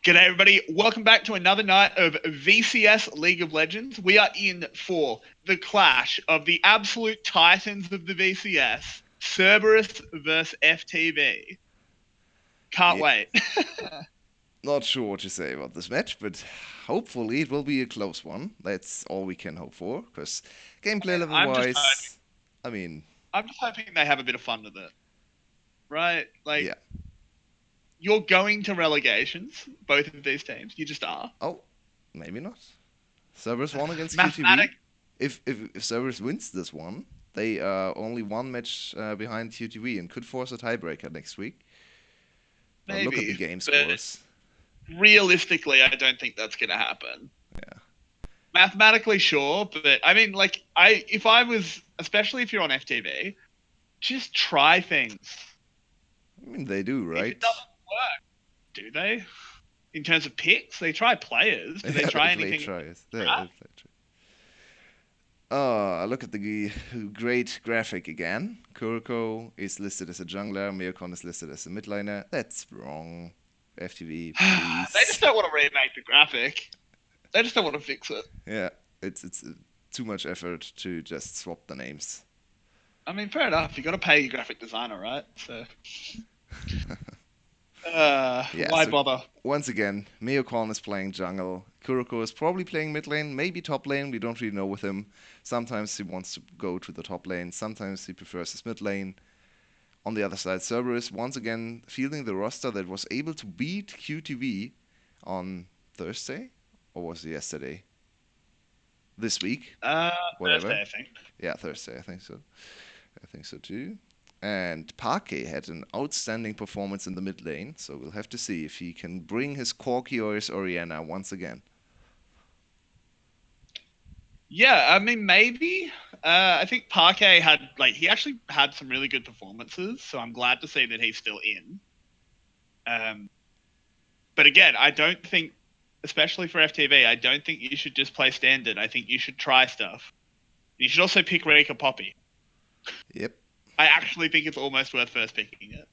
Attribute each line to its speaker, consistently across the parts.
Speaker 1: G'day everybody, welcome back to another night of VCS League of Legends. We are in for the clash of the absolute titans of the VCS, Cerberus versus FTV. Can't
Speaker 2: Yeah,
Speaker 1: wait.
Speaker 2: not sure what to say about this match, but hopefully it will be a close one. That's all we can hope for, because gameplay level
Speaker 1: I'm just hoping,
Speaker 2: wise, I mean,
Speaker 1: I'm just hoping they have a bit of fun with it, right? Like,
Speaker 2: yeah.
Speaker 1: you're going to relegations, both of these teams. You just are.
Speaker 2: Oh, maybe not. Cerberus won against QTV.
Speaker 1: Mathematic,
Speaker 2: If Cerberus wins this one, they are only one match behind QTV and could force a tiebreaker next week. But look at the
Speaker 1: maybe,
Speaker 2: game
Speaker 1: but
Speaker 2: scores.
Speaker 1: realistically, I don't think that's going to happen.
Speaker 2: Yeah,
Speaker 1: Mathematically, sure, but I mean, like, if I was, especially if you're on FTV, just try things.
Speaker 2: I mean they do,
Speaker 1: If it
Speaker 2: right?
Speaker 1: doesn't work, do they? In terms of picks, they try players. Do they
Speaker 2: Yeah, they
Speaker 1: try
Speaker 2: play
Speaker 1: anything?
Speaker 2: tries. Yeah, they
Speaker 1: Draft?
Speaker 2: play tries. Oh, look at the great graphic again. Kuroko is listed as a jungler, Meokon is listed as a mid laner. That's wrong. FTV,
Speaker 1: They just
Speaker 2: please.
Speaker 1: don't want to remake the graphic. They just don't want to fix it.
Speaker 2: Yeah, it's too much effort to just swap the names.
Speaker 1: I mean, fair enough. You got to pay your graphic designer, right? So,
Speaker 2: Yeah,
Speaker 1: why
Speaker 2: so
Speaker 1: bother?
Speaker 2: once again, Meokon is playing jungle. Kuroko is probably playing mid lane, maybe top lane. We don't really know with him. Sometimes he wants to go to the top lane, sometimes he prefers his mid lane. On the other side, Cerberus once again fielding the roster that was able to beat QTV on Thursday, or was it yesterday? This week, whatever.
Speaker 1: Thursday, I think.
Speaker 2: Yeah, Thursday, I think so. I think so too. And Parquet had an outstanding performance in the mid lane, so we'll have to see if he can bring his Corki or his Oriana once again.
Speaker 1: Yeah, I mean, maybe. I think Parquet had he actually had some really good performances, so I'm glad to see that he's still in. Um, but again, I don't think, especially for FTV, I don't think you should just play standard. I think you should try stuff. You should also pick Rika Poppy.
Speaker 2: Yep.
Speaker 1: I actually think it's almost worth first picking it.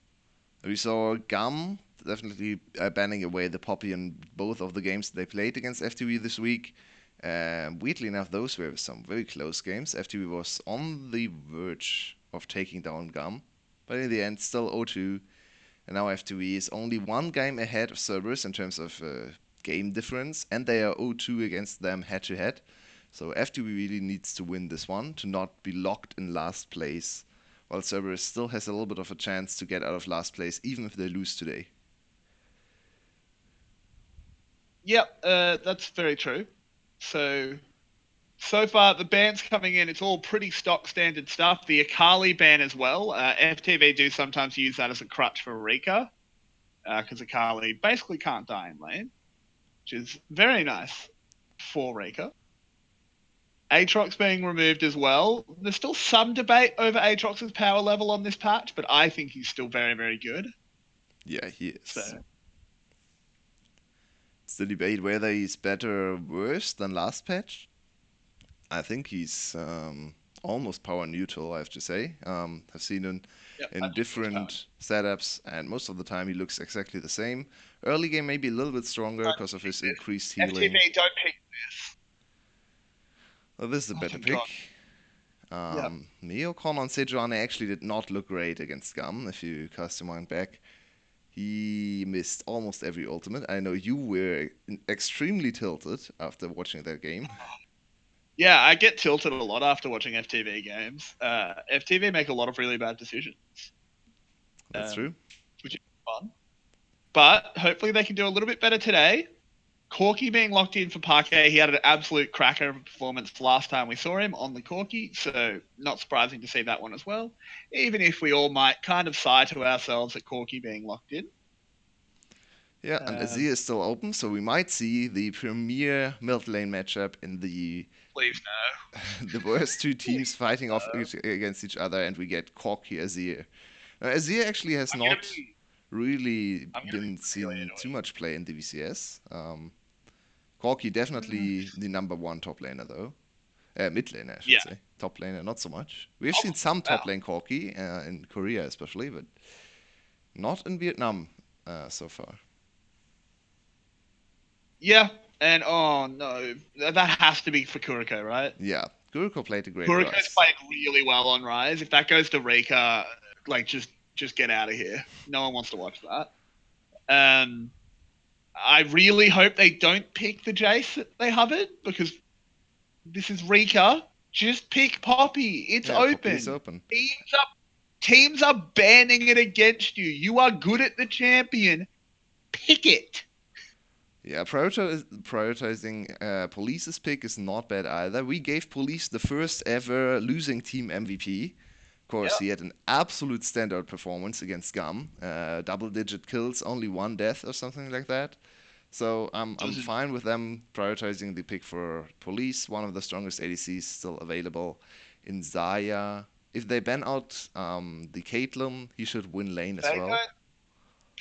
Speaker 2: We saw Gum definitely banning away the Poppy in both of the games they played against FTV this week. Weirdly enough, those were some very close games. FTV was on the verge of taking down Gum, but in the end, still 0-2. And now FTV is only one game ahead of Cerberus in terms of game difference, and they are 0-2 against them head to head. So FTV really needs to win this one to not be locked in last place, while Cerberus still has a little bit of a chance to get out of last place, even if they lose today.
Speaker 1: Yep, that's very true. So far the bans coming in, it's all pretty stock standard stuff. The Akali ban as well. FTV do sometimes use that as a crutch for Rika, because Akali basically can't die in lane, which is very nice for Rika. Aatrox being removed as well. There's still some debate over Aatrox's power level on this patch, but I think he's still very, very good.
Speaker 2: Yeah, he is.
Speaker 1: So
Speaker 2: It's the debate whether he's better or worse than last patch. I think he's almost power neutral, I have to say. I've seen him
Speaker 1: yeah, I
Speaker 2: in
Speaker 1: think he's power.
Speaker 2: different setups, and most of the time he looks exactly the same. Early game maybe a little bit stronger
Speaker 1: Don't
Speaker 2: because of
Speaker 1: pick
Speaker 2: his increased
Speaker 1: this.
Speaker 2: healing.
Speaker 1: FTV, don't pick this.
Speaker 2: Well, this is a
Speaker 1: Oh,
Speaker 2: better
Speaker 1: thank God.
Speaker 2: pick.
Speaker 1: Yeah.
Speaker 2: Neocon on Sejuani actually did not look great against Gum, if you cast your mind back. He missed almost every ultimate. I know you were extremely tilted after watching that game.
Speaker 1: Yeah, I get tilted a lot after watching FTV games. FTV make a lot of really bad decisions,
Speaker 2: That's true.
Speaker 1: which is fun. But hopefully they can do a little bit better today. Corky being locked in for Parquet, he had an absolute cracker of a performance last time we saw him on the Corky, so not surprising to see that one as well. Even if we all might kind of sigh to ourselves at Corky being locked in.
Speaker 2: Yeah, and Azir
Speaker 1: Um,
Speaker 2: is still open, so we might see the premier mid lane matchup in the
Speaker 1: Please no.
Speaker 2: the worst two teams
Speaker 1: Please
Speaker 2: fighting off
Speaker 1: no.
Speaker 2: against each other, and we get Corki Azir. Azir actually has
Speaker 1: I'm gonna
Speaker 2: not
Speaker 1: be
Speaker 2: really
Speaker 1: I'm gonna
Speaker 2: been
Speaker 1: be really
Speaker 2: seen too
Speaker 1: annoyed.
Speaker 2: much play in the VCS. Corki definitely the number one top laner though. Mid laner, I should
Speaker 1: Yeah.
Speaker 2: say. Top laner, not so much. We've
Speaker 1: Oh,
Speaker 2: seen some top
Speaker 1: wow.
Speaker 2: lane Corki in Korea especially, but not in Vietnam so far.
Speaker 1: Yeah, and oh no, that has to be for Kuriko, right?
Speaker 2: Yeah, Gurko played a great
Speaker 1: Kuriko's
Speaker 2: Rise.
Speaker 1: played really well on Rise. If that goes to Rika, like just get out of here. No one wants to watch that. Um, I really hope they don't pick the Jace that they hovered because this is Rika. Just pick Poppy. It's
Speaker 2: Yeah, Poppy is
Speaker 1: open.
Speaker 2: open.
Speaker 1: Teams are banning it against you. You are good at the champion. Pick it.
Speaker 2: Yeah, prioritizing Police's pick is not bad either. We gave Police the first ever losing team MVP. Of course,
Speaker 1: Yep.
Speaker 2: he had an absolute standout performance against Gum. Double-digit kills, only one death or something like that. So I'm
Speaker 1: Doesn't
Speaker 2: fine with them prioritizing the pick for Police, one of the strongest ADCs still available in Zaya. If they ban out the Caitlyn, he should win lane as
Speaker 1: they
Speaker 2: well.
Speaker 1: don't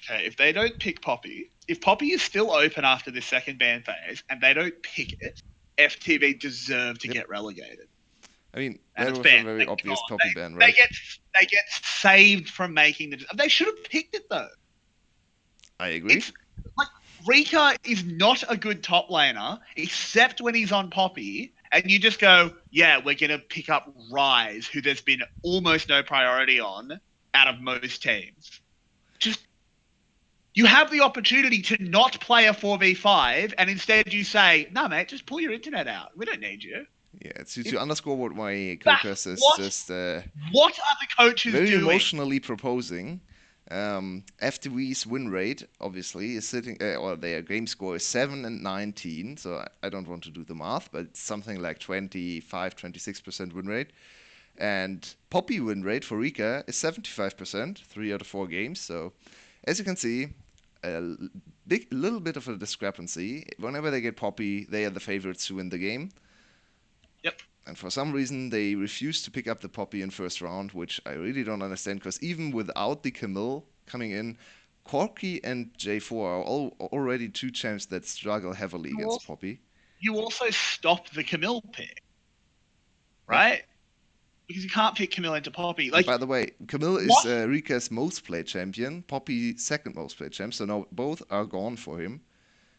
Speaker 1: Okay, if they don't pick Poppy, if Poppy is still open after this second ban phase and they don't pick it, FTV deserve to
Speaker 2: Yep.
Speaker 1: get relegated.
Speaker 2: I mean,
Speaker 1: And
Speaker 2: that
Speaker 1: it's
Speaker 2: was a
Speaker 1: banned.
Speaker 2: very
Speaker 1: Like,
Speaker 2: obvious
Speaker 1: God,
Speaker 2: Poppy ban,
Speaker 1: they
Speaker 2: right?
Speaker 1: get they get saved from making the. They should have picked it though.
Speaker 2: I agree.
Speaker 1: It's like Rika is not a good top laner except when he's on Poppy, and you just go, yeah, we're gonna pick up Rise, who there's been almost no priority on out of most teams. Just you have the opportunity to not play a 4v5 and instead you say, no, mate, just pull your internet out. We don't need you.
Speaker 2: Yeah,
Speaker 1: It,
Speaker 2: to underscore what my
Speaker 1: that,
Speaker 2: co-caster is
Speaker 1: what,
Speaker 2: just
Speaker 1: what are the coaches
Speaker 2: very
Speaker 1: doing?
Speaker 2: emotionally proposing. FTV's win rate, obviously, is sitting, or their game score is 7 and 19. So I don't want to do the math, but it's something like 25, 26% win rate. And Poppy win rate for Rika is 75%, 3 out of 4 games. So as you can see, a little bit of a discrepancy. Whenever they get Poppy, they are the favorites to win the game.
Speaker 1: Yep.
Speaker 2: And for some reason, they refuse to pick up the Poppy in first round, which I really don't understand. Because even without the Camille coming in, Corky and J4 are already two champs that struggle heavily
Speaker 1: You
Speaker 2: against
Speaker 1: also,
Speaker 2: Poppy.
Speaker 1: you also stop the Camille pick,
Speaker 2: Yeah.
Speaker 1: right? Because you can't pick Camille into Poppy.
Speaker 2: And
Speaker 1: Like,
Speaker 2: by the way, Camille is
Speaker 1: what?
Speaker 2: Rika's most played champion, Poppy second most played champ. So now both are gone for him,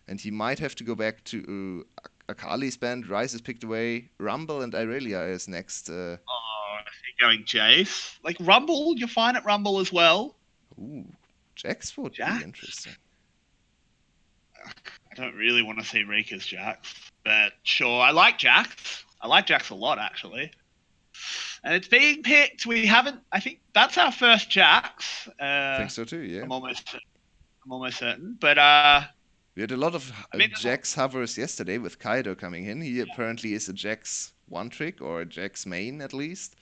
Speaker 2: and he might have to go back to Akali's band. Ryze is picked away. Rumble and Irelia is next.
Speaker 1: Oh, you're going Jace. Like, Rumble, you're fine at Rumble as well.
Speaker 2: Ooh, Jax would be
Speaker 1: Jax?
Speaker 2: interesting.
Speaker 1: I don't really want to see Rika's Jax, but sure, I like Jax. I like Jax a lot, actually. And it's being picked. We haven't. I think that's our first Jax.
Speaker 2: Think so too, yeah.
Speaker 1: I'm almost. I'm almost certain. But
Speaker 2: We had a lot of
Speaker 1: I mean,
Speaker 2: Jax hovers yesterday with Kaido coming in. He apparently is a Jax one trick or a Jax main at least.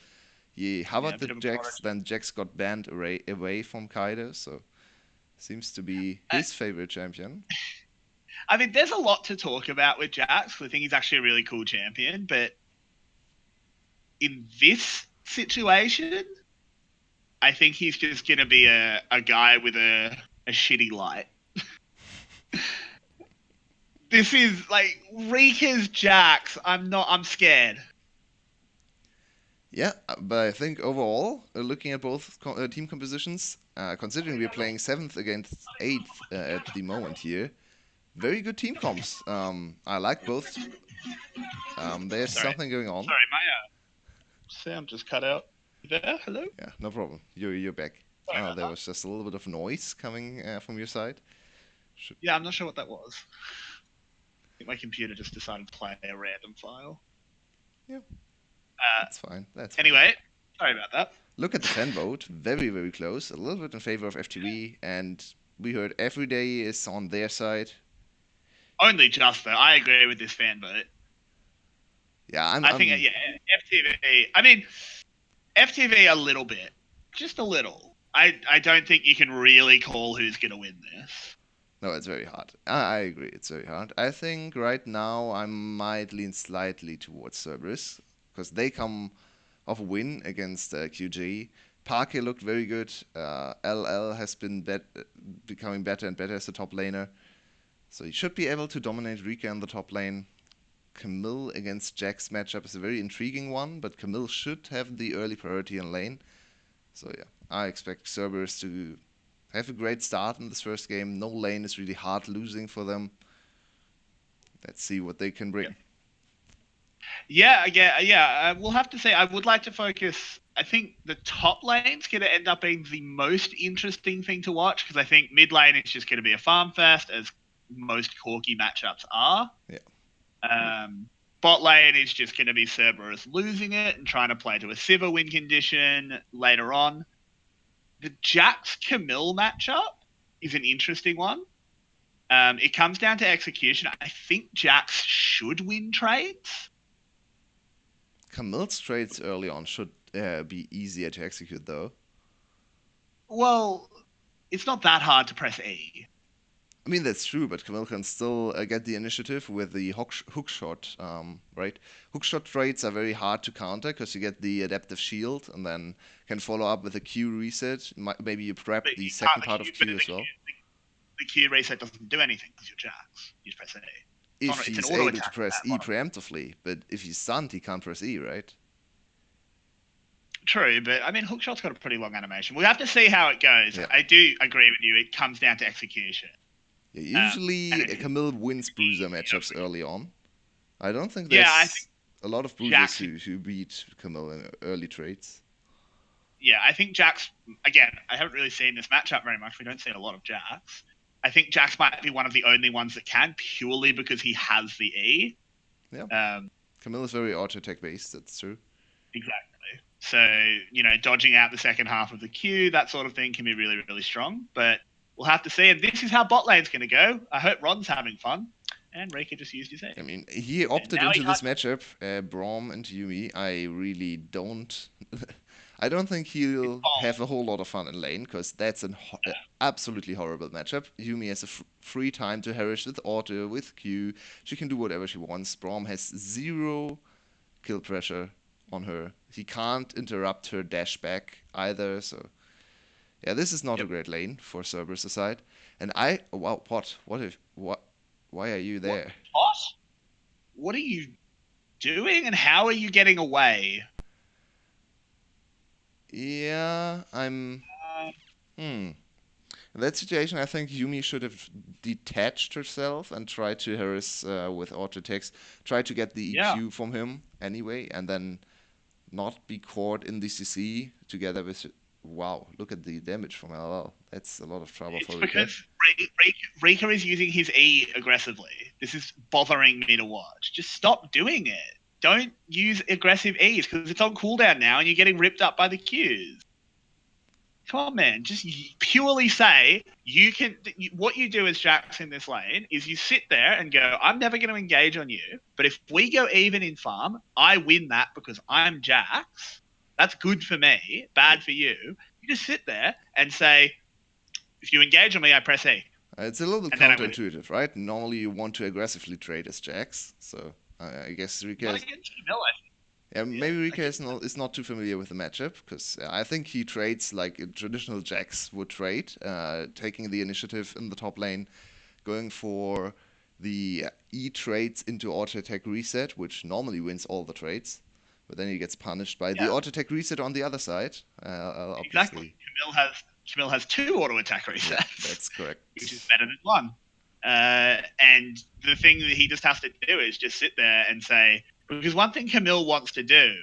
Speaker 2: He
Speaker 1: yeah,
Speaker 2: hovered
Speaker 1: a
Speaker 2: the
Speaker 1: bit of a
Speaker 2: Jax,
Speaker 1: prodigy.
Speaker 2: then Jax got banned away from Kaido, so seems to be his favorite champion.
Speaker 1: I mean, there's a lot to talk about with Jax. I think he's actually a really cool champion, but in this situation, I think he's just gonna be a guy with a shitty light. This is like Rika's Jax. I'm scared.
Speaker 2: Yeah, but I think overall, looking at both team compositions, considering we're playing 7th against 8th at the moment here, very good team comps. I like both. There's
Speaker 1: Sorry,
Speaker 2: something going on.
Speaker 1: sorry, my sound just cut out. You there? Hello?
Speaker 2: Yeah, no problem. You're back.
Speaker 1: Sorry
Speaker 2: Oh,
Speaker 1: about
Speaker 2: there
Speaker 1: that.
Speaker 2: was just a little bit of noise coming from your side. Should...
Speaker 1: Yeah, I'm not sure what that was. I think my computer just decided to play a random file.
Speaker 2: Yeah,
Speaker 1: Uh,
Speaker 2: that's fine. That's fine.
Speaker 1: anyway, sorry about that.
Speaker 2: Look at the fan vote. Very, very close. A little bit in favor of FTV, and we heard every day is on their side.
Speaker 1: Only just though. I agree with this fan vote.
Speaker 2: Yeah,
Speaker 1: I think yeah, FTV. I mean, FTV a little bit, just a little. I don't think you can really call who's gonna win this.
Speaker 2: No, it's very hard. I agree. It's very hard. I think right now I might lean slightly towards Cerberus because they come off a win against QG. Parke looked very good. LL has been becoming better and better as a top laner. So he should be able to dominate Rika in the top lane. Camille against Jax matchup is a very intriguing one, but Camille should have the early priority in lane. So yeah, I expect Cerberus to have a great start in this first game. No lane is really hard losing for them. Let's see what they can bring.
Speaker 1: Yeah. We'll have to say I would like to focus. I think the top lane's going to end up being the most interesting thing to watch because I think mid lane is just going to be a farm fest, as most Corki matchups are.
Speaker 2: Yeah.
Speaker 1: Bot lane is just going to be Cerberus losing it and trying to play to a Sivir win condition later on. The Jax Camille matchup is an interesting one. It comes down to execution. I think Jax should win trades.
Speaker 2: Camille's trades early on should be easier to execute, though.
Speaker 1: Well, it's not that hard to press E.
Speaker 2: I mean, that's true, but Camille can still get the initiative with the hook shot, right? Hook shot trades are very hard to counter because you get the adaptive shield and then can follow up with a Q reset. Maybe you prep the second part of Q as well.
Speaker 1: The Q reset doesn't do anything because you're Jax. You just press E.
Speaker 2: If he's able to press E preemptively, but if he's stunned, he can't press E, right?
Speaker 1: True, but I mean, Hookshot's got a pretty long animation. We'll have to see how it goes. Yeah. I do agree with you. It comes down to execution.
Speaker 2: Yeah, usually Camille wins bruiser matchups early on. I don't think there's a lot of bruisers who beat Camille in early trades.
Speaker 1: Yeah, I think Jax, again, I haven't really seen this matchup very much. We don't see a lot of Jax. I think Jax might be one of the only ones that can, purely because he has the E.
Speaker 2: Yeah. Camille is very auto attack based, that's true.
Speaker 1: Exactly. So, dodging out the second half of the Q, that sort of thing can be really, really strong. But we'll have to see. And this is how bot lane's going to go. I hope Ron's having fun. And Rika just used his head.
Speaker 2: I mean, he opted into this matchup, Braum and Yuumi. I really don't. I don't think he'll have a whole lot of fun in lane, because that's an absolutely horrible matchup. Yuumi has a free time to harass with auto, with Q. She can do whatever she wants. Braum has 0 kill pressure on her. He can't interrupt her dash back either, so... Yeah, this is not a great lane for Cerberus aside. And wow, Pot, why are you there?
Speaker 1: What? What are you doing, and how are you getting away?
Speaker 2: Yeah, I'm... In that situation, I think Yuumi should have detached herself and tried to harass with auto attacks. Try to get the EQ from him anyway, and then not be caught in the CC together with... Wow, look at the damage from LL. That's a lot of trouble for Rika.
Speaker 1: Because Rika is using his E aggressively. This is bothering me to watch. Just stop doing it. Don't use aggressive E's because it's on cooldown now and you're getting ripped up by the Qs. Come on, man. Just purely say you can. What you do as Jax in this lane is you sit there and go, I'm never going to engage on you. But if we go even in farm, I win that because I'm Jax. That's good for me, bad for you. You just sit there and say, if you engage on me, I press E.
Speaker 2: It's a little counterintuitive, right? Normally you want to aggressively trade as Jax, so I guess Rika...
Speaker 1: Not against Camille, I think.
Speaker 2: Yeah, maybe Rika is not too familiar with the matchup, because I think he trades like a traditional Jax would trade, taking the initiative in the top lane, going for the E trades into auto attack reset, which normally wins all the trades. But then he gets punished by the auto attack reset on the other side. Obviously.
Speaker 1: Exactly. Camille has 2 auto attack resets.
Speaker 2: Yeah, that's correct.
Speaker 1: Which is better than 1. And the thing that he just has to do is just sit there and say, because one thing Camille wants to do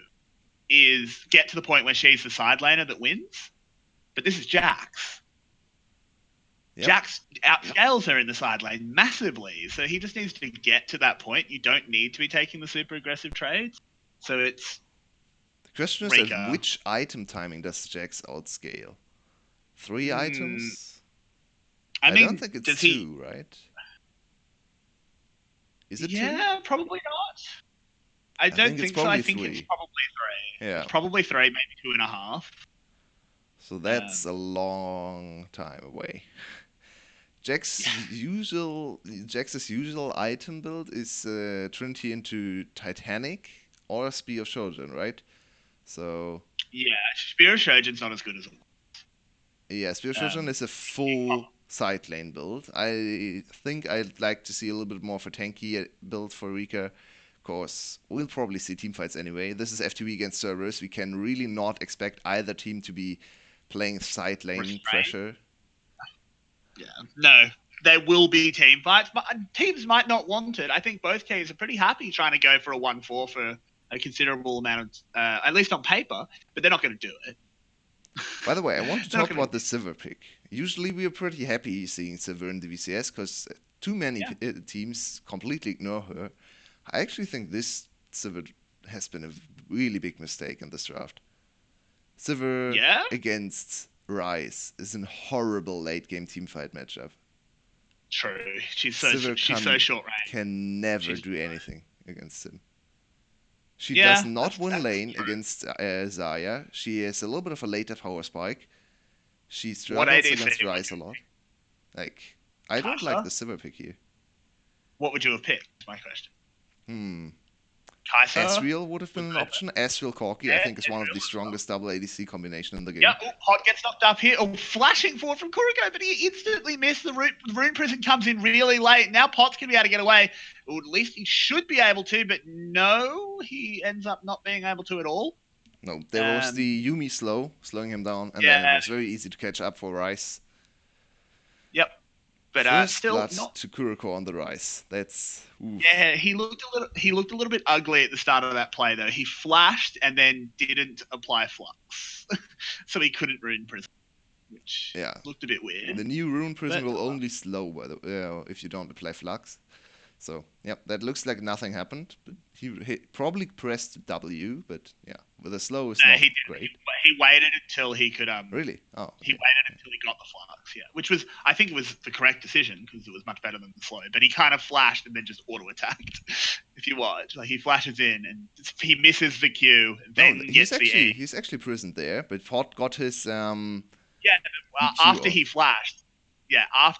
Speaker 1: is get to the point where she's the side laner that wins. But this is Jax. Yep. Jax outscales her in the side lane massively. So he just needs to get to that point. You don't need to be taking the super aggressive trades. So it's...
Speaker 2: The question is, at which item timing does Jax outscale? 3 items? I don't think it's 2, right? Is it 2?
Speaker 1: Yeah, probably not. I don't think so. I think
Speaker 2: 3.
Speaker 1: It's probably 3.
Speaker 2: Yeah.
Speaker 1: It's probably 3, maybe 2.5.
Speaker 2: So that's a long time away. Jax's usual item build is Trinity into Titanic or Spear of Shojin, right? So...
Speaker 1: Yeah, Spear of Shojin's not as good as it was.
Speaker 2: Yeah, Spear of Shojin is a full side lane build. I think I'd like to see a little bit more of a tanky build for Rika. Of course, we'll probably see teamfights anyway. This is FTV against Cerberus. We can really not expect either team to be playing side lane pressure.
Speaker 1: Yeah, no. there will be team fights, but teams might not want it. I think both teams are pretty happy trying to go for a 1-4 for a considerable amount of, at least on paper, but they're not going to do it.
Speaker 2: By the way, I want to
Speaker 1: They're not
Speaker 2: talk
Speaker 1: gonna
Speaker 2: about the Sivir pick. Usually we are pretty happy seeing Sivir in the VCS because too many
Speaker 1: Yeah.
Speaker 2: teams completely ignore her. I actually think this Sivir has been a really big mistake in this draft. Sivir
Speaker 1: Yeah,
Speaker 2: against Ryze is a horrible late game teamfight matchup.
Speaker 1: true.
Speaker 2: Sivir
Speaker 1: She's so short range.
Speaker 2: can never
Speaker 1: She's
Speaker 2: do anything against him. She does
Speaker 1: yeah,
Speaker 2: not win
Speaker 1: that's
Speaker 2: lane
Speaker 1: true.
Speaker 2: against Zarya. She has a little bit of a later power spike. She
Speaker 1: What
Speaker 2: struggles
Speaker 1: ADC
Speaker 2: against
Speaker 1: would
Speaker 2: Ryze a
Speaker 1: you
Speaker 2: lot.
Speaker 1: pick?
Speaker 2: Like, I don't like
Speaker 1: Kai'Sa?
Speaker 2: the Sivir pick here.
Speaker 1: What would you have picked? Is my question.
Speaker 2: Hmm.
Speaker 1: Kai'Sa?
Speaker 2: Ezreal would have been an option. Ezreal Corki, I
Speaker 1: Yeah,
Speaker 2: think, is one of the
Speaker 1: Ezreal as well.
Speaker 2: strongest double ADC combination in the
Speaker 1: Yeah,
Speaker 2: game.
Speaker 1: Hot gets knocked up here. Oh, flashing forward from Kuriko, but he instantly missed. The Rune Prison comes in really late. Now Pot's going to be able to get away. Or at least he should be able to, but no, he ends up not being able to at all.
Speaker 2: No, there was the Yumi slowing him down, and then it
Speaker 1: Yeah,
Speaker 2: was very easy to catch up for Ryze.
Speaker 1: yep. But
Speaker 2: First
Speaker 1: still
Speaker 2: blood
Speaker 1: not.
Speaker 2: to Kuriko on the Ryze. That's oof.
Speaker 1: Yeah, he looked a little bit ugly at the start of that play though. He flashed and then didn't apply flux, so he couldn't Rune Prison, which
Speaker 2: Yeah.
Speaker 1: looked a bit weird.
Speaker 2: The new Rune Prison
Speaker 1: But
Speaker 2: will only slow if you don't apply flux. So, yep, that looks like nothing happened. But he probably pressed W, but yeah, with a slow is not
Speaker 1: he did.
Speaker 2: great.
Speaker 1: He waited until he could
Speaker 2: Really? Oh, okay.
Speaker 1: He waited until he got the flux, yeah, which was I think it was the correct decision because it was much better than the slow. But he kind of flashed and then just auto attacked. If you watch, like he flashes in and he misses the Q, then
Speaker 2: No,
Speaker 1: gets the E.
Speaker 2: he's actually prisoned there, but Pot got his
Speaker 1: Yeah, well,
Speaker 2: EQ off.
Speaker 1: after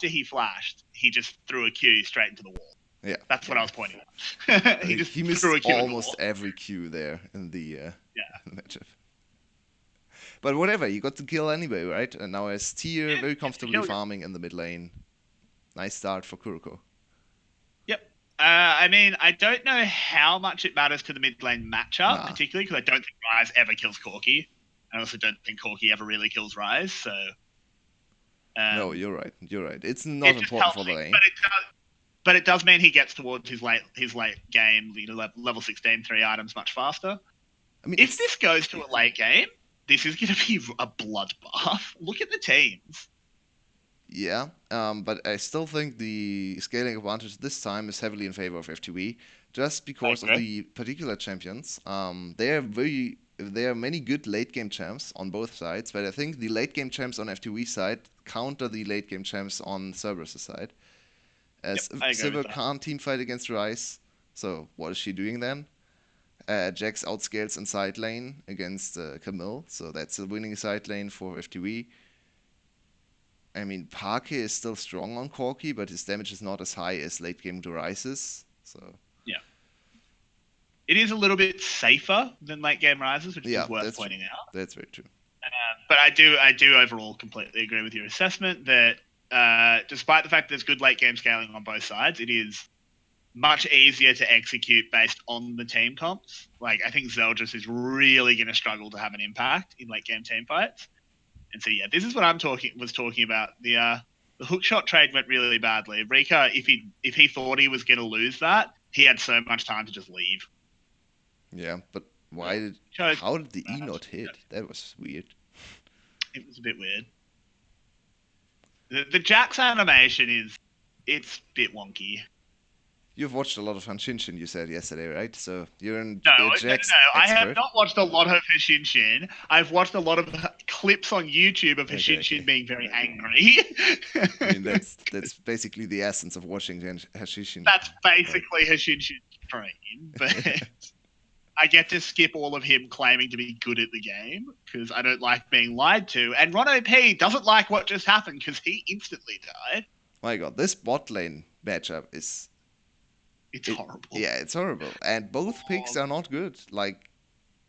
Speaker 1: he flashed, he just threw a Q straight into the wall.
Speaker 2: Yeah,
Speaker 1: That's what I was pointing at. He just
Speaker 2: he missed
Speaker 1: threw a Q
Speaker 2: almost
Speaker 1: into the wall.
Speaker 2: every Q there in the
Speaker 1: Yeah.
Speaker 2: matchup. But whatever, you got the kill anyway, right? And now as Tyr
Speaker 1: Yeah,
Speaker 2: very
Speaker 1: gets the
Speaker 2: comfortably
Speaker 1: kill, yeah.
Speaker 2: farming in the mid lane. Nice start for Kuroko.
Speaker 1: Yep. I mean, I don't know how much it matters to the mid lane matchup,
Speaker 2: Nah.
Speaker 1: particularly because I don't think Ryze ever kills Corki. I also don't think Corki ever really kills Ryze. So.
Speaker 2: No, you're right. You're right. It's not important for the lane.
Speaker 1: But it does mean he gets towards his late game, level 16, 3 items much faster.
Speaker 2: I mean,
Speaker 1: If this goes to a late game, this is going to be a bloodbath. Look at the teams.
Speaker 2: Yeah, but I still think the scaling advantage this time is heavily in favor of FTV, just because of the particular champions. There are many good late game champs on both sides, but I think the late game champs on FTV side counter the late game champs on Cerberus' side. As Sivir can't teamfight against Ryze, so what is she doing then? Jax outscales in side lane against Camille, so that's a winning side lane for FTV. I mean, Parke is still strong on Corki, but his damage is not as high as late game Ryze's. So
Speaker 1: yeah, it is a little bit safer than late game Ryze's, which is worth pointing out.
Speaker 2: That's very true.
Speaker 1: But I do overall completely agree with your assessment that despite the fact there's good late game scaling on both sides, it is much easier to execute based on the team comps. Like I think Zeldris is really going to struggle to have an impact in late game team fights. And so yeah, this is what was talking about. The hookshot trade went really badly. Rika, if he thought he was going to lose that, he had so much time to just leave.
Speaker 2: Yeah, but how did the E not hit? That was weird.
Speaker 1: It was a bit weird. The Jax animation it's a bit wonky.
Speaker 2: You've watched a lot of Hanshin, you said yesterday, right? So you're in
Speaker 1: Jax. No, I have not watched a lot of Hanshin. I've watched a lot of clips on YouTube of Hanshin being very angry.
Speaker 2: I mean, that's basically the essence of watching Hanshin.
Speaker 1: That's basically Hanshin's dream, but I get to skip all of him claiming to be good at the game because I don't like being lied to. And Ron OP doesn't like what just happened because he instantly died.
Speaker 2: My God, this bot lane matchup is...
Speaker 1: It's horrible.
Speaker 2: Yeah, it's horrible. And both picks are not good. Like,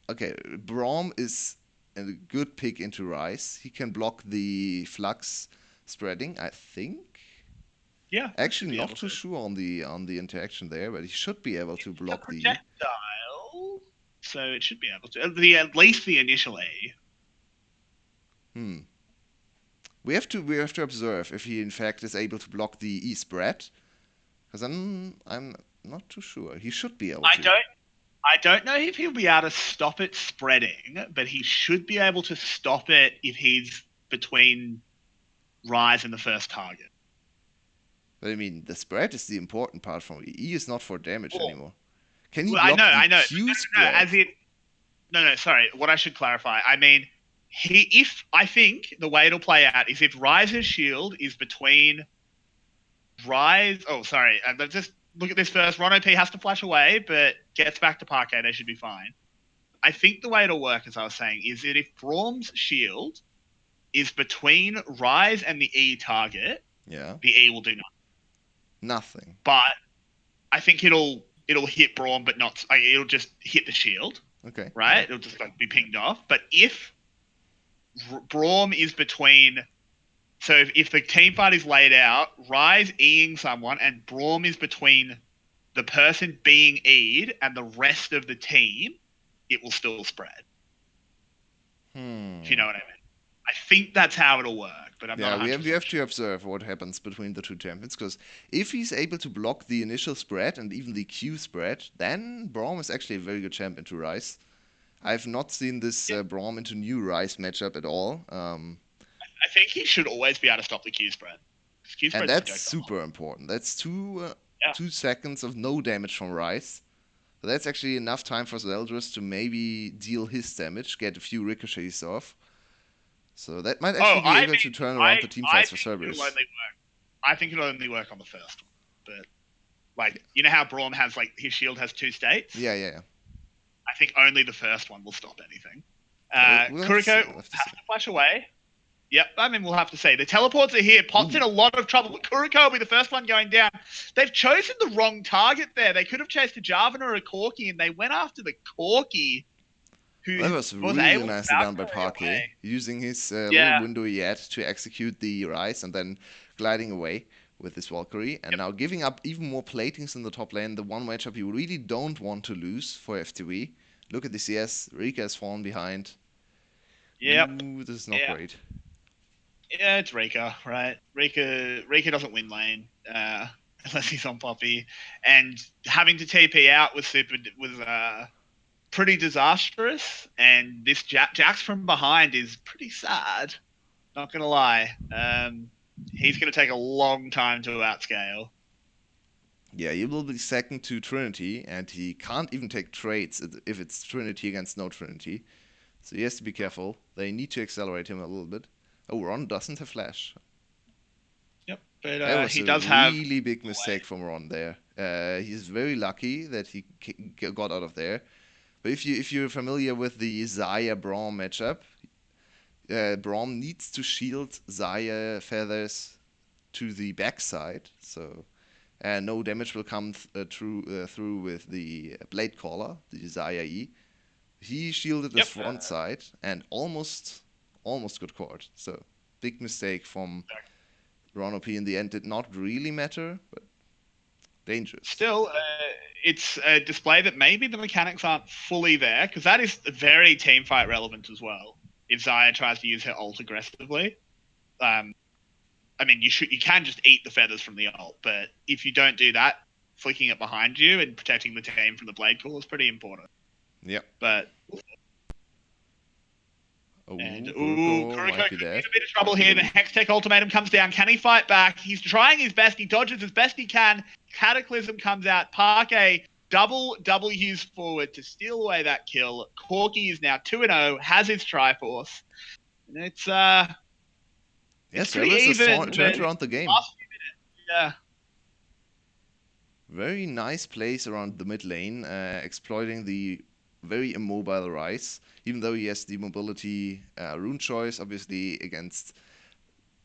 Speaker 2: okay, Braum is a good pick into Ryze. He can block the flux spreading, I think.
Speaker 1: Yeah.
Speaker 2: Actually, not too sure on the interaction there, but he should be able to block the
Speaker 1: projectile, so it should be able to. At least the initial A.
Speaker 2: We have to observe if he in fact is able to block the E spread, because I'm not too sure. He should be able
Speaker 1: I
Speaker 2: to.
Speaker 1: don't I don't know if he'll be able to stop it spreading, but he should be able to stop it if he's between Rise and the first target.
Speaker 2: But I mean, the spread is the important part for me. E is not for damage
Speaker 1: Well,
Speaker 2: anymore. Can he
Speaker 1: I know,
Speaker 2: block the
Speaker 1: I know.
Speaker 2: Q
Speaker 1: No,
Speaker 2: spread?
Speaker 1: as in no, sorry. What I should clarify, I mean, if I think the way it'll play out is if Rise's shield is between Rise. Oh, sorry. Let's just look at this first. Ron OP has to flash away, but gets back to Parquet. They should be fine. I think the way it'll work, as I was saying, is that if Braum's shield is between Rise and the E target,
Speaker 2: Yeah.
Speaker 1: the E will do nothing.
Speaker 2: Nothing.
Speaker 1: But I think it'll hit Braum, but not. Like, it'll just hit the shield,
Speaker 2: Okay.
Speaker 1: right?
Speaker 2: Yeah.
Speaker 1: It'll just like be pinged off. But if Braum is between, so if the team fight is laid out, Rise Eing someone, and Braum is between the person being E'd and the rest of the team, it will still spread. If you know what I mean. I think that's how it'll work, but I'm not
Speaker 2: Yeah, we
Speaker 1: 100%
Speaker 2: have
Speaker 1: sure.
Speaker 2: to observe what happens between the two champions, because if he's able to block the initial spread and even the Q spread, then Braum is actually a very good champion to Rise. I've not seen this
Speaker 1: Yeah,
Speaker 2: Braum into new Rise matchup at all.
Speaker 1: I think he should always be able to stop the Q spread. Because Q
Speaker 2: And
Speaker 1: spread's
Speaker 2: that's
Speaker 1: projectile.
Speaker 2: super important. That's
Speaker 1: Yeah.
Speaker 2: 2 seconds of no damage from Rise. So that's actually enough time for Zeldris to maybe deal his damage, get a few ricochets off. So that might
Speaker 1: Oh,
Speaker 2: actually be
Speaker 1: I
Speaker 2: able to
Speaker 1: mean,
Speaker 2: turn
Speaker 1: I
Speaker 2: around the team
Speaker 1: I
Speaker 2: fights for
Speaker 1: think it'll
Speaker 2: Cerberus.
Speaker 1: only work. I think it'll only work on the first one. But like,
Speaker 2: Yeah,
Speaker 1: you know how Braum has like his shield has two states.
Speaker 2: yeah.
Speaker 1: I think only the first one will stop anything.
Speaker 2: We'll have to see.
Speaker 1: Kuriko
Speaker 2: We'll have to see.
Speaker 1: has to flash away. Yep, I mean, we'll have to see. The teleports are here. Pot's
Speaker 2: Ooh,
Speaker 1: in a lot of trouble, but Kuriko will be the first one going down. They've chosen the wrong target there. They could have chased a Jarvan or a Corki, and they went after the Corki, who
Speaker 2: that was
Speaker 1: was
Speaker 2: really
Speaker 1: able to
Speaker 2: nicely done by
Speaker 1: Valkyrie
Speaker 2: Parquet,
Speaker 1: away.
Speaker 2: using his little
Speaker 1: Yeah,
Speaker 2: window he had to execute the Rise and then gliding away with his Valkyrie, and
Speaker 1: yep,
Speaker 2: now giving up even more platings in the top lane, the one matchup you really don't want to lose for FTV. Look at the CS, Rika has fallen behind.
Speaker 1: yep,
Speaker 2: Ooh, this is not
Speaker 1: yeah.
Speaker 2: great.
Speaker 1: Yeah, it's Rika, right? Rika doesn't win lane unless he's on Poppy, and having to TP out was pretty disastrous. And this Jax from behind is pretty sad. Not gonna lie. He's gonna take a long time to outscale.
Speaker 2: Yeah, he will be second to Trinity, and he can't even take trades if it's Trinity against no Trinity. So he has to be careful. They need to accelerate him a little bit. Oh, Ron doesn't have Flash.
Speaker 1: Yep, but
Speaker 2: That was
Speaker 1: he
Speaker 2: a
Speaker 1: does have
Speaker 2: really big
Speaker 1: Yulwei.
Speaker 2: mistake from Ron there. He's very lucky that he got out of there. But if you're familiar with the Zaya Braum matchup, Braum needs to shield Zaya feathers to the backside, so no damage will come through with the blade caller, the Zaya E. He shielded his
Speaker 1: Yep.
Speaker 2: front side and almost got caught. So big mistake from Ron OP in the end. Did not really matter, but dangerous.
Speaker 1: Still, it's a display that maybe the mechanics aren't fully there, because that is very team fight relevant as well. If Zaya tries to use her ult aggressively, um, I mean, you can just eat the feathers from the ult, but if you don't do that, flicking it behind you and protecting the team from the blade call is pretty important.
Speaker 2: Yep.
Speaker 1: But
Speaker 2: Oh,
Speaker 1: and
Speaker 2: Kuroko
Speaker 1: Kuriko
Speaker 2: might
Speaker 1: could
Speaker 2: be
Speaker 1: be in
Speaker 2: dead.
Speaker 1: a bit of trouble here. The Hextech ultimatum comes down. Can he fight back? He's trying his best. He dodges as best he can. Cataclysm comes out. Parquet double W's forward to steal away that kill. Corky is now 2-0, has his Triforce. And
Speaker 2: Yeah,
Speaker 1: it's pretty
Speaker 2: Cerberus has
Speaker 1: even,
Speaker 2: turned
Speaker 1: but
Speaker 2: around the game.
Speaker 1: last few minutes, yeah.
Speaker 2: Very nice plays around the mid lane, exploiting the very immobile Rise. Even though he has the mobility rune choice, obviously against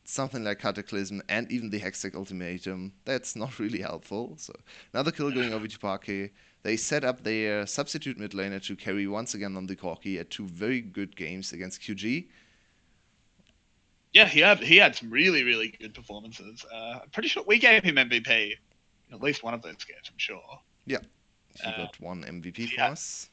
Speaker 2: something like Cataclysm and even the Hextech Ultimatum, that's not really helpful. So another kill going over to Parquet. They set up their substitute mid laner to carry once again on the Corki at 2 very good games against QG.
Speaker 1: Yeah, he had some really, really good performances. I'm pretty sure we gave him MVP in at least one of those games, I'm sure.
Speaker 2: Yeah, he
Speaker 1: Uh,
Speaker 2: got one MVP
Speaker 1: he
Speaker 2: for
Speaker 1: had
Speaker 2: us.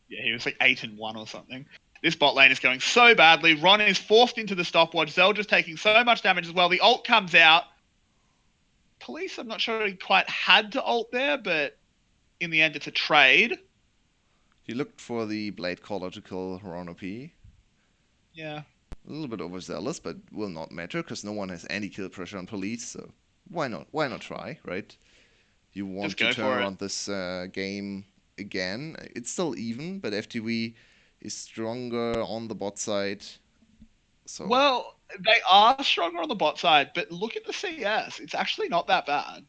Speaker 1: Yeah, he was like 8-1 or something. This bot lane is going so badly. Ron is forced into the stopwatch. Zeldra's taking so much damage as well. The ult comes out. Police, I'm not sure he quite had to ult there, but in the end, it's a trade.
Speaker 2: He looked for the Blade Caller to kill Ron OP.
Speaker 1: Yeah.
Speaker 2: A little bit overzealous, but will not matter because no one has any kill pressure on Police, so why not? Why not try, right? You want to turn around this game again. It's still even, but FTV is stronger on the bot side. So
Speaker 1: Well, they are stronger on the bot side, but look at the CES. It's actually not that bad.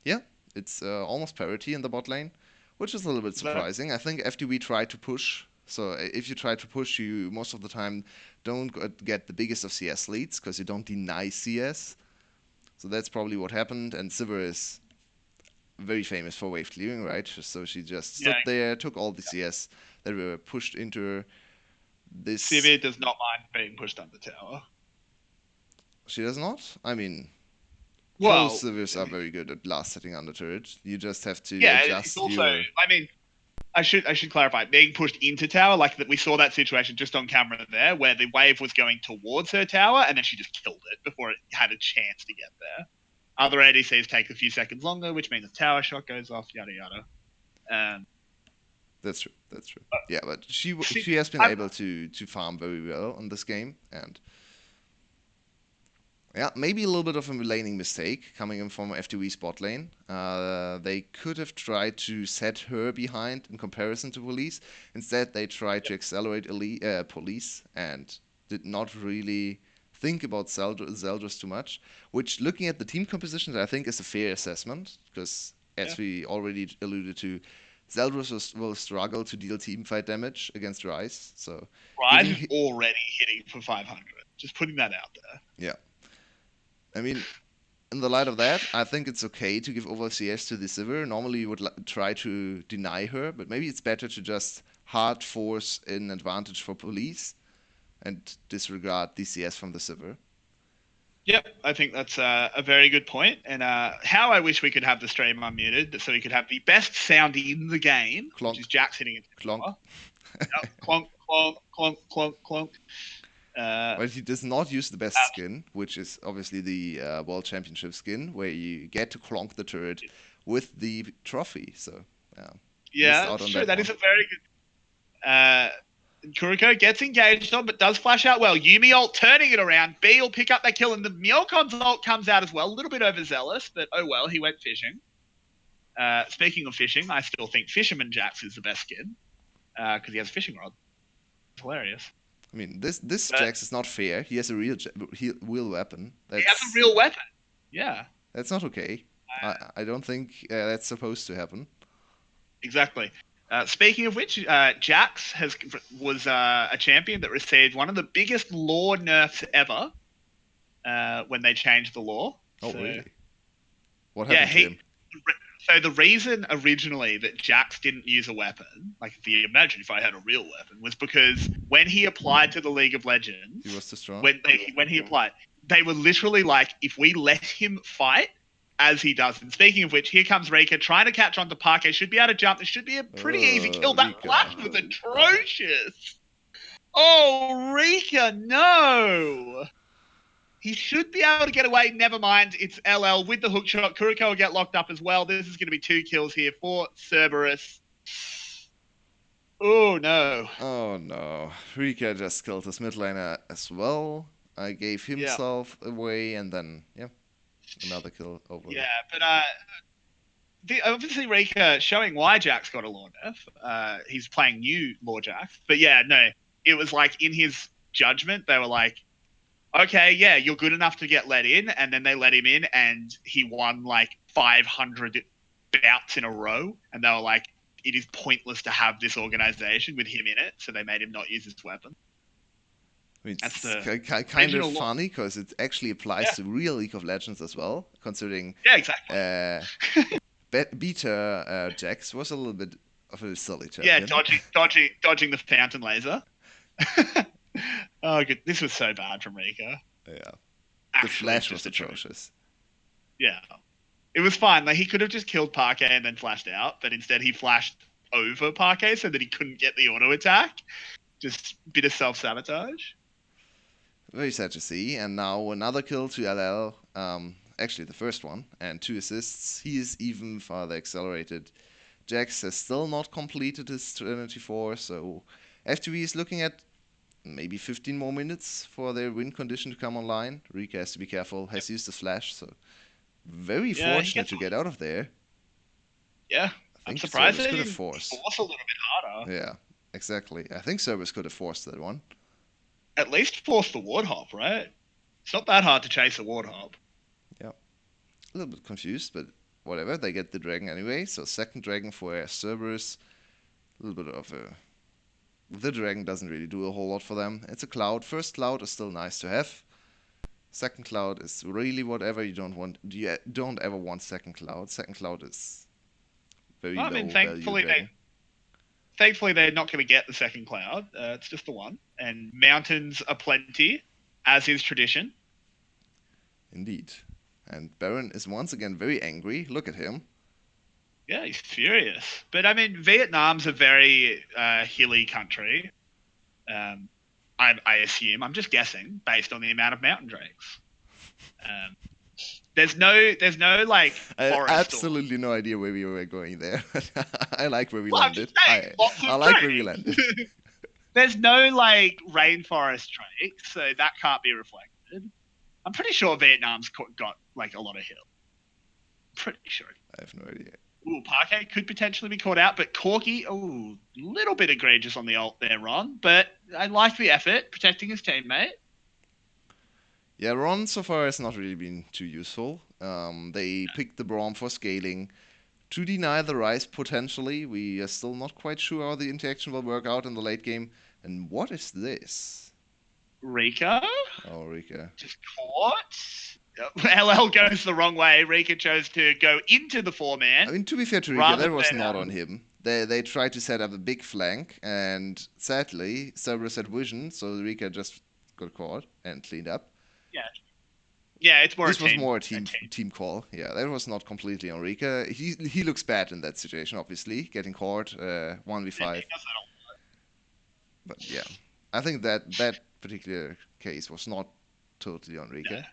Speaker 2: yeah, it's almost parity in the bot lane, which is a little bit surprising. I think FTV tried to push. So if you try to push, you most of the time don't get the biggest of CS leads because you don't deny CS. So that's probably what happened. And Sivir is very famous for wave clearing, right? So she just stood there, took all the CS that were pushed into her. This
Speaker 1: Sivir does not mind being pushed on the tower.
Speaker 2: She does not? I mean,
Speaker 1: well,
Speaker 2: most Sivirs are very good at last setting on the turret. You just have to
Speaker 1: it's
Speaker 2: adjust
Speaker 1: also,
Speaker 2: your...
Speaker 1: I mean, I should clarify, being pushed into tower, like that we saw that situation just on camera there, where the wave was going towards her tower, and then she just killed it before it had a chance to get there. Other ADCs take a few seconds longer, which means the tower shot goes off, yada yada.
Speaker 2: That's true. That's true. Yeah, but she has been able to farm very well in this game, and yeah, maybe a little bit of a laning mistake coming in from FTV's bot lane. They could have tried to set her behind in comparison to Police. Instead, they tried to accelerate Police and did not really think about Zeldris too much. Which, looking at the team compositions, I think is a fair assessment because, as we already alluded to, Zeldris will struggle to deal teamfight damage against Ryze. So
Speaker 1: Ryze is already hitting for 500. Just putting that out there.
Speaker 2: Yeah. I mean, in the light of that, I think it's okay to give over CS to the Sivir. Normally, you would try to deny her, but maybe it's better to just hard force an advantage for Police and disregard DCS from the Sivir.
Speaker 1: Yep, I think that's a very good point. And how I wish we could have the stream unmuted so we could have the best sound in the game,
Speaker 2: Clonk.
Speaker 1: which is Jack sitting in
Speaker 2: Clonk.
Speaker 1: Yep. Clonk, clonk, clonk, clonk, clonk.
Speaker 2: But he does not use the best skin, which is obviously the World Championship skin, where you get to clonk the turret with the trophy. So,
Speaker 1: yeah, that's true. That is a very good. Kuriko gets engaged on, but does flash out well. Yuumi ult turning it around. B will pick up that kill, and the Myokon's ult comes out as well. A little bit overzealous, but oh well, he went fishing. Speaking of fishing, I still think Fisherman Jax is the best skin because he has a fishing rod. It's hilarious.
Speaker 2: I mean, this Jax is not fair. He has a real weapon.
Speaker 1: He has a real weapon. Yeah.
Speaker 2: That's not okay. I don't think that's supposed to happen.
Speaker 1: Exactly. Speaking of which, Jax was a champion that received one of the biggest lore nerfs ever when they changed the lore.
Speaker 2: Oh, really? What happened to him?
Speaker 1: So the reason originally that Jax didn't use a weapon, like imagine if I had a real weapon, was because when he applied to the League of Legends,
Speaker 2: he was too strong.
Speaker 1: When he applied, they were literally like, if we let him fight as he does. And speaking of which, here comes Rika trying to catch on to Parquet. Should be able to jump. This should be a pretty easy kill. That flash was atrocious. Oh, Rika, no. He should be able to get away. Never mind. It's LL with the hook shot. Kuriko will get locked up as well. This is going to be 2 kills here for Cerberus. Oh, no.
Speaker 2: Oh, no. Rika just killed his mid laner as well. Gave himself away, and then, another kill over.
Speaker 1: Yeah, but obviously Rika showing why Jax got a lore nerf. He's playing new lore Jax. But yeah, no. It was like in his judgment, they were like, okay, yeah, you're good enough to get let in, and then they let him in, and he won like 500 bouts in a row, and they were like, it is pointless to have this organization with him in it, so they made him not use his weapon.
Speaker 2: I mean, it's kind of funny because it actually applies to real League of Legends as well, considering
Speaker 1: exactly.
Speaker 2: Beta Jax was a little bit of a silly champion.
Speaker 1: Yeah, dodging the fountain laser. Oh, good. This was so bad from Rika.
Speaker 2: Yeah. The flash was atrocious.
Speaker 1: Yeah. It was fine. Like, he could have just killed Parquet and then flashed out, but instead he flashed over Parquet so that he couldn't get the auto attack. Just a bit of self-sabotage.
Speaker 2: Very sad to see. And now another kill to LL. Actually, the first one, and 2 assists. He is even farther accelerated. Jax has still not completed his Trinity 4, so FTV is looking at maybe 15 more minutes for their win condition to come online. Rika has to be careful, has used the flash, so very
Speaker 1: Yeah, he
Speaker 2: fortunate
Speaker 1: gets.
Speaker 2: to get out of there.
Speaker 1: Yeah,
Speaker 2: I
Speaker 1: I'm
Speaker 2: think
Speaker 1: surprised
Speaker 2: Cerberus
Speaker 1: they
Speaker 2: could have
Speaker 1: didn't
Speaker 2: forced.
Speaker 1: force a little bit harder.
Speaker 2: Yeah, exactly. I think Cerberus could have forced that one.
Speaker 1: At least force the warthog, right? It's not that hard to chase a warthog.
Speaker 2: Yeah, a little bit confused, but whatever. They get the dragon anyway, so second dragon for Cerberus. A little bit of a. The dragon doesn't really do a whole lot for them. It's a cloud. First cloud is still nice to have. Second cloud is really whatever you don't want. You don't ever want second cloud. Second cloud is very
Speaker 1: Well, I
Speaker 2: low
Speaker 1: mean,
Speaker 2: value dragon.
Speaker 1: thankfully they're not going to get the second cloud. It's just the one, and mountains are plenty, as is tradition.
Speaker 2: Indeed. And Baron is once again very angry. Look at him.
Speaker 1: Yeah, he's furious. But I mean, Vietnam's a very hilly country. Um, I assume. I'm just guessing based on the amount of mountain drakes. Um, there's no like
Speaker 2: I had
Speaker 1: forest.
Speaker 2: absolutely no idea where we were going there. I like where we
Speaker 1: Well, I'm
Speaker 2: landed.
Speaker 1: just saying, lots of
Speaker 2: I like where we
Speaker 1: drakes.
Speaker 2: landed.
Speaker 1: There's no like rainforest drakes, so that can't be reflected. I'm pretty sure Vietnam's got like a lot of hill. Pretty sure.
Speaker 2: I have no idea.
Speaker 1: Ooh, Parquet could potentially be caught out, but Corky, ooh, little bit egregious on the ult there, Ron. But I like the effort, protecting his teammate.
Speaker 2: Yeah, Ron so far has not really been too useful. They picked the Braum for scaling to deny the Rise potentially. We are still not quite sure how the interaction will work out in the late game. And what is this?
Speaker 1: Rika,
Speaker 2: Oh, Rika.
Speaker 1: just caught. LL goes the wrong way. Rika chose to go into the four-man.
Speaker 2: I mean, to be fair to Rika,
Speaker 1: rather
Speaker 2: that was
Speaker 1: than,
Speaker 2: not on him. They tried to set up a big flank, and sadly, Cerberus had vision, so Rika just got caught and cleaned up.
Speaker 1: Yeah, yeah, it's more.
Speaker 2: This
Speaker 1: a
Speaker 2: was
Speaker 1: team,
Speaker 2: more a team call. Yeah, that was not completely on Rika. He looks bad in that situation, obviously, getting caught 1v5. But yeah, I think that particular case was not totally on Rika.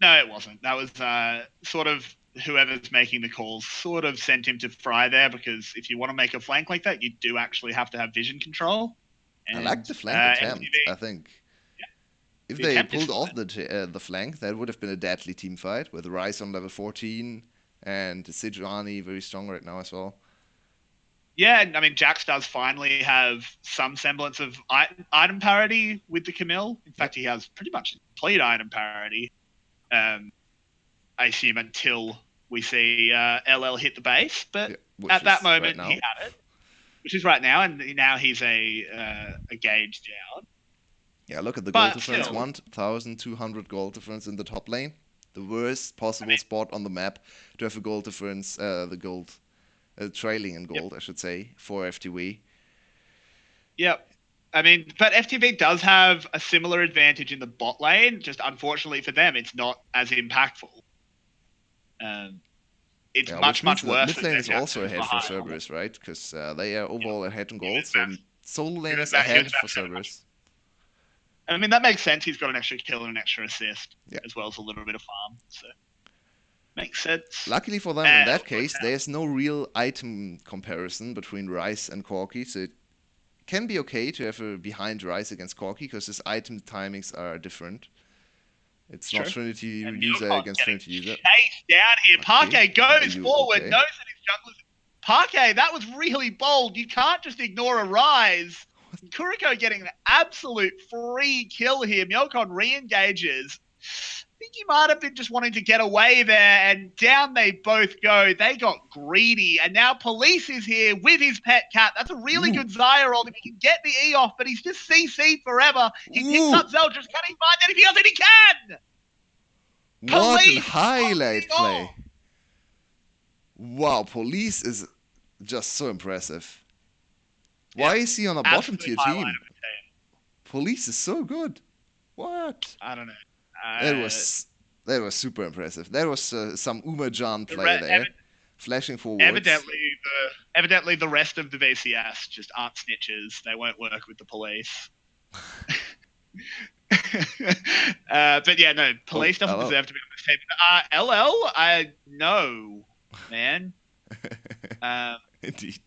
Speaker 1: No, it wasn't. That was sort of whoever's making the calls sort of sent him to fry there, because if you want to make a flank like that, you do actually have to have vision control.
Speaker 2: And, I like the flank attempt.
Speaker 1: FTV,
Speaker 2: I think if
Speaker 1: the
Speaker 2: they
Speaker 1: attempt is
Speaker 2: pulled off the flank, that would have been a deadly team fight with Rice on level 14 and Sejuani very strong right now as well.
Speaker 1: Yeah, I mean, Jax does finally have some semblance of item parity with the Camille. In fact, he has pretty much complete item parity. I assume until we see LL hit the base, but at that moment he had it, which is right now, and now he's a gauge down.
Speaker 2: Yeah, look at the gold difference. 1,200 gold difference in the top lane. The worst possible spot on the map to have a gold difference, trailing in gold, I should say, for FTV.
Speaker 1: Yep. I mean, but FTV does have a similar advantage in the bot lane. Just unfortunately for them, it's not as impactful. It's much worse.
Speaker 2: Mid lane is also ahead for Cerberus, right? Because they are overall ahead in gold, so solo lane is ahead for Cerberus.
Speaker 1: I mean, that makes sense. He's got an extra kill and an extra assist, as well as a little bit of farm. So makes sense.
Speaker 2: Luckily for them, in that case, there's no real item comparison between Rice and Corky, so it can be okay to have a behind Rice against Corky, because his item timings are different. It's not Trinity user against Trinity user.
Speaker 1: Chase down here. Parquet goes forward, knows that his jungler's... Parquet, that was really bold. You can't just ignore a Rise. Kuriko getting an absolute free kill here. Myokon re-engages. I think he might have been just wanting to get away there, and down they both go. They got greedy, and now Police is here with his pet cat. That's a really good Xayah ult if he can get the E off, but he's just CC'd forever. He picks up Zeldris. Can he find anything else? And he can!
Speaker 2: What a highlight play. Wow, Police is just so impressive. Why is he on a bottom tier team? Police is so good. What?
Speaker 1: I don't know.
Speaker 2: That was super impressive. That was some Umajan play there, flashing forwards.
Speaker 1: evidently the rest of the VCS just aren't snitches. They won't work with the police. But yeah, no,
Speaker 2: Oh,
Speaker 1: police doesn't
Speaker 2: hello.
Speaker 1: deserve to be on this team. LL, no, man.
Speaker 2: Indeed.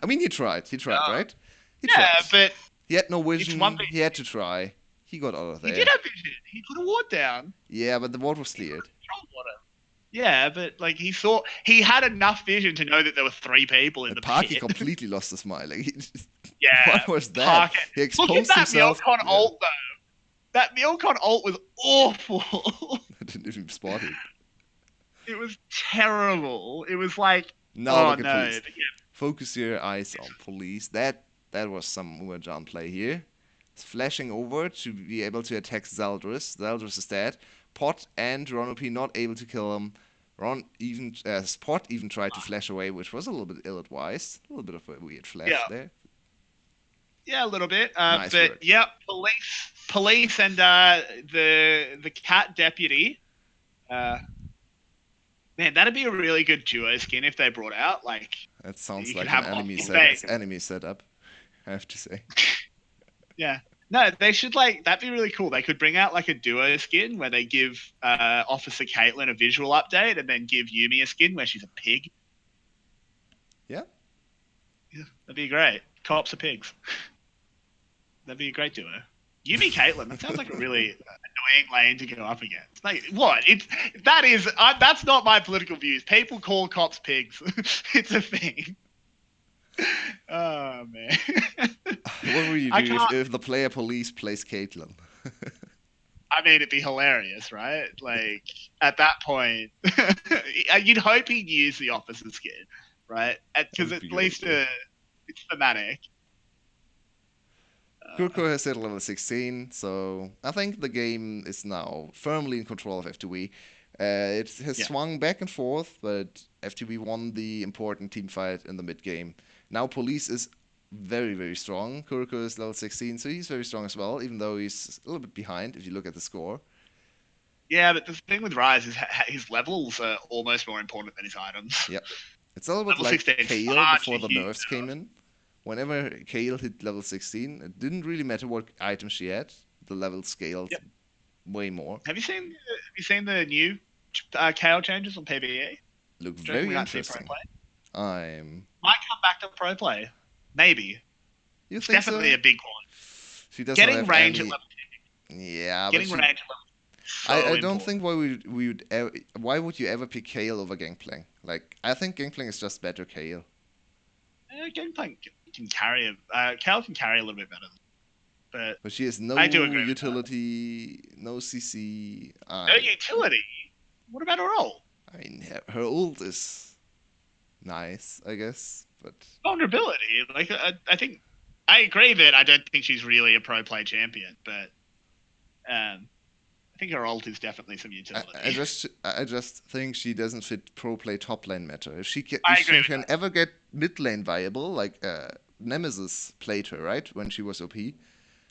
Speaker 2: I mean, he tried. He tried,
Speaker 1: No.
Speaker 2: right? He tried.
Speaker 1: Yeah, but
Speaker 2: He had no
Speaker 1: it's one
Speaker 2: vision.
Speaker 1: thing.
Speaker 2: He had to try. He got out of
Speaker 1: He did
Speaker 2: there.
Speaker 1: have vision. He put a ward down.
Speaker 2: Yeah, but the ward was
Speaker 1: He put
Speaker 2: cleared.
Speaker 1: a control water. Yeah, but like he had enough vision to know that there were 3 people in
Speaker 2: And
Speaker 1: the
Speaker 2: Parky
Speaker 1: pit.
Speaker 2: completely lost his mind. Like,
Speaker 1: Yeah,
Speaker 2: what was that?
Speaker 1: Parker.
Speaker 2: He
Speaker 1: Look at
Speaker 2: exposed
Speaker 1: that
Speaker 2: himself.
Speaker 1: Milcon
Speaker 2: Yeah,
Speaker 1: ult though. That Milcon ult was awful.
Speaker 2: I didn't even spot it.
Speaker 1: It was terrible. It was like,
Speaker 2: Now
Speaker 1: oh
Speaker 2: look at
Speaker 1: no.
Speaker 2: police.
Speaker 1: But yeah,
Speaker 2: Focus your eyes on police. That was some Umajan play here. It's flashing over to be able to attack Zaldris. Zaldris is dead. Pot and Ronopi not able to kill him. Spot even tried to flash away, which was a little bit ill-advised. A little bit of a weird flash
Speaker 1: yeah,
Speaker 2: there.
Speaker 1: yeah, a little bit.
Speaker 2: Nice
Speaker 1: But
Speaker 2: work.
Speaker 1: yeah, police, and the cat deputy. Uh, Man, that'd be a really good duo skin if they brought out. Like,
Speaker 2: That sounds
Speaker 1: you could
Speaker 2: like an
Speaker 1: have
Speaker 2: enemy setup, I have to say.
Speaker 1: Yeah. No, they should that'd be really cool. They could bring out like a duo skin where they give Officer Caitlin a visual update and then give Yumi a skin where she's a pig.
Speaker 2: Yeah.
Speaker 1: Yeah, that'd be great. Co-ops are pigs. That'd be a great duo. Yumi Caitlin, that sounds like a really annoying lane to go up against. Like, what? That's not my political views. People call cops pigs. It's a thing. Oh man.
Speaker 2: What would you
Speaker 1: I
Speaker 2: do
Speaker 1: can't.
Speaker 2: if the player police plays Caitlyn?
Speaker 1: I mean, it'd be hilarious, right? Like at that point, you'd hope he'd use the officer skin, right? Because
Speaker 2: Would
Speaker 1: at
Speaker 2: be
Speaker 1: least
Speaker 2: great, yeah.
Speaker 1: it's thematic.
Speaker 2: Kurko has hit level 16, so I think the game is now firmly in control of FTV. It has
Speaker 1: Yeah,
Speaker 2: swung back and forth, but FTV won the important team fight in the mid game. Now Police is very, very strong. Kurko is level 16, so he's very strong as well, even though he's a little bit behind if you look at the score.
Speaker 1: yeah, but the thing with Rise is his levels are almost more important than his items.
Speaker 2: Yep. It's a little bit
Speaker 1: Level
Speaker 2: like
Speaker 1: 16 is
Speaker 2: Kale
Speaker 1: such
Speaker 2: before
Speaker 1: a
Speaker 2: the
Speaker 1: huge
Speaker 2: nerfs came in. Whenever Kale hit level 16, it didn't really matter what item she had. The level scaled
Speaker 1: Yep.
Speaker 2: way more.
Speaker 1: Have you seen the new KO changes on PvE?
Speaker 2: Look
Speaker 1: Do you reckon we
Speaker 2: very
Speaker 1: might see pro
Speaker 2: interesting.
Speaker 1: play?
Speaker 2: I'm.
Speaker 1: Might come back to pro play. Maybe.
Speaker 2: You
Speaker 1: It's
Speaker 2: think
Speaker 1: definitely
Speaker 2: so?
Speaker 1: a big one.
Speaker 2: She does not
Speaker 1: Getting
Speaker 2: have
Speaker 1: range at
Speaker 2: any.
Speaker 1: level
Speaker 2: Yeah, but
Speaker 1: Getting
Speaker 2: she.
Speaker 1: range at level is so
Speaker 2: I don't
Speaker 1: important.
Speaker 2: think why would you ever pick Kale over Gangplank? Like I think Gangplank is just better Kale.
Speaker 1: Gangplank can carry Cal can carry a little bit better, but
Speaker 2: But she has no
Speaker 1: I do agree with that.
Speaker 2: utility, no CC.
Speaker 1: No utility. What about her ult?
Speaker 2: I mean, her ult is nice, I guess, but
Speaker 1: Vulnerability. Like I think I agree that I don't think she's really a pro play champion, but I think her ult is definitely some utility.
Speaker 2: I just think she doesn't fit pro play top lane meta.
Speaker 1: I
Speaker 2: If
Speaker 1: agree
Speaker 2: she
Speaker 1: with
Speaker 2: can
Speaker 1: that.
Speaker 2: ever get mid lane viable, like Nemesis played her right when she was OP,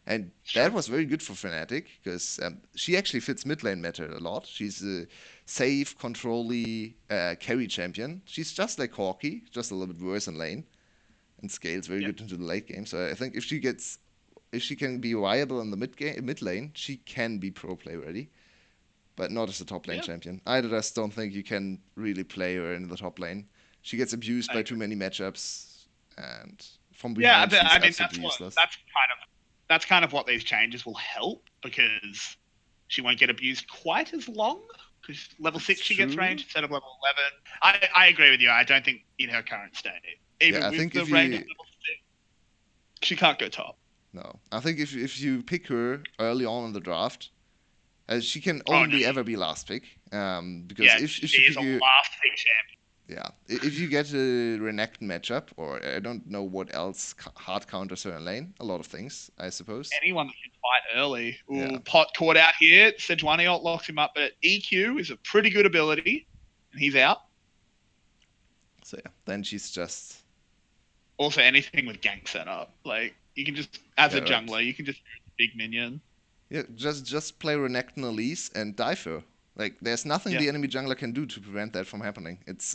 Speaker 2: and that
Speaker 1: Sure.
Speaker 2: was very good for Fnatic because she actually fits mid lane meta a lot. She's a safe, controlly carry champion. She's just like Corki, just a little bit worse in lane, and scales very
Speaker 1: Yep.
Speaker 2: good into the late game. So I think if she can be viable in the mid lane, she can be pro play ready, but not as a top lane
Speaker 1: Yeah.
Speaker 2: champion. I just don't think you can really play her in the top lane. She gets abused
Speaker 1: I
Speaker 2: by
Speaker 1: agree.
Speaker 2: too many matchups, and from
Speaker 1: Yeah,
Speaker 2: behind
Speaker 1: but,
Speaker 2: she's
Speaker 1: I mean
Speaker 2: absolutely useless.
Speaker 1: that's kind of what these changes will help because she won't get abused quite as long because level
Speaker 2: That's
Speaker 1: 6 she gets
Speaker 2: true.
Speaker 1: range instead of level 11. I agree with you. I don't think in her current state,
Speaker 2: Yeah,
Speaker 1: even
Speaker 2: I
Speaker 1: with
Speaker 2: think
Speaker 1: the
Speaker 2: if
Speaker 1: range of
Speaker 2: you
Speaker 1: level 6, she can't go top.
Speaker 2: no, I think if you pick her early on in the draft, she can
Speaker 1: Oh no,
Speaker 2: only ever be last pick. Because
Speaker 1: yeah,
Speaker 2: if
Speaker 1: she
Speaker 2: she
Speaker 1: is
Speaker 2: pick
Speaker 1: a
Speaker 2: you,
Speaker 1: last pick champion.
Speaker 2: yeah, if you get a Renekton matchup, or I don't know what else hard counters her in lane, a lot of things, I suppose.
Speaker 1: Anyone that can fight early.
Speaker 2: Yeah.
Speaker 1: Ooh, Pot caught out here. Sejuani ult locks him up, but EQ is a pretty good ability, and he's out.
Speaker 2: So yeah, then she's just
Speaker 1: Also, anything with gank setup, like you can just as
Speaker 2: yeah,
Speaker 1: a
Speaker 2: right.
Speaker 1: jungler, you can just big minion.
Speaker 2: Yeah, just play Renekton Elise and dive her. Like there's nothing
Speaker 1: Yeah,
Speaker 2: the enemy jungler can do to prevent that from happening. It's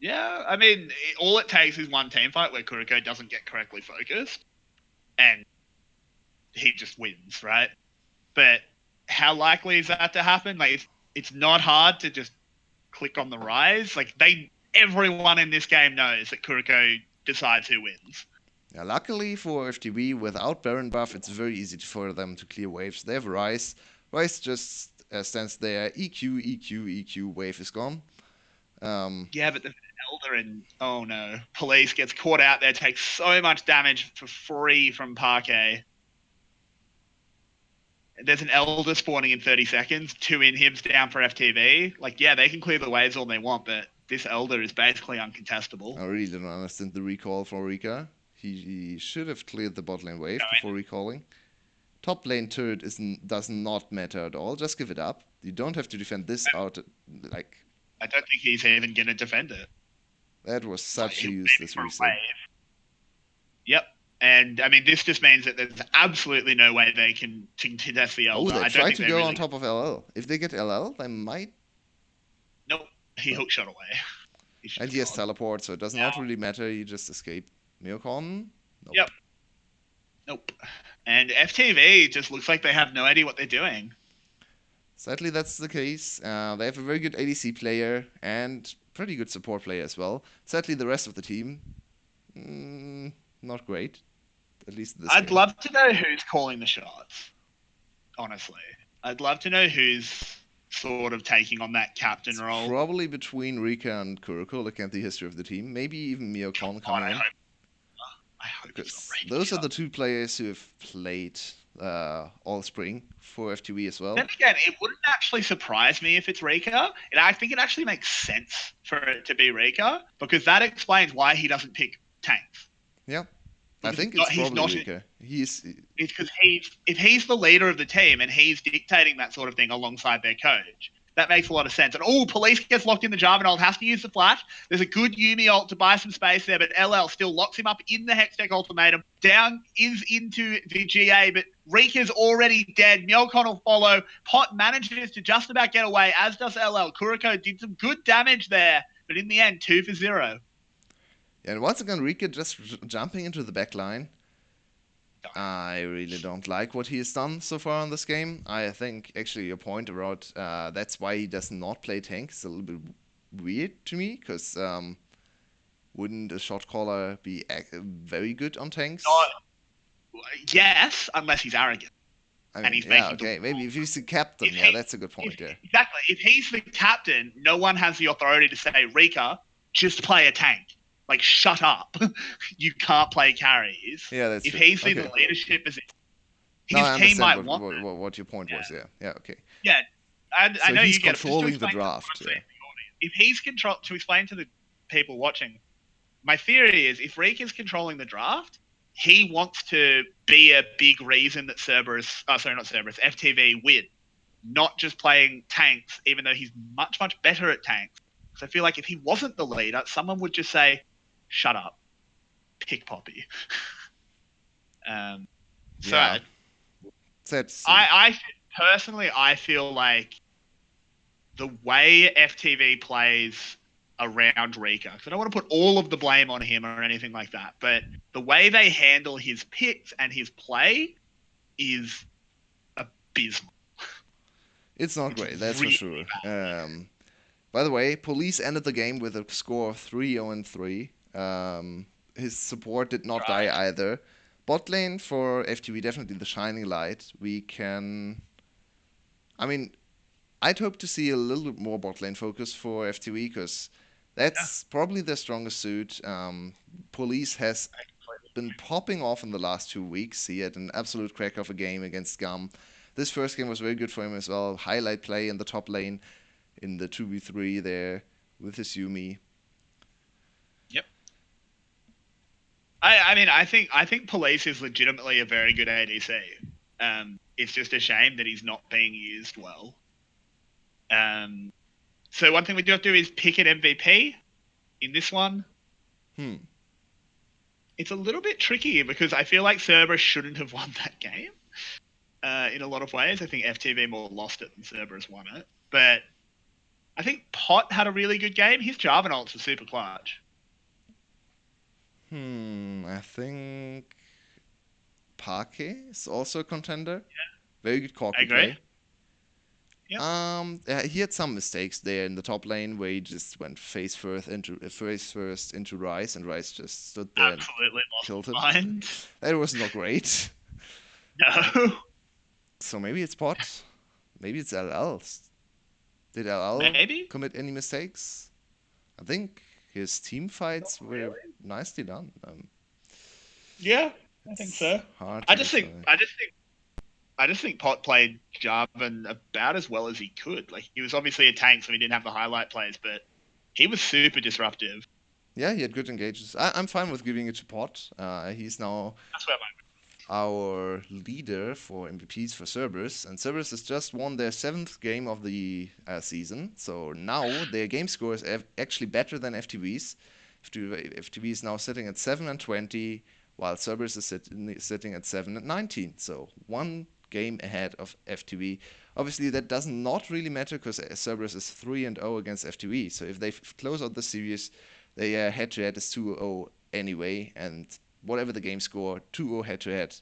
Speaker 1: Yeah, I mean, all it takes is one team fight where Kuriko doesn't get correctly focused, and he just wins, right? But how likely is that to happen? Like, it's not hard to just click on the rise. Like, everyone in this game knows that Kuriko decides who wins.
Speaker 2: Yeah, luckily for FTV, without Baron buff, it's very easy for them to clear waves. They have Rise. Rise just stands there. EQ, EQ, EQ. Wave is gone.
Speaker 1: Yeah, but the Elder and oh no, Police gets caught out there, takes so much damage for free from Parquet. There's an Elder spawning in 30 seconds, 2 inhibs down for FTV. Like, yeah, they can clear the waves all they want, but this Elder is basically uncontestable.
Speaker 2: I really don't understand the recall for Rika. He should have cleared the bot lane wave before recalling. Top lane turret does not matter at all. Just give it up. You don't have to defend this out. Like,
Speaker 1: I don't think he's even going to defend it.
Speaker 2: that was such a useless reset.
Speaker 1: Yep. And I mean, this just means that there's absolutely no way they can contest the Elder.
Speaker 2: Oh, they try to go on top of LL. If they get LL, they might.
Speaker 1: Nope. He hook shot away.
Speaker 2: And he has teleport, so it does not really matter. You just escape. Miocon?
Speaker 1: Nope. Yep. Nope. And FTV just looks like they have no idea what they're doing.
Speaker 2: Sadly, that's the case. They have a very good ADC player and pretty good support player as well. Sadly, the rest of the team, not great. At least this
Speaker 1: I'd love to know who's calling the shots. Honestly, I'd love to know who's sort of taking on that captain role.
Speaker 2: Probably between Rika and Kuroko, looking at the history of the team. Maybe even Miocon coming in.
Speaker 1: I hope
Speaker 2: because those are the two players who have played all spring for FTV as well.
Speaker 1: Then again, it wouldn't actually surprise me if it's Rika. I think it actually makes sense for it to be Rika because that explains why he doesn't pick tanks.
Speaker 2: Yeah. I think it's probably Rika.
Speaker 1: It's because if he's the leader of the team and he's dictating that sort of thing alongside their coach, that makes a lot of sense. And Police gets locked in the Jarvan ult, has to use the flash. There's a good Yuumi ult to buy some space there, but LL still locks him up in the Hextech ultimatum. Down is into the GA, but Rika's already dead. Miocon will follow. Pot manages to just about get away, as does LL. Kuriko did some good damage there, but in the end, 2 for 0.
Speaker 2: Yeah, and once again, Rika just jumping into the back line. I really don't like what he has done so far in this game. I think actually your point about that's why he does not play tank is a little bit weird to me, because wouldn't a shot caller be very good on tanks?
Speaker 1: Yes, unless he's arrogant.
Speaker 2: I mean, maybe if he's the captain, that's a good point.
Speaker 1: Exactly. If he's the captain, no one has the authority to say, Rika, just play a tank. Like, shut up. You can't play carries.
Speaker 2: Yeah, that's
Speaker 1: if
Speaker 2: true.
Speaker 1: He's in the leadership position,
Speaker 2: his team might want what your point was. Yeah, okay.
Speaker 1: Yeah, I know you get it.
Speaker 2: Controlling the draft.
Speaker 1: If he's to explain to the people watching, my theory is if Reek is controlling the draft, he wants to be a big reason that FTV win, not just playing tanks, even though he's much, much better at tanks. So I feel like if he wasn't the leader, someone would just say, shut up, pick Poppy. I personally, I feel like the way FTV plays around Rika, because I don't want to put all of the blame on him or anything like that, but the way they handle his picks and his play is abysmal.
Speaker 2: It's not great, that's really for sure. By the way, Police ended the game with a score of 3-0-3. His support did not die either. Bot lane for FTV, definitely the shining light. I'd hope to see a little bit more bot lane focus for FTV, because that's probably their strongest suit. Police has been popping off in the last 2 weeks. He had an absolute crack of a game against Gum. This first game was very good for him as well. Highlight play in the top lane in the 2v3 there with his Yuumi.
Speaker 1: Yep. I think Police is legitimately a very good ADC. It's just a shame that he's not being used well. So one thing we do have to do is pick an MVP in this one. It's a little bit tricky because I feel like Cerberus shouldn't have won that game. In a lot of ways, I think FTV more lost it than Cerberus won it. But I think Pot had a really good game. His Jarvan ults were super clutch.
Speaker 2: I think Parquet is also a contender. Very good
Speaker 1: I
Speaker 2: Corki
Speaker 1: agree.
Speaker 2: play.
Speaker 1: Yep.
Speaker 2: He had some mistakes there in the top lane where he just went face first into Rice, and Rice just stood there and
Speaker 1: Absolutely lost
Speaker 2: killed
Speaker 1: his
Speaker 2: him.
Speaker 1: mind.
Speaker 2: That was not great.
Speaker 1: No.
Speaker 2: So maybe it's Pot. Maybe it's LL. Did LL
Speaker 1: Maybe?
Speaker 2: commit any mistakes? I think his team
Speaker 1: Not
Speaker 2: fights were
Speaker 1: really.
Speaker 2: nicely done.
Speaker 1: Yeah, I think
Speaker 2: It's
Speaker 1: so.
Speaker 2: hard
Speaker 1: I
Speaker 2: to
Speaker 1: just think
Speaker 2: decide.
Speaker 1: I just think I just think Pot played Jarvan about as well as he could. Like he was obviously a tank, so he didn't have the highlight plays, but he was super disruptive.
Speaker 2: Yeah, he had good engages. I'm fine with giving it to Pot. He's now
Speaker 1: That's where my
Speaker 2: our leader for MVPs for Cerberus, and Cerberus has just won their seventh game of the season. So now their game score is actually better than FTV's. FTV is now sitting at 7-20, while Cerberus is sitting at 7-19. So one game ahead of FTV. Obviously, that does not really matter because Cerberus is 3-0 against FTV. So if they close out the series, their head-to-head is 2-0 anyway, and whatever the game score, 2-0 head-to-head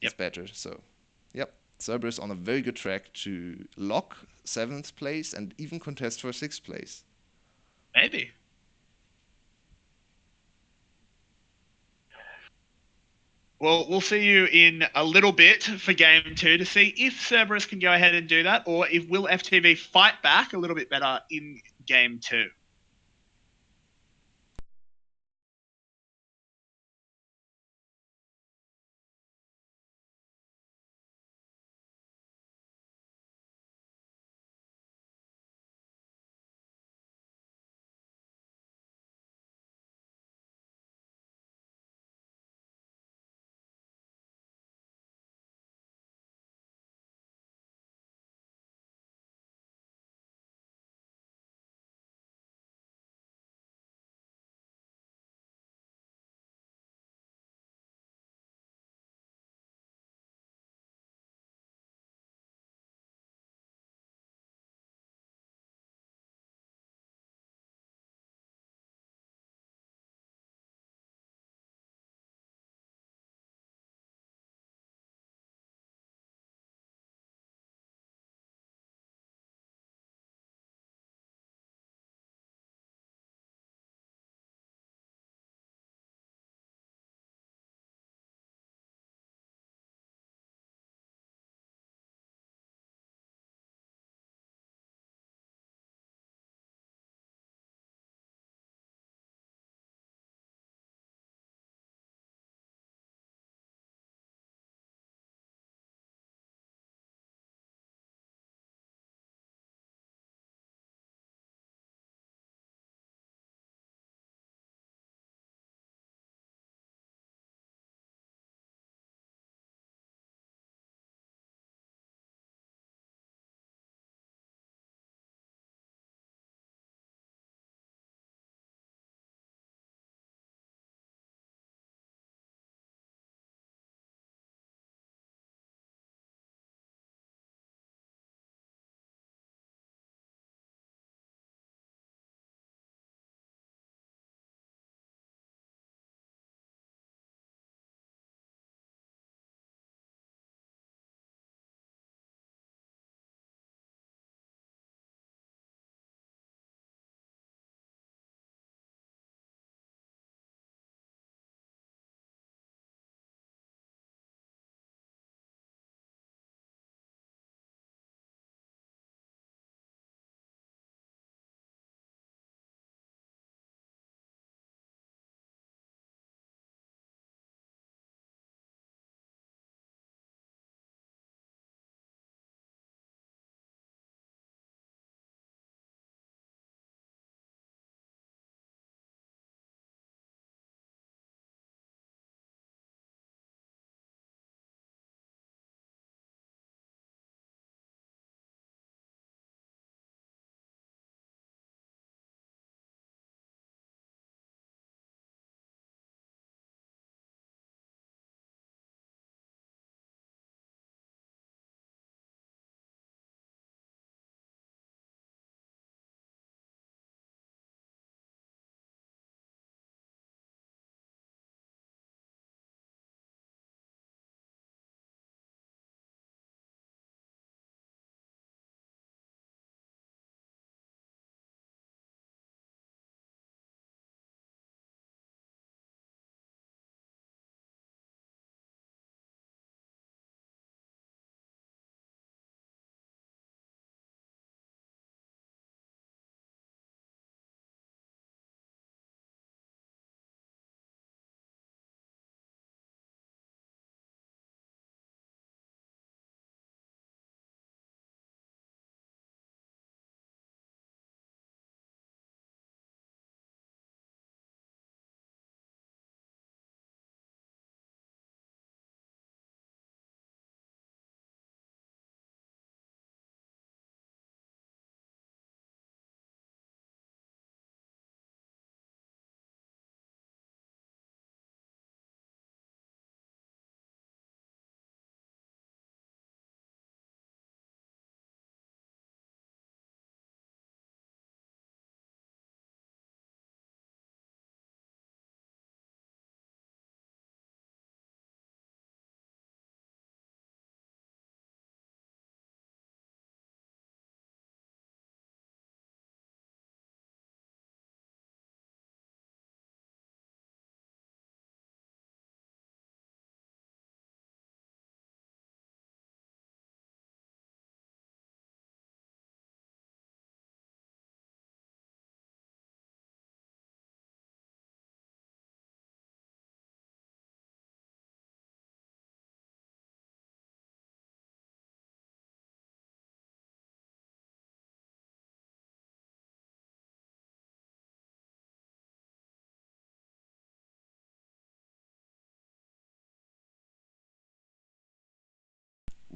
Speaker 2: is
Speaker 1: Yep,
Speaker 2: better. So, yep, Cerberus on a very good track to lock seventh place and even contest for sixth place.
Speaker 1: maybe. Well, we'll see you in a little bit for game two to see if Cerberus can go ahead and do that, or if will FTV fight back a little bit better in game two.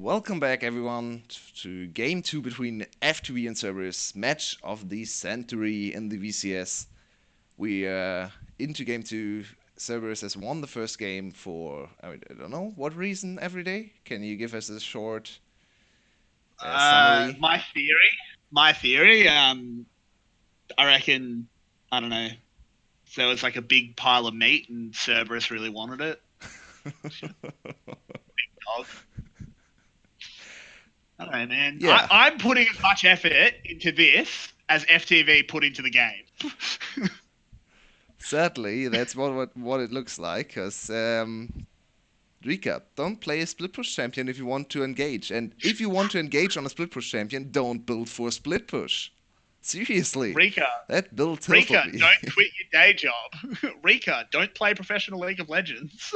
Speaker 2: Welcome back, everyone, to Game 2 between FTV and Cerberus, match of the century in the VCS. We are into Game 2. Cerberus has won the first game for, I don't know, what reason every day? Can you give us a short summary?
Speaker 1: My theory. I reckon. I don't know. There was like a big pile of meat, and Cerberus really wanted it. Dog. I don't know, man.
Speaker 2: Yeah,
Speaker 1: I'm putting as much effort into this as FTV put into the game.
Speaker 2: sadly, that's what it looks like, because recap, don't play a split push champion if you want to engage. And if you want to engage on a split push champion, don't build for split push. Seriously,
Speaker 1: Rika,
Speaker 2: that build tilted
Speaker 1: Rika,
Speaker 2: me.
Speaker 1: don't quit your day job. Rika, don't play professional League of Legends.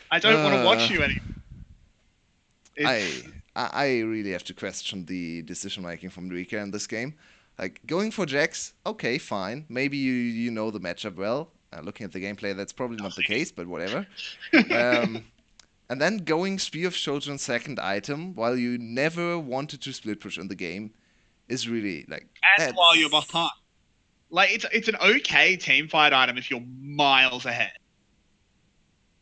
Speaker 1: I don't want to
Speaker 2: uh,
Speaker 1: watch you anymore.
Speaker 2: I
Speaker 1: It's
Speaker 2: I really have to question the decision making from Rika in this game. Like going for Jax, okay, fine. Maybe you know the matchup well. Looking at the gameplay, that's probably not the case, but whatever. Um, and then going Spear of Children second item while you never wanted to split push in the game is really like
Speaker 1: and while you're
Speaker 2: that's
Speaker 1: behind. Like it's an okay team fight item if you're miles ahead.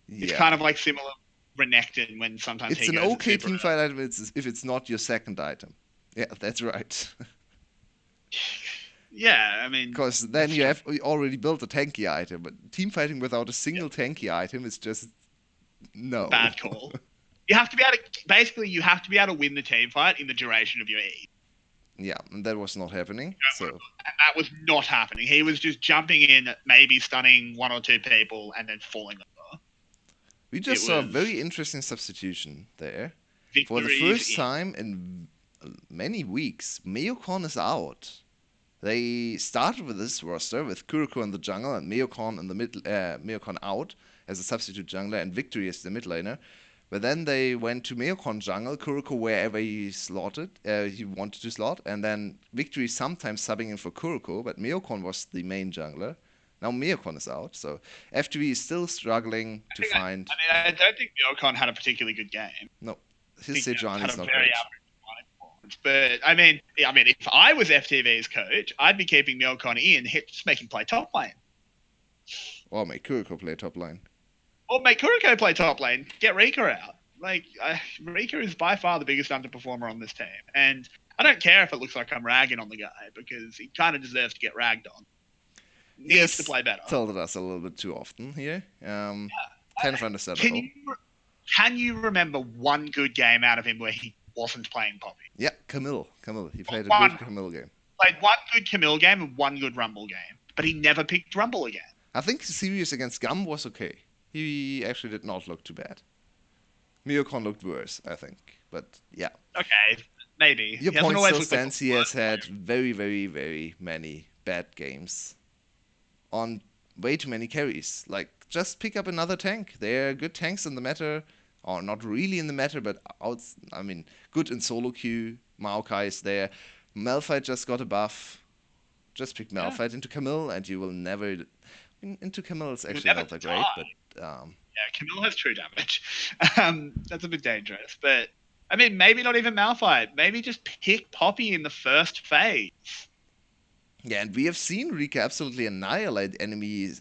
Speaker 1: It's
Speaker 2: yeah.
Speaker 1: kind of like similar Renekton when sometimes
Speaker 2: It's
Speaker 1: he
Speaker 2: an
Speaker 1: goes at
Speaker 2: okay
Speaker 1: super
Speaker 2: team fight item if it's not your second item. Yeah, that's right.
Speaker 1: Yeah, I mean
Speaker 2: Because then
Speaker 1: that's
Speaker 2: you
Speaker 1: true.
Speaker 2: have already built a tanky item, but team fighting without a single tanky item is just no.
Speaker 1: Bad call. You have to be able to basically you have to be able to win the team fight in the duration of your E.
Speaker 2: Yeah, and that was not happening. So
Speaker 1: And that was not happening. He was just jumping in, maybe stunning one or two people, and then falling over.
Speaker 2: we
Speaker 1: It
Speaker 2: just saw a
Speaker 1: was
Speaker 2: very interesting substitution there. For the
Speaker 1: victories
Speaker 2: first
Speaker 1: in.
Speaker 2: time in many weeks, Meowcon is out. They started with this roster with Kuroko in the jungle and Meowcon in the Meowcon out as a substitute jungler and Victory as the mid laner. But then they went to Meowcon jungle, Kuroko wherever he wanted to slot, and then Victory sometimes subbing in for Kuroko, but Meowcon was the main jungler. Now Meowcon is out, so FTV is still struggling to find.
Speaker 1: I don't think Biocon had a particularly good game.
Speaker 2: No,
Speaker 1: I
Speaker 2: his
Speaker 1: think
Speaker 2: Sejuani
Speaker 1: had
Speaker 2: is
Speaker 1: a
Speaker 2: not
Speaker 1: very
Speaker 2: great.
Speaker 1: average performance. But I mean, if I was FTV's coach, I'd be keeping Milcon in, just make him play top lane,
Speaker 2: Or make Kuroko play top line.
Speaker 1: or make Kuriko play top lane, get Rika out. Like Rika is by far the biggest underperformer on this team, and I don't care if it looks like I'm ragging on the guy because he kind of deserves to get ragged on. Needs to
Speaker 2: Yes,
Speaker 1: play better.
Speaker 2: told us a little bit too often here. Kind of
Speaker 1: Can
Speaker 2: understandable.
Speaker 1: you can you remember one good game out of him where he wasn't playing Poppy?
Speaker 2: Yeah, Camille. He played a good
Speaker 1: One
Speaker 2: Camille game.
Speaker 1: played one good Camille game and one good Rumble game, but he never picked Rumble again.
Speaker 2: I think the series against Gum was okay. He actually did not look too bad. Miocon looked worse, I think. But yeah.
Speaker 1: Okay, maybe
Speaker 2: Your
Speaker 1: he hasn't
Speaker 2: point
Speaker 1: always
Speaker 2: still
Speaker 1: looked like
Speaker 2: stands. He has had very, very, very many bad games on way too many carries. Like, just pick up another tank. There are good tanks in the meta, or not really in the meta, but good in solo queue. Maokai is there. Malphite just got a buff. Just pick
Speaker 1: yeah.
Speaker 2: Malphite into Camille, and you will never. Into Camille is
Speaker 1: You'll
Speaker 2: actually
Speaker 1: never
Speaker 2: not that
Speaker 1: die.
Speaker 2: great, but
Speaker 1: Yeah, Camille has true damage. That's a bit dangerous, but I mean, maybe not even Malphite. Maybe just pick Poppy in the first phase.
Speaker 2: yeah, and we have seen Rika absolutely annihilate enemies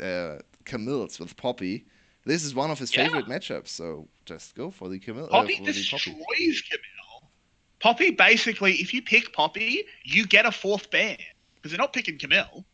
Speaker 2: Camille's with Poppy. This is one of his
Speaker 1: Yeah,
Speaker 2: favorite matchups, so just go for the Camille
Speaker 1: Poppy
Speaker 2: for the Poppy.
Speaker 1: destroys Camille. Poppy basically, if you pick Poppy, you get a fourth ban because they're not picking Camille.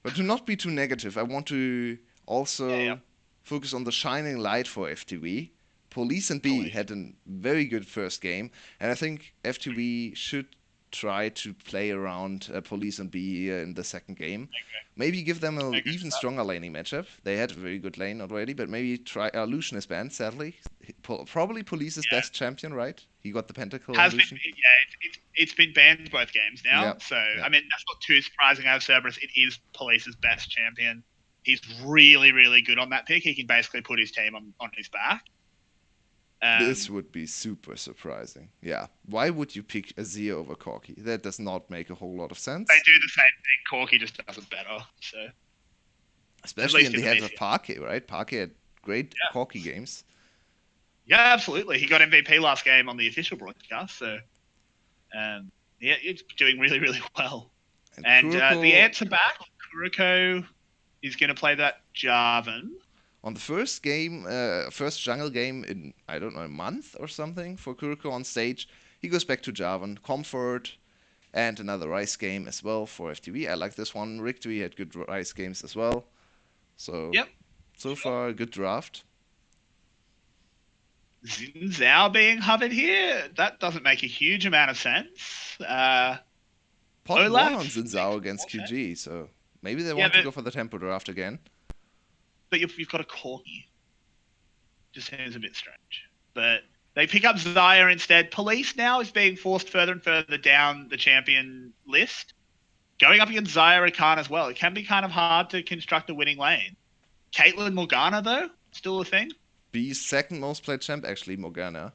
Speaker 2: But to not be too negative, I want to
Speaker 1: Yeah, yeah.
Speaker 2: also focus on the shining light for FTV. Police and B
Speaker 1: Police.
Speaker 2: had a very good first game, and I think FTV should try to play around Police and B in the second game. Maybe give them an
Speaker 1: Okay.
Speaker 2: even stronger laning matchup. They had a very good lane already, but maybe try. Lucian is banned, sadly. Probably Police's
Speaker 1: Yeah.
Speaker 2: best champion, right? He got the pentacle on
Speaker 1: Has been
Speaker 2: Lucian.
Speaker 1: yeah, it's been banned both games
Speaker 2: Yeah,
Speaker 1: now. So
Speaker 2: yeah.
Speaker 1: I mean that's not too surprising out of Cerberus. It is Police's best champion. He's really, really good on that pick. He can basically put his team on his back.
Speaker 2: This would be super surprising. Yeah. Why would you pick Azir over Corki? That does not make a whole lot of sense.
Speaker 1: They do the same thing. Corky just does it better. So
Speaker 2: Especially
Speaker 1: least
Speaker 2: in the
Speaker 1: in the
Speaker 2: hands of
Speaker 1: VCS.
Speaker 2: Parquet, right? Parquet had great
Speaker 1: Yeah.
Speaker 2: Corki games.
Speaker 1: Yeah, absolutely. He got MVP last game on the official broadcast, so yeah, it's doing really, really well.
Speaker 2: And
Speaker 1: And the
Speaker 2: Kuroko
Speaker 1: answer back, Kuroko is going to play that Jarvan.
Speaker 2: on the first jungle game in, I don't know, a month or something for Kuroko on stage, he goes back to Jarvan, Comfort, and another Rice game as well for FTV. I like this one. Rictory had good Rice games as well. So,
Speaker 1: Yep,
Speaker 2: so
Speaker 1: sure.
Speaker 2: far, a good draft.
Speaker 1: Xin Zhao being hovered here, that doesn't make a huge amount of sense.
Speaker 2: Pot 1 on
Speaker 1: Olaf
Speaker 2: Xin
Speaker 1: makes
Speaker 2: Zhao against
Speaker 1: more sense.
Speaker 2: QG, so maybe they
Speaker 1: Yeah,
Speaker 2: want to go for the tempo draft again.
Speaker 1: but you've got a Corgi. Just seems a bit strange. But they pick up Zaya instead. Police now is being forced further and further down the champion list. Going up against Zaya Rakan as well. It can be kind of hard to construct a winning lane. Caitlyn Morgana, though, still a thing.
Speaker 2: B's second most played champ, actually, Morgana.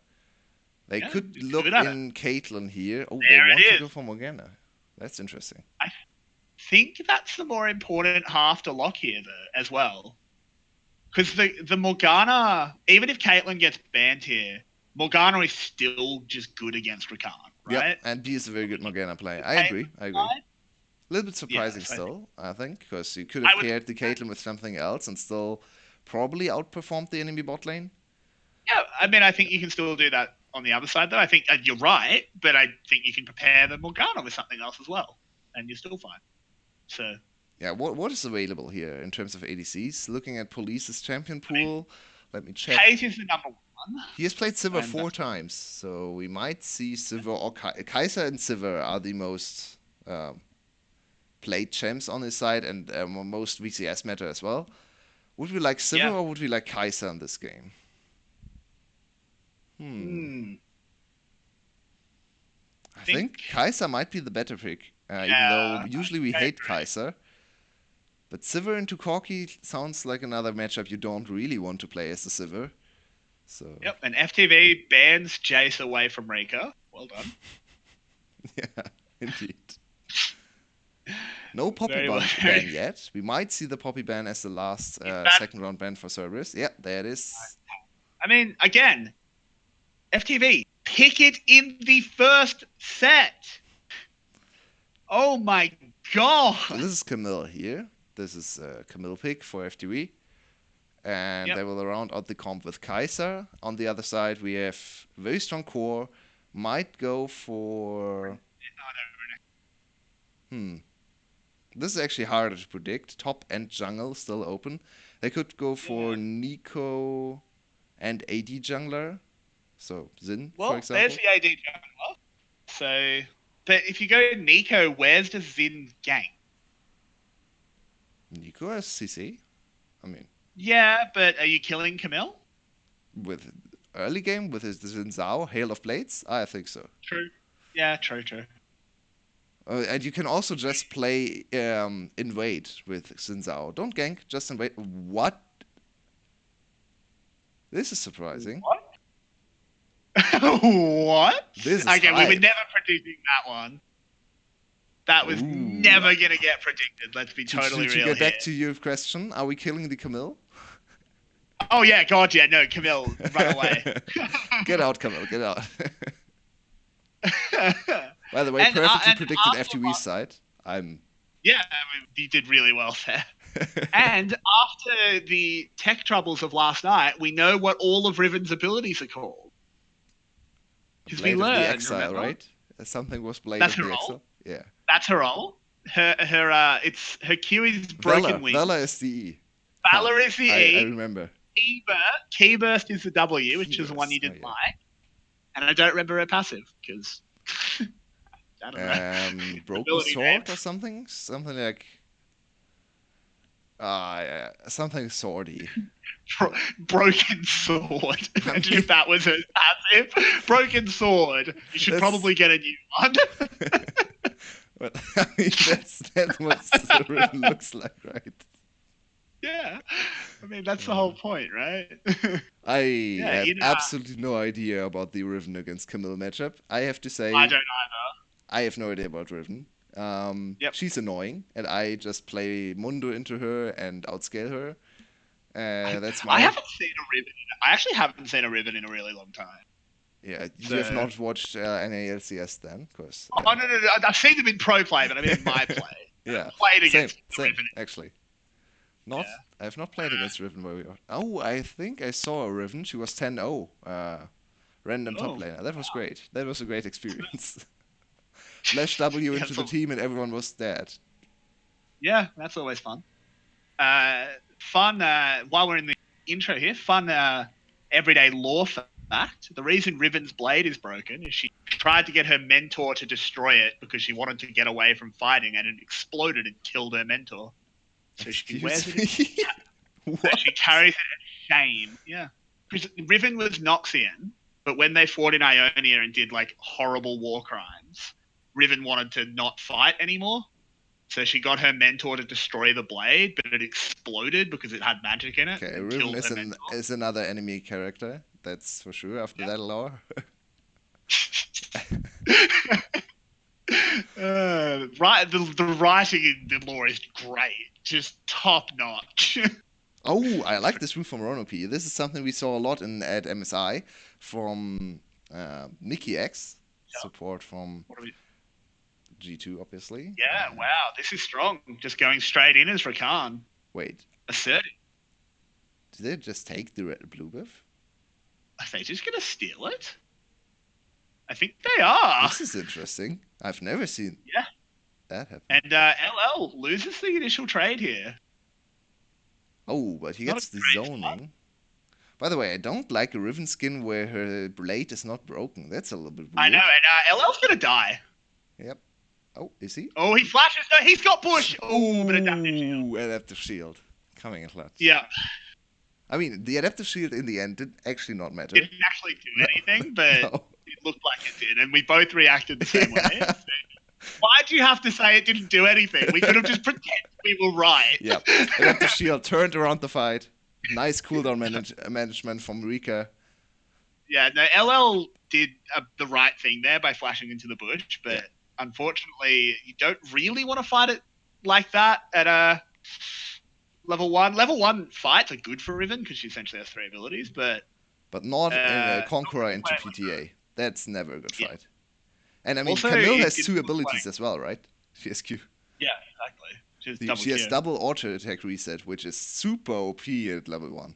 Speaker 2: They
Speaker 1: Yeah,
Speaker 2: could
Speaker 1: good
Speaker 2: look
Speaker 1: at it.
Speaker 2: in Caitlyn here. Oh, they
Speaker 1: There
Speaker 2: want
Speaker 1: it
Speaker 2: to
Speaker 1: is.
Speaker 2: go for Morgana. That's interesting.
Speaker 1: I think that's the more important half to lock here, though, as well. Because the Morgana, even if Caitlyn gets banned here, Morgana is still just good against Rakan,
Speaker 2: Yep,
Speaker 1: right?
Speaker 2: and B is a very good Morgana player. I
Speaker 1: Caitlyn
Speaker 2: agree. I agree.
Speaker 1: side?
Speaker 2: A little bit surprising
Speaker 1: Yes,
Speaker 2: still, I think, because you could
Speaker 1: I
Speaker 2: have
Speaker 1: would.
Speaker 2: paired the Caitlyn with something else and still probably outperformed the enemy bot lane.
Speaker 1: Yeah, I mean, I think you can still do that on the other side, though. I think you're right, but I think you can prepare the Morgana with something else as well, and you're still fine. So,
Speaker 2: Yeah, what is available here in terms of ADCs? Looking at Police's champion
Speaker 1: I mean,
Speaker 2: pool, let me check.
Speaker 1: Kate is the number one,
Speaker 2: He has played Sivir
Speaker 1: and
Speaker 2: four
Speaker 1: that's
Speaker 2: times, so we might see Sivir or Kai'Sa and Sivir are the most played champs on his side and most VCS meta as well. Would we like Sivir
Speaker 1: yeah.
Speaker 2: or would we like Kai'Sa in this game?
Speaker 1: Hmm.
Speaker 2: I
Speaker 1: I
Speaker 2: think
Speaker 1: think.
Speaker 2: Kai'Sa might be the better pick, even though
Speaker 1: Yeah,
Speaker 2: usually we
Speaker 1: I
Speaker 2: hate
Speaker 1: agree.
Speaker 2: Kai'Sa. But Sivir into Corki sounds like another matchup you don't really want to play as the Sivir. So,
Speaker 1: Yep, and FTV bans Jace away from Rika. Well done.
Speaker 2: yeah, indeed. No Poppy
Speaker 1: Very well.
Speaker 2: ban yet. We might see the Poppy ban as the last
Speaker 1: That,
Speaker 2: second round ban for Cerberus. Yeah, there it is.
Speaker 1: I mean, again, FTV, pick it in the first set. Oh my
Speaker 2: So
Speaker 1: god.
Speaker 2: this is Camille here. This is Camille pick for FTV. And
Speaker 1: Yep.
Speaker 2: they will round out the comp with Kai'Sa. On the other side, we have very strong core. Might go for. Hmm. This is actually harder to predict. Top and jungle still open. They could go for
Speaker 1: Yeah.
Speaker 2: Nico and AD jungler. So Xin, for
Speaker 1: Well, there's
Speaker 2: example.
Speaker 1: the AD jungler. So, but if you go Nico, where's does Zin gank?
Speaker 2: Nico as CC. I mean,
Speaker 1: Yeah, but are you killing Camille?
Speaker 2: with early game with his Xin Zhao, Hail of Blades, I think so.
Speaker 1: True. Yeah, true, true.
Speaker 2: And you can also just play invade with Xin Zhao. Don't gank, just invade. What? This is surprising.
Speaker 1: What? What?
Speaker 2: This is
Speaker 1: Okay, we were
Speaker 2: hype.
Speaker 1: never predicting that one. That was
Speaker 2: Ooh.
Speaker 1: never gonna get predicted. Let's be totally
Speaker 2: To
Speaker 1: real
Speaker 2: get
Speaker 1: here.
Speaker 2: back to your question, are we killing the Camille?
Speaker 1: Oh yeah, God, yeah, no, Camille, run away.
Speaker 2: Get out, Camille, get out. By the way,
Speaker 1: and
Speaker 2: perfectly
Speaker 1: and
Speaker 2: predicted
Speaker 1: after
Speaker 2: FTV side. I'm.
Speaker 1: yeah, I mean, you did really well there. And after the tech troubles of last night, we know what all of Riven's abilities are called. Because we
Speaker 2: Blade of the
Speaker 1: learned,
Speaker 2: Exile,
Speaker 1: remember?
Speaker 2: right? Something was Blade
Speaker 1: That's
Speaker 2: of
Speaker 1: her
Speaker 2: the
Speaker 1: role.
Speaker 2: Exile. Yeah.
Speaker 1: That's her role. It's her Q is
Speaker 2: Vela.
Speaker 1: broken wings.
Speaker 2: Vela is the E. Huh.
Speaker 1: Valor is the
Speaker 2: I
Speaker 1: E.
Speaker 2: remember.
Speaker 1: Key burst is the W, which is the one you
Speaker 2: Keyburst. Oh,
Speaker 1: didn't
Speaker 2: yeah.
Speaker 1: like. And I don't remember her passive because I don't know.
Speaker 2: Broken
Speaker 1: Ability
Speaker 2: Sword
Speaker 1: names.
Speaker 2: or something? Something like. Yeah, something swordy.
Speaker 1: Broken sword.
Speaker 2: I
Speaker 1: Imagine
Speaker 2: mean,
Speaker 1: if that was her passive. Broken sword. You should
Speaker 2: that's.
Speaker 1: probably get a new one.
Speaker 2: But I mean, that's what the ribbon looks like, right?
Speaker 1: Yeah. I mean, that's the whole point, right?
Speaker 2: I
Speaker 1: Yeah,
Speaker 2: have
Speaker 1: you know,
Speaker 2: absolutely no idea about the Riven against Camille matchup. I have to
Speaker 1: I
Speaker 2: say,
Speaker 1: don't either.
Speaker 2: I have no idea about Riven.
Speaker 1: Yep.
Speaker 2: She's annoying, and I just play Mundo into her and outscale her. That's
Speaker 1: I
Speaker 2: my.
Speaker 1: haven't seen a Riven. I actually haven't seen a Riven in a really long time.
Speaker 2: Yeah, you have
Speaker 1: So,
Speaker 2: not watched NALCS then, because
Speaker 1: oh no, I've seen them in pro play, but I mean in my play. I
Speaker 2: yeah,
Speaker 1: haven't played
Speaker 2: same,
Speaker 1: against the
Speaker 2: same
Speaker 1: Riven.
Speaker 2: actually. Not,
Speaker 1: Yeah.
Speaker 2: I have not played against Riven very often. Oh, I think I saw a Riven. She was 10-0, random top
Speaker 1: Oh,
Speaker 2: laner. That was great. That was a great experience. Flash W
Speaker 1: yeah,
Speaker 2: into the team and everyone was dead.
Speaker 1: yeah, that's always fun. Fun. While we're in the intro here, fun everyday lore fact. The reason Riven's blade is broken is she tried to get her mentor to destroy it because she wanted to get away from fighting, and it exploded and killed her mentor. So she
Speaker 2: Excuse
Speaker 1: wears it.
Speaker 2: me?
Speaker 1: So she
Speaker 2: What?
Speaker 1: carries it as shame. Yeah, because Riven was Noxian, but when they fought in Ionia and did like horrible war crimes, Riven wanted to not fight anymore. So she got her mentor to destroy the blade, but it exploded because it had magic in it
Speaker 2: Okay,
Speaker 1: and
Speaker 2: Riven
Speaker 1: killed her mentor.
Speaker 2: is another enemy character. That's for sure after that lore.
Speaker 1: Right, the writing in the lore is great, just top notch.
Speaker 2: Oh, I like this move from Ronopi. This is something we saw a lot in at MSI from Nikki X, support from
Speaker 1: What are we?
Speaker 2: G2, obviously.
Speaker 1: Yeah, wow, this is strong. Just going straight in as Rakan.
Speaker 2: Wait,
Speaker 1: Assertive.
Speaker 2: did they just take the red blue buff?
Speaker 1: Are they just gonna steal it? I think they are.
Speaker 2: This is interesting. I've never seen
Speaker 1: Yeah,
Speaker 2: that happen.
Speaker 1: and LL loses the initial trade here.
Speaker 2: Oh, but he
Speaker 1: Not a
Speaker 2: gets the
Speaker 1: great start.
Speaker 2: zoning. By the way, I don't like a Riven skin where her blade is not broken. That's a little bit
Speaker 1: I know,
Speaker 2: weird.
Speaker 1: and LL's gonna die.
Speaker 2: Yep. Oh, is he?
Speaker 1: Oh, he flashes. No, he's got bush. Oh, but adaptive shield.
Speaker 2: Ooh, adaptive shield. Coming in clutch.
Speaker 1: Yeah,
Speaker 2: I mean, the adaptive shield in the end did actually not matter.
Speaker 1: didn't actually do
Speaker 2: No,
Speaker 1: anything, but
Speaker 2: no.
Speaker 1: it looked like it did, and we both reacted the same way.
Speaker 2: Yeah.
Speaker 1: Why'd you have to say it didn't do anything? We could have just pretended we were right.
Speaker 2: Yep. Adaptive shield turned around the fight. Nice cooldown management from Rika.
Speaker 1: Yeah, no, LL did the right thing there by flashing into the bush,
Speaker 2: Yeah.
Speaker 1: but unfortunately, you don't really want to fight it like that at a level one. Level one fights are good for Riven because she essentially has three abilities, but
Speaker 2: But not in a
Speaker 1: not
Speaker 2: Conqueror
Speaker 1: really
Speaker 2: into
Speaker 1: playing with her.
Speaker 2: PTA. That's never a good
Speaker 1: Yeah.
Speaker 2: fight. And I mean,
Speaker 1: Also,
Speaker 2: Camille
Speaker 1: it
Speaker 2: has
Speaker 1: didn't
Speaker 2: two
Speaker 1: look like
Speaker 2: abilities as well, right? She has Q.
Speaker 1: yeah, exactly. Just double
Speaker 2: She has
Speaker 1: Q.
Speaker 2: double auto attack reset, which is super OP at level 1.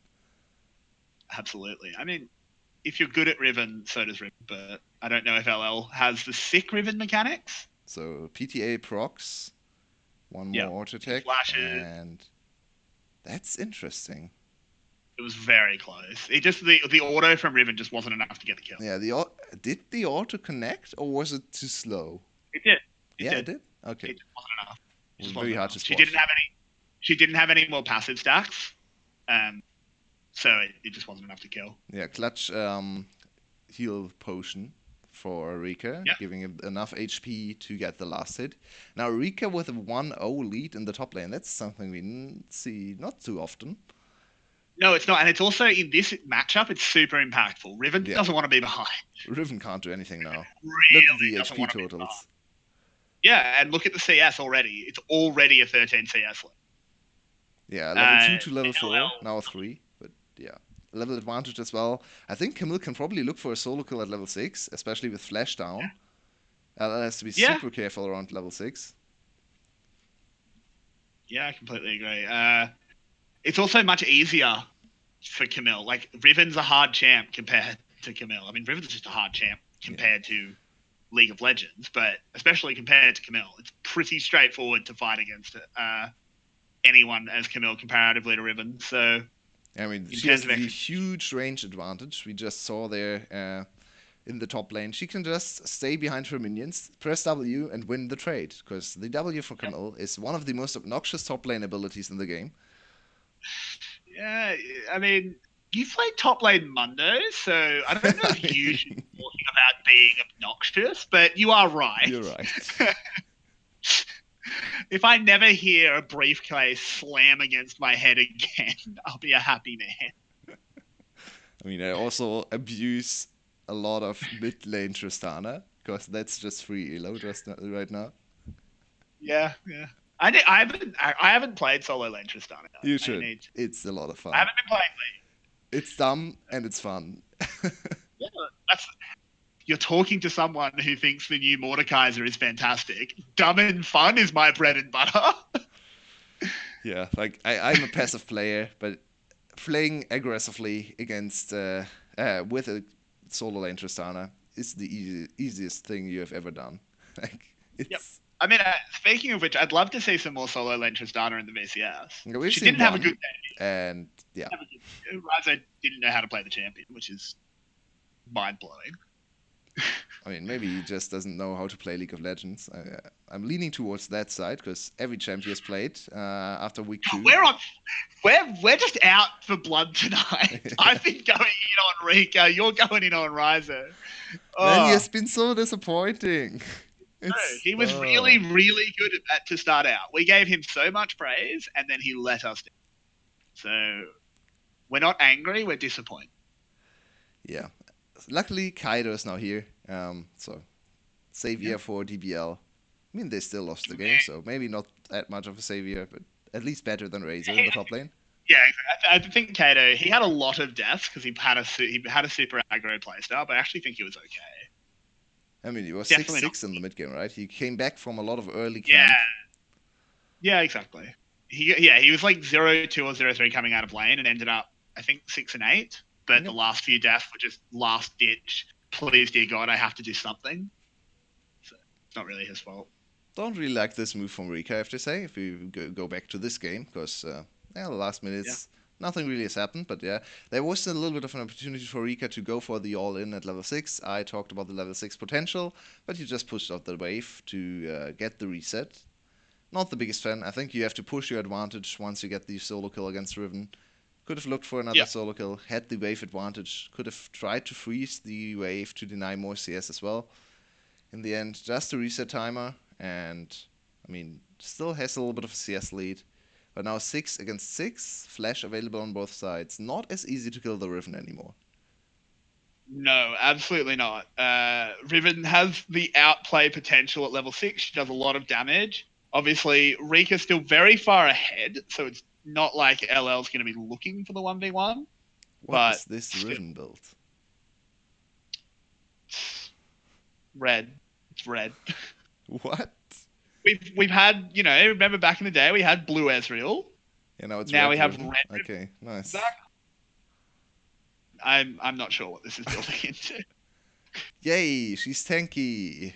Speaker 1: Absolutely. I mean, if you're good at Riven, so does Riven, but I don't know if LL has the sick Riven mechanics.
Speaker 2: So PTA procs, one
Speaker 1: Yeah,
Speaker 2: more auto
Speaker 1: he
Speaker 2: attack,
Speaker 1: flashes.
Speaker 2: and that's interesting.
Speaker 1: It was very close. It just the auto from Riven just wasn't enough to get the kill.
Speaker 2: Yeah, did the auto connect or was it too slow?
Speaker 1: It did. It
Speaker 2: Yeah, it
Speaker 1: did.
Speaker 2: did. Okay,
Speaker 1: It just wasn't enough. It
Speaker 2: it was
Speaker 1: just
Speaker 2: very
Speaker 1: wasn't
Speaker 2: hard
Speaker 1: enough.
Speaker 2: to
Speaker 1: She
Speaker 2: spot.
Speaker 1: didn't have any. She didn't have any more passive stacks. So it just wasn't enough to kill.
Speaker 2: Yeah, clutch heal potion for Rika,
Speaker 1: Yeah.
Speaker 2: giving him enough HP to get the last hit. Now Rika with a 1-0 lead in the top lane. That's something we see not too often.
Speaker 1: No, it's not, and it's also in this matchup. It's super impactful. Riven
Speaker 2: Yeah.
Speaker 1: doesn't want to be behind.
Speaker 2: Riven can't do anything now. Look at
Speaker 1: Really
Speaker 2: the
Speaker 1: doesn't
Speaker 2: HP
Speaker 1: want to be behind.
Speaker 2: totals.
Speaker 1: Yeah, and look at the CS already. It's already a 13 CS level.
Speaker 2: Yeah, level 2 to level
Speaker 1: LL
Speaker 2: 4, now 3. But yeah, level advantage as well. I think Camille can probably look for a solo kill at level 6, especially with flash down. Has to be
Speaker 1: Yeah.
Speaker 2: super careful around level 6.
Speaker 1: Yeah, I completely agree. It's also much easier for Camille. Like Riven's a hard champ compared to Camille. I mean, Riven's just a hard champ compared to League of Legends, but especially compared to Camille, it's pretty straightforward to fight against anyone as Camille comparatively to Riven. So
Speaker 2: I mean,
Speaker 1: in
Speaker 2: she has
Speaker 1: terms of
Speaker 2: the huge range advantage we just saw there in the top lane. She can just stay behind her minions, press W, and win the trade. Because the W for Camille is one of the most obnoxious top lane abilities in the game.
Speaker 1: yeah, I mean, you play top lane Mundo, so I don't know if you should be talking about being obnoxious, but you are right.
Speaker 2: You're right.
Speaker 1: If I never hear a briefcase slam against my head again, I'll be a happy man.
Speaker 2: I mean, I also abuse a lot of mid lane Tristana, because that's just free elo just right now.
Speaker 1: Yeah, yeah. I haven't played solo lane Tristana.
Speaker 2: You
Speaker 1: I
Speaker 2: should.
Speaker 1: need to.
Speaker 2: It's a lot of
Speaker 1: I
Speaker 2: fun.
Speaker 1: haven't been playing
Speaker 2: It's dumb and it's fun.
Speaker 1: Yeah, that's you're talking to someone who thinks the new Mordekaiser is fantastic. Dumb and fun is my bread and butter.
Speaker 2: Yeah, like I'm a passive player, but playing aggressively against with a solo lane Tristana is the easiest thing you have ever done. Like
Speaker 1: Yep.
Speaker 2: it's
Speaker 1: I mean, speaking of which, I'd love to see some more solo lane Tristana in the VCS.
Speaker 2: you know, we've
Speaker 1: She
Speaker 2: seen
Speaker 1: didn't have a good
Speaker 2: one,
Speaker 1: game.
Speaker 2: and yeah,
Speaker 1: Raza didn't know how to play the champion, which is mind blowing.
Speaker 2: I mean maybe he just doesn't know how to play League of Legends. I'm leaning towards that side because every champ he has played after week 2.
Speaker 1: We're just out for blood tonight. I've been going in on Rika. You're going in on Ryza.
Speaker 2: Man, he
Speaker 1: Oh,
Speaker 2: has been so disappointing.
Speaker 1: no,
Speaker 2: It's
Speaker 1: he was really, really good at that to start out. We gave him so much praise, and then he let us down. So we're not angry. We're disappointed.
Speaker 2: yeah. Luckily, Kaido is now here. So savior
Speaker 1: Yeah.
Speaker 2: for DBL. I mean, they still lost the game, so maybe not that much of a savior, but at least better than Razor in the top lane.
Speaker 1: Yeah, I think Kato. He had a lot of deaths because he had a super aggro playstyle, but I actually think he was okay.
Speaker 2: I mean, he was
Speaker 1: Definitely
Speaker 2: 6-6 in the mid game, right? He came back from a lot of early
Speaker 1: Yeah,
Speaker 2: camp.
Speaker 1: yeah, exactly. He was like 0-2 or 0-3 coming out of lane and ended up I think 6-8. But the
Speaker 2: Yep.
Speaker 1: last few deaths were just last ditch. Please, dear God, I have to do something. So it's not really his fault.
Speaker 2: Don't really like this move from Rika, I have to say, if we go back to this game, because the last
Speaker 1: Yeah.
Speaker 2: minutes, nothing really has happened. But yeah, there was a little bit of an opportunity for Rika to go for the all-in at level 6. I talked about the level 6 potential, but he just pushed out the wave to get the reset. Not the biggest fan. I think you have to push your advantage once you get the solo kill against Riven. Could have looked for another
Speaker 1: Yeah.
Speaker 2: solo kill, had the wave advantage, could have tried to freeze the wave to deny more CS as well. In the end, just a reset timer, and I mean, still has a little bit of a CS lead. But now 6 against 6, flash available on both sides. Not as easy to kill the Riven anymore.
Speaker 1: No, absolutely not. Riven has the outplay potential at level 6. She does a lot of damage. Obviously, Rika's still very far ahead, so it's not like LL's going to be looking for the 1v1.
Speaker 2: What
Speaker 1: But
Speaker 2: is this
Speaker 1: still,
Speaker 2: Riven build?
Speaker 1: red. It's red.
Speaker 2: What?
Speaker 1: We've had, remember back in the day we had blue Ezreal.
Speaker 2: Yeah, now it's
Speaker 1: Now
Speaker 2: red
Speaker 1: we have
Speaker 2: Riven.
Speaker 1: red Riven.
Speaker 2: Okay, nice.
Speaker 1: Zach? I'm not sure what this is building into.
Speaker 2: Yay, she's tanky.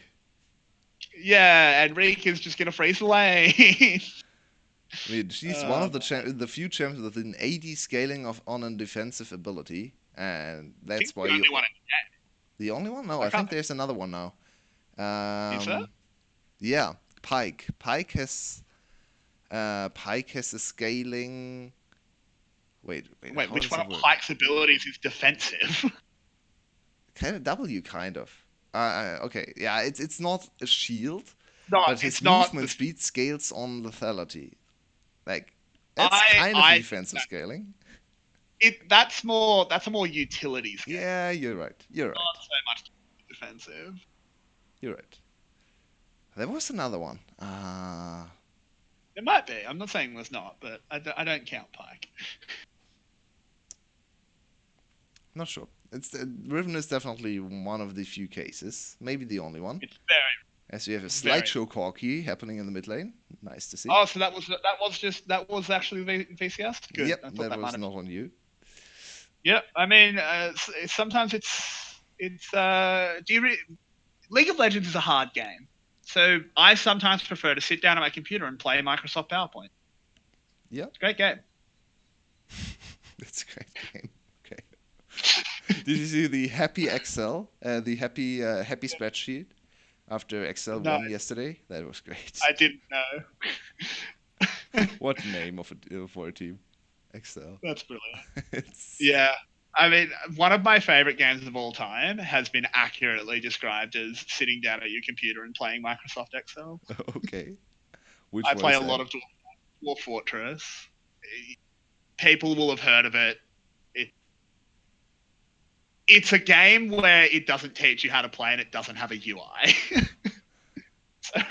Speaker 1: Yeah, and Rika's just gonna freeze the lane.
Speaker 2: I mean, she's one of the few champions with an AD scaling on a defensive ability, and
Speaker 1: I think
Speaker 2: that's why
Speaker 1: the only one.
Speaker 2: the only one? No,
Speaker 1: I
Speaker 2: I think
Speaker 1: can't.
Speaker 2: there's another one now.
Speaker 1: Is there?
Speaker 2: Yeah, Pike. Pike has a scaling. Wait,
Speaker 1: Wait,
Speaker 2: how
Speaker 1: which
Speaker 2: does
Speaker 1: one
Speaker 2: it
Speaker 1: of
Speaker 2: work?
Speaker 1: Pike's abilities is defensive?
Speaker 2: Kind of W, kind of. Okay, yeah, it's not a shield, but his
Speaker 1: It's not.
Speaker 2: movement speed scales on lethality. Like that's kind of a
Speaker 1: I think
Speaker 2: defensive scaling.
Speaker 1: that's more. That's a more utility scale,
Speaker 2: Yeah, you're right. You're right.
Speaker 1: not so much defensive.
Speaker 2: You're right. There was another one.
Speaker 1: It might be. I'm not saying there's not, but I don't count Pike.
Speaker 2: Not sure. Riven is definitely one of the few cases, maybe the only one.
Speaker 1: It's very,
Speaker 2: As you have a
Speaker 1: very.
Speaker 2: slideshow corki happening in the mid lane. Nice to see.
Speaker 1: Oh, so that was actually VCS. Good.
Speaker 2: Yep,
Speaker 1: I thought
Speaker 2: that
Speaker 1: that might
Speaker 2: was
Speaker 1: have.
Speaker 2: not on you.
Speaker 1: Yeah, I mean, sometimes it's. League of Legends is a hard game, so I sometimes prefer to sit down at my computer and play Microsoft PowerPoint.
Speaker 2: Yep.
Speaker 1: It's a great game.
Speaker 2: That's a great game. Okay. Did you see the happy Excel, the happy spreadsheet after Excel
Speaker 1: No,
Speaker 2: won yesterday? That was great.
Speaker 1: I didn't know.
Speaker 2: What name for a team? Excel.
Speaker 1: That's brilliant.
Speaker 2: It's
Speaker 1: Yeah. I mean, one of my favorite games of all time has been accurately described as sitting down at your computer and playing Microsoft Excel.
Speaker 2: okay. Which
Speaker 1: I
Speaker 2: one
Speaker 1: play
Speaker 2: is
Speaker 1: a
Speaker 2: that?
Speaker 1: lot of Dwarf Fortress. People will have heard of it. It's a game where it doesn't teach you how to play and it doesn't have a UI.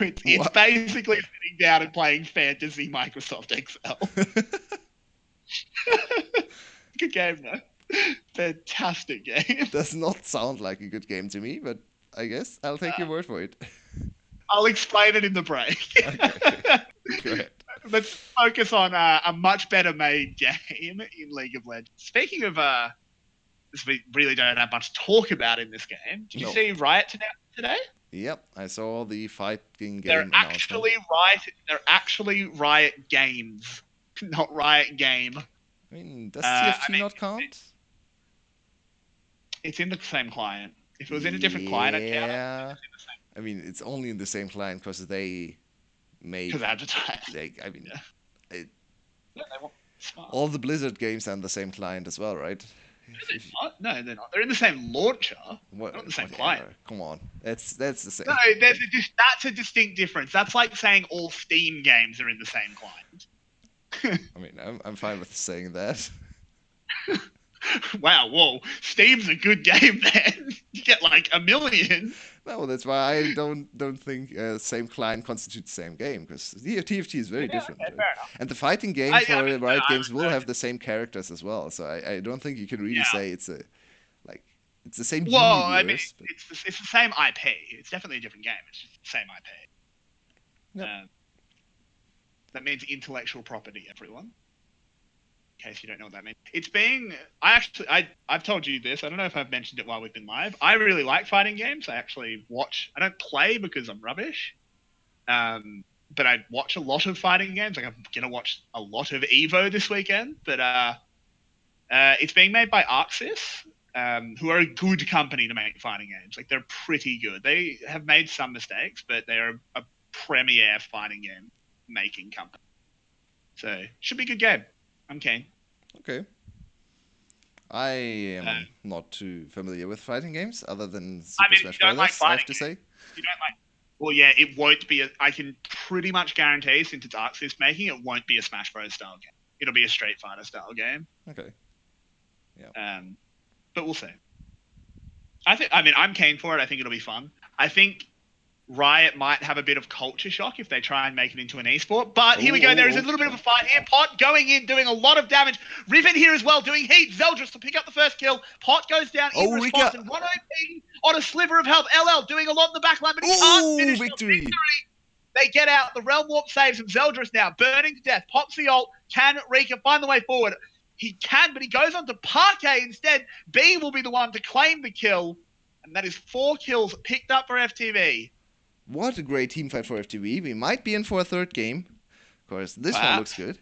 Speaker 1: It's
Speaker 2: What?
Speaker 1: basically sitting down and playing fantasy Microsoft Excel. Good game, though. Fantastic game.
Speaker 2: Does not sound like a good game to me, but I guess I'll take your word for it.
Speaker 1: I'll explain it in the break.
Speaker 2: Okay. Go ahead.
Speaker 1: Let's focus on a much better made game in League of Legends. Speaking of, we really don't have much to talk about in this game. Did you
Speaker 2: No.
Speaker 1: see Riot today?
Speaker 2: Yep, I saw the fighting
Speaker 1: They're
Speaker 2: game announcement.
Speaker 1: actually Riot. They're actually Riot Games, not Riot Game.
Speaker 2: I mean, does TFT not count?
Speaker 1: It's in the same client. If it was in a different client, I'd count it.
Speaker 2: Yeah. I mean, it's only in the same client because they make.
Speaker 1: Because advertising.
Speaker 2: I mean,
Speaker 1: Yeah, they want smart.
Speaker 2: all the Blizzard games are on the same client as well, right?
Speaker 1: No, they're not. They're in the same launcher.
Speaker 2: What,
Speaker 1: Not in the same
Speaker 2: whatever.
Speaker 1: client.
Speaker 2: Come on, that's the same.
Speaker 1: No, that's a distinct difference. That's like saying all Steam games are in the same client.
Speaker 2: I mean, I'm fine with saying that.
Speaker 1: Wow, whoa. Steam's a good game, man. You get like 1 million.
Speaker 2: No, that's why I don't think same client constitutes the same game because TFT is very different.
Speaker 1: Okay, fair enough.
Speaker 2: And the fighting game
Speaker 1: I
Speaker 2: for
Speaker 1: mean,
Speaker 2: Riot
Speaker 1: I
Speaker 2: games will have the same characters as well. So I don't think you can really say it's the same
Speaker 1: Well,
Speaker 2: universe.
Speaker 1: I mean,
Speaker 2: But
Speaker 1: it's the same IP. It's definitely a different game. It's just the same IP.
Speaker 2: Yep.
Speaker 1: That means intellectual property, everyone. In case you don't know what that means. It's being. I've told you this. I don't know if I've mentioned it while we've been live. I really like fighting games. I actually watch. I don't play because I'm rubbish. But I watch a lot of fighting games. Like I'm gonna watch a lot of Evo this weekend. But it's being made by Arxis, who are a good company to make fighting games. Like they're pretty good. They have made some mistakes, but they're a premier fighting game making company. So should be a good game. I'm keen.
Speaker 2: Okay. I am not too familiar with fighting games other than Super Smash Brothers, I have to say.
Speaker 1: You don't like. Well, yeah, it won't be. I can pretty much guarantee, since it's Arxis making, it won't be a Smash Bros. Style game. It'll be a Street Fighter style game.
Speaker 2: Okay. Yeah.
Speaker 1: But we'll see. I mean, I'm keen for it. I think it'll be fun. I think Riot might have a bit of culture shock if they try and make it into an esport. But here we go. There is a little bit of a fight here. Pot going in, doing a lot of damage. Riven here as well, doing heat. Zeldris to pick up the first kill. Pot goes down in response. And 1 OP on a sliver of health. LL doing a lot in the backline, but he can't finish
Speaker 2: victory.
Speaker 1: The victory. They get out. The Realm Warp saves him. Zeldris now burning to death. Pops the ult. Can Rika find the way forward? He can, but he goes on to Parquet instead. B will be the one to claim the kill. And that is 4 kills picked up for FTV.
Speaker 2: What a great team fight for FTV. We might be in for a third game. Of course, this one looks good.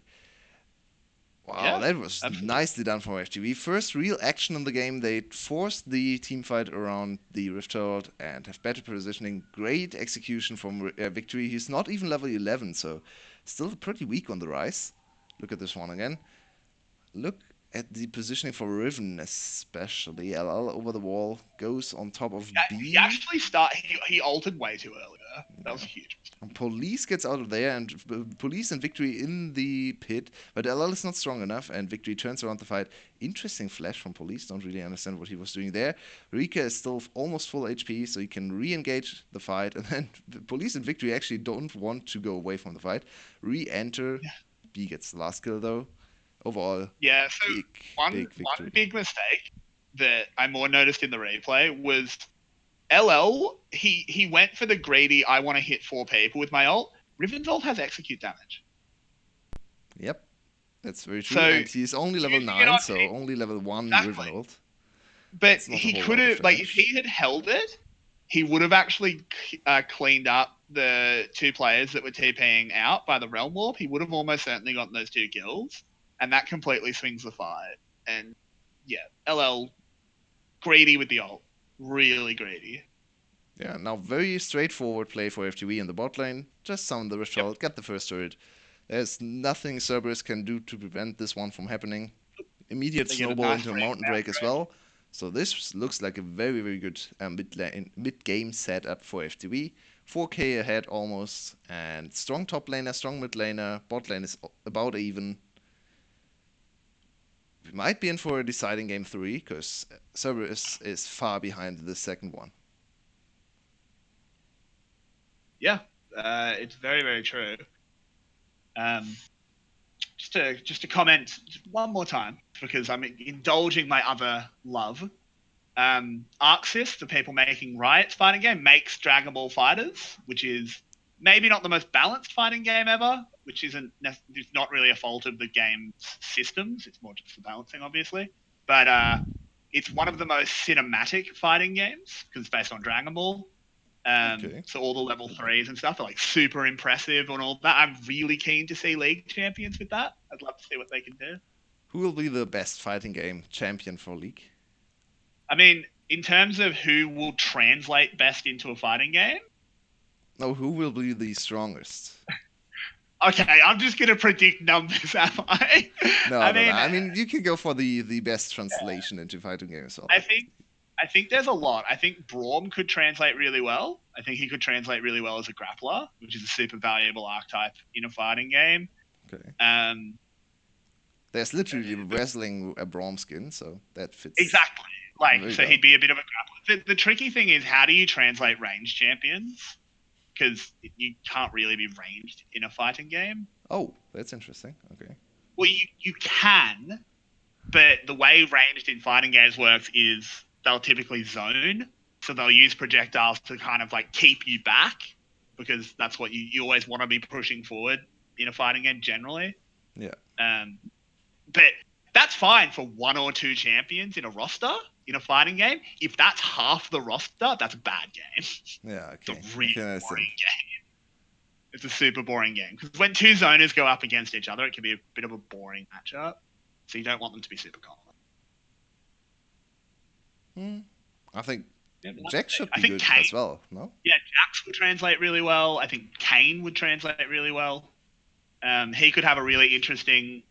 Speaker 2: Wow, yeah, that was nicely done from FTV. First real action in the game. They forced the team fight around the Rift Herald and have better positioning. Great execution from Victory. He's not even level 11, so still pretty weak on the rise. Look at this one again. Look at the positioning for Riven, especially. LL over the wall, goes on top of B.
Speaker 1: He actually he altered way too early. That was huge.
Speaker 2: Police gets out of there, and Police and Victory in the pit, but LL is not strong enough, and Victory turns around the fight. Interesting flash from Police, don't really understand what he was doing there. Rika is still almost full HP, so he can re-engage the fight, and then Police and Victory actually don't want to go away from the fight. Re-enter. Yeah. B gets the last kill, though. Overall,
Speaker 1: yeah, so one big mistake that I more noticed in the replay was LL, he went for the greedy, I want to hit 4 people with my ult. Riven's ult has execute damage.
Speaker 2: Yep, that's very true. So, and he's only level 9, so only level 1 Riven ult.
Speaker 1: But he could have, like, if he had held it, he would have actually cleaned up the 2 players that were TPing out by the Realm Warp. He would have almost certainly gotten those 2 kills. And that completely swings the fight. And yeah, LL, greedy with the ult. Really greedy.
Speaker 2: Yeah, now very straightforward play for FTV in the bot lane. Just summon the Rift Herald, get the first turret. There's nothing Cerberus can do to prevent this one from happening. Immediate snowball into a Mountain Drake as well. So this looks like a very, very good mid-game setup for FTV. 4k ahead almost. And strong top laner, strong mid laner. Bot lane is about even. We might be in for a deciding game 3, because Cerberus is far behind the second one.
Speaker 1: Yeah, It's very, very true. Um, just to comment one more time because I'm indulging my other love. Arxis, the people making Riot's fighting game, makes Dragon Ball Fighters, which is maybe not the most balanced fighting game ever, which it's not really a fault of the game's systems. It's more just the balancing, obviously. But it's one of the most cinematic fighting games because it's based on Dragon Ball.
Speaker 2: Okay.
Speaker 1: So all the level 3s and stuff are like super impressive and all that. I'm really keen to see League champions with that. I'd love to see what they can do.
Speaker 2: Who will be the best fighting game champion for League?
Speaker 1: I mean, in terms of who will translate best into a fighting game,
Speaker 2: No, who will be the strongest?
Speaker 1: okay, I'm just gonna predict numbers, am I?
Speaker 2: No,
Speaker 1: I
Speaker 2: no, no.
Speaker 1: mean,
Speaker 2: I mean, you can go for the best translation into fighting game as well.
Speaker 1: I think there's a lot. I think Braum could translate really well. I think he could translate really well as a grappler, which is a super valuable archetype in a fighting game.
Speaker 2: Okay.
Speaker 1: Um,
Speaker 2: There's literally wrestling a Braum skin, so that fits.
Speaker 1: exactly. Like, so
Speaker 2: well.
Speaker 1: he'd be a bit of a grappler. The tricky thing is, how do you translate range champions? Because you can't really be ranged in a fighting game.
Speaker 2: Oh, that's interesting. Okay.
Speaker 1: Well, you can, but the way ranged in fighting games works is they'll typically zone. So they'll use projectiles to kind of like keep you back because that's what you always want to be pushing forward in a fighting game generally.
Speaker 2: Yeah.
Speaker 1: But that's fine for one or two champions in a roster in a fighting game. If that's half the roster, that's a bad game.
Speaker 2: Yeah. Okay.
Speaker 1: It's a really
Speaker 2: I
Speaker 1: boring game. It's a super boring game because when two zoners go up against each other, it can be a bit of a boring matchup. So you don't want them to be super common.
Speaker 2: I think
Speaker 1: Yeah,
Speaker 2: Jack should be good
Speaker 1: Kane,
Speaker 2: as well. No.
Speaker 1: yeah, Jax would translate really well. I think Kane would translate really well. He could have a really interesting